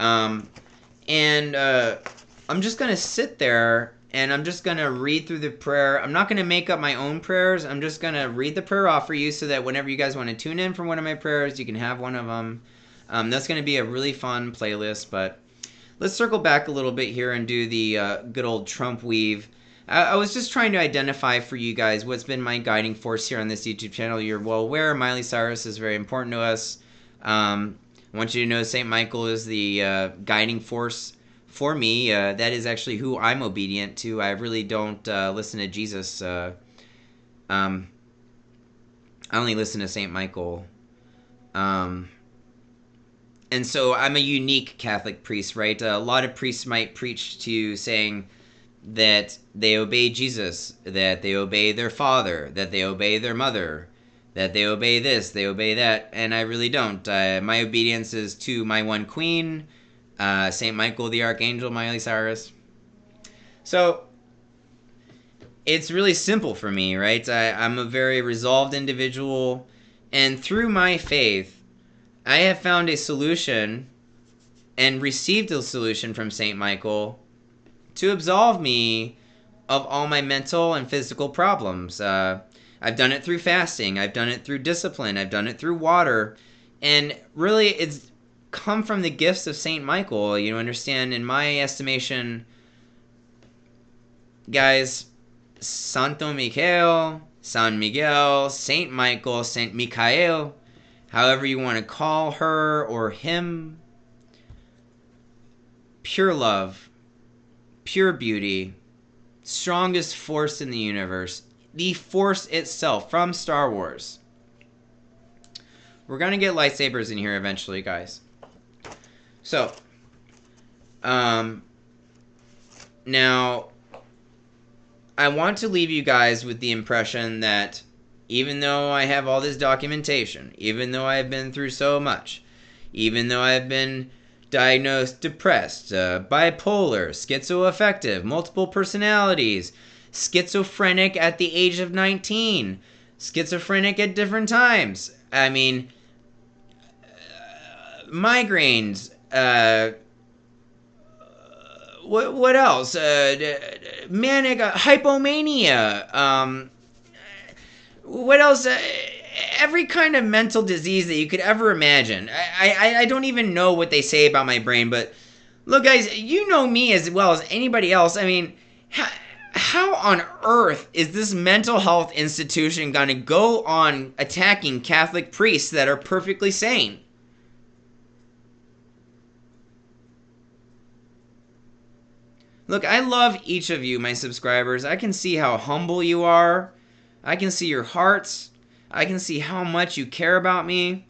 And I'm just going to sit there and I'm just going to read through the prayer. I'm not going to make up my own prayers. I'm just going to read the prayer off for you so that whenever you guys want to tune in for one of my prayers, you can have one of them. That's going to be a really fun playlist, but let's circle back a little bit here and do the good old Trump weave. I was just trying to identify for you guys what's been my guiding force here on this YouTube channel. You're well aware Miley Cyrus is very important to us. I want you to know St. Michael is the guiding force for me. That is actually who I'm obedient to. I really don't listen to Jesus. I only listen to St. Michael. And so I'm a unique Catholic priest, right? A lot of priests might preach to you saying that they obey Jesus, that they obey their father, that they obey their mother, that they obey this, they obey that, and I really don't. My obedience is to my one queen, St. Michael the Archangel, Miley Cyrus. So it's really simple for me, right? I'm a very resolved individual, and through my faith, I have found a solution and received a solution from St. Michael to absolve me of all my mental and physical problems. I've done it through fasting. I've done it through discipline. I've done it through water. And really, it's come from the gifts of St. Michael. You understand, in my estimation, guys, Santo Michael, San Miguel, St. Michael, St. Michael, however you want to call her or him, pure love, pure beauty, strongest force in the universe, the Force itself from Star Wars. We're going to get lightsabers in here eventually, guys. So, now, I want to leave you guys with the impression that even though I have all this documentation, even though I've been through so much, even though I've been diagnosed depressed, bipolar, schizoaffective, multiple personalities, schizophrenic at the age of 19, schizophrenic at different times. I mean, migraines, what else? Manic hypomania. What else? Every kind of mental disease that you could ever imagine. I don't even know what they say about my brain, but look, guys, you know me as well as anybody else. I mean, how on earth is this mental health institution going to go on attacking Catholic priests that are perfectly sane? Look, I love each of you, my subscribers. I can see how humble you are. I can see your hearts. I can see how much you care about me.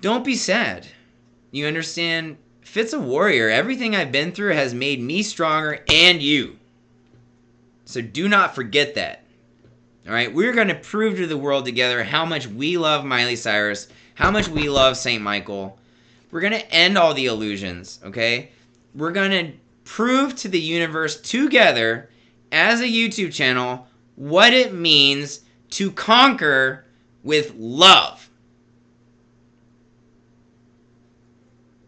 Don't be sad. You understand? Fitz a warrior. Everything I've been through has made me stronger and you. So do not forget that. All right? We're going to prove to the world together how much we love Miley Cyrus, how much we love St. Michael. We're going to end all the illusions, okay? We're going to prove to the universe together as a YouTube channel what it means to conquer with love.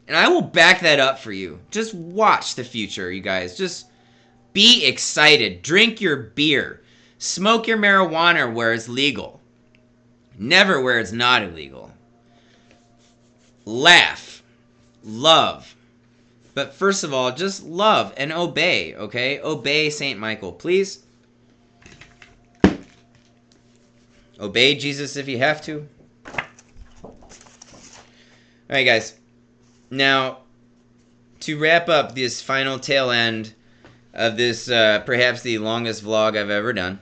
And I will back that up for you. Just watch the future, you guys. Just be excited. Drink your beer. Smoke your marijuana where it's legal. Never where it's not illegal. Laugh. Love. But first of all, just love and obey, okay? Obey St. Michael, please. Obey Jesus if you have to. Alright, guys. Now, to wrap up this final tail end of this, perhaps the longest vlog I've ever done,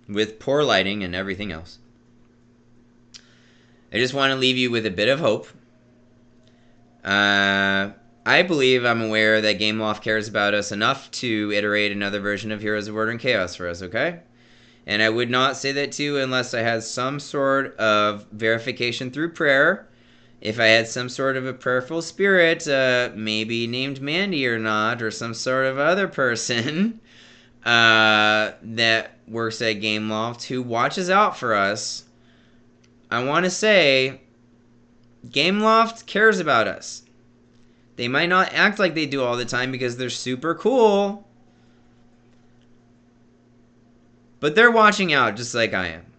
with poor lighting and everything else, I just want to leave you with a bit of hope. I believe I'm aware that Gameloft cares about us enough to iterate another version of Heroes of Order and Chaos for us, okay? And I would not say that to you unless I had some sort of verification through prayer. If I had some sort of a prayerful spirit, maybe named Mandy or not, or some sort of other person that works at Gameloft who watches out for us, I want to say Gameloft cares about us. They might not act like they do all the time because they're super cool. But they're watching out just like I am.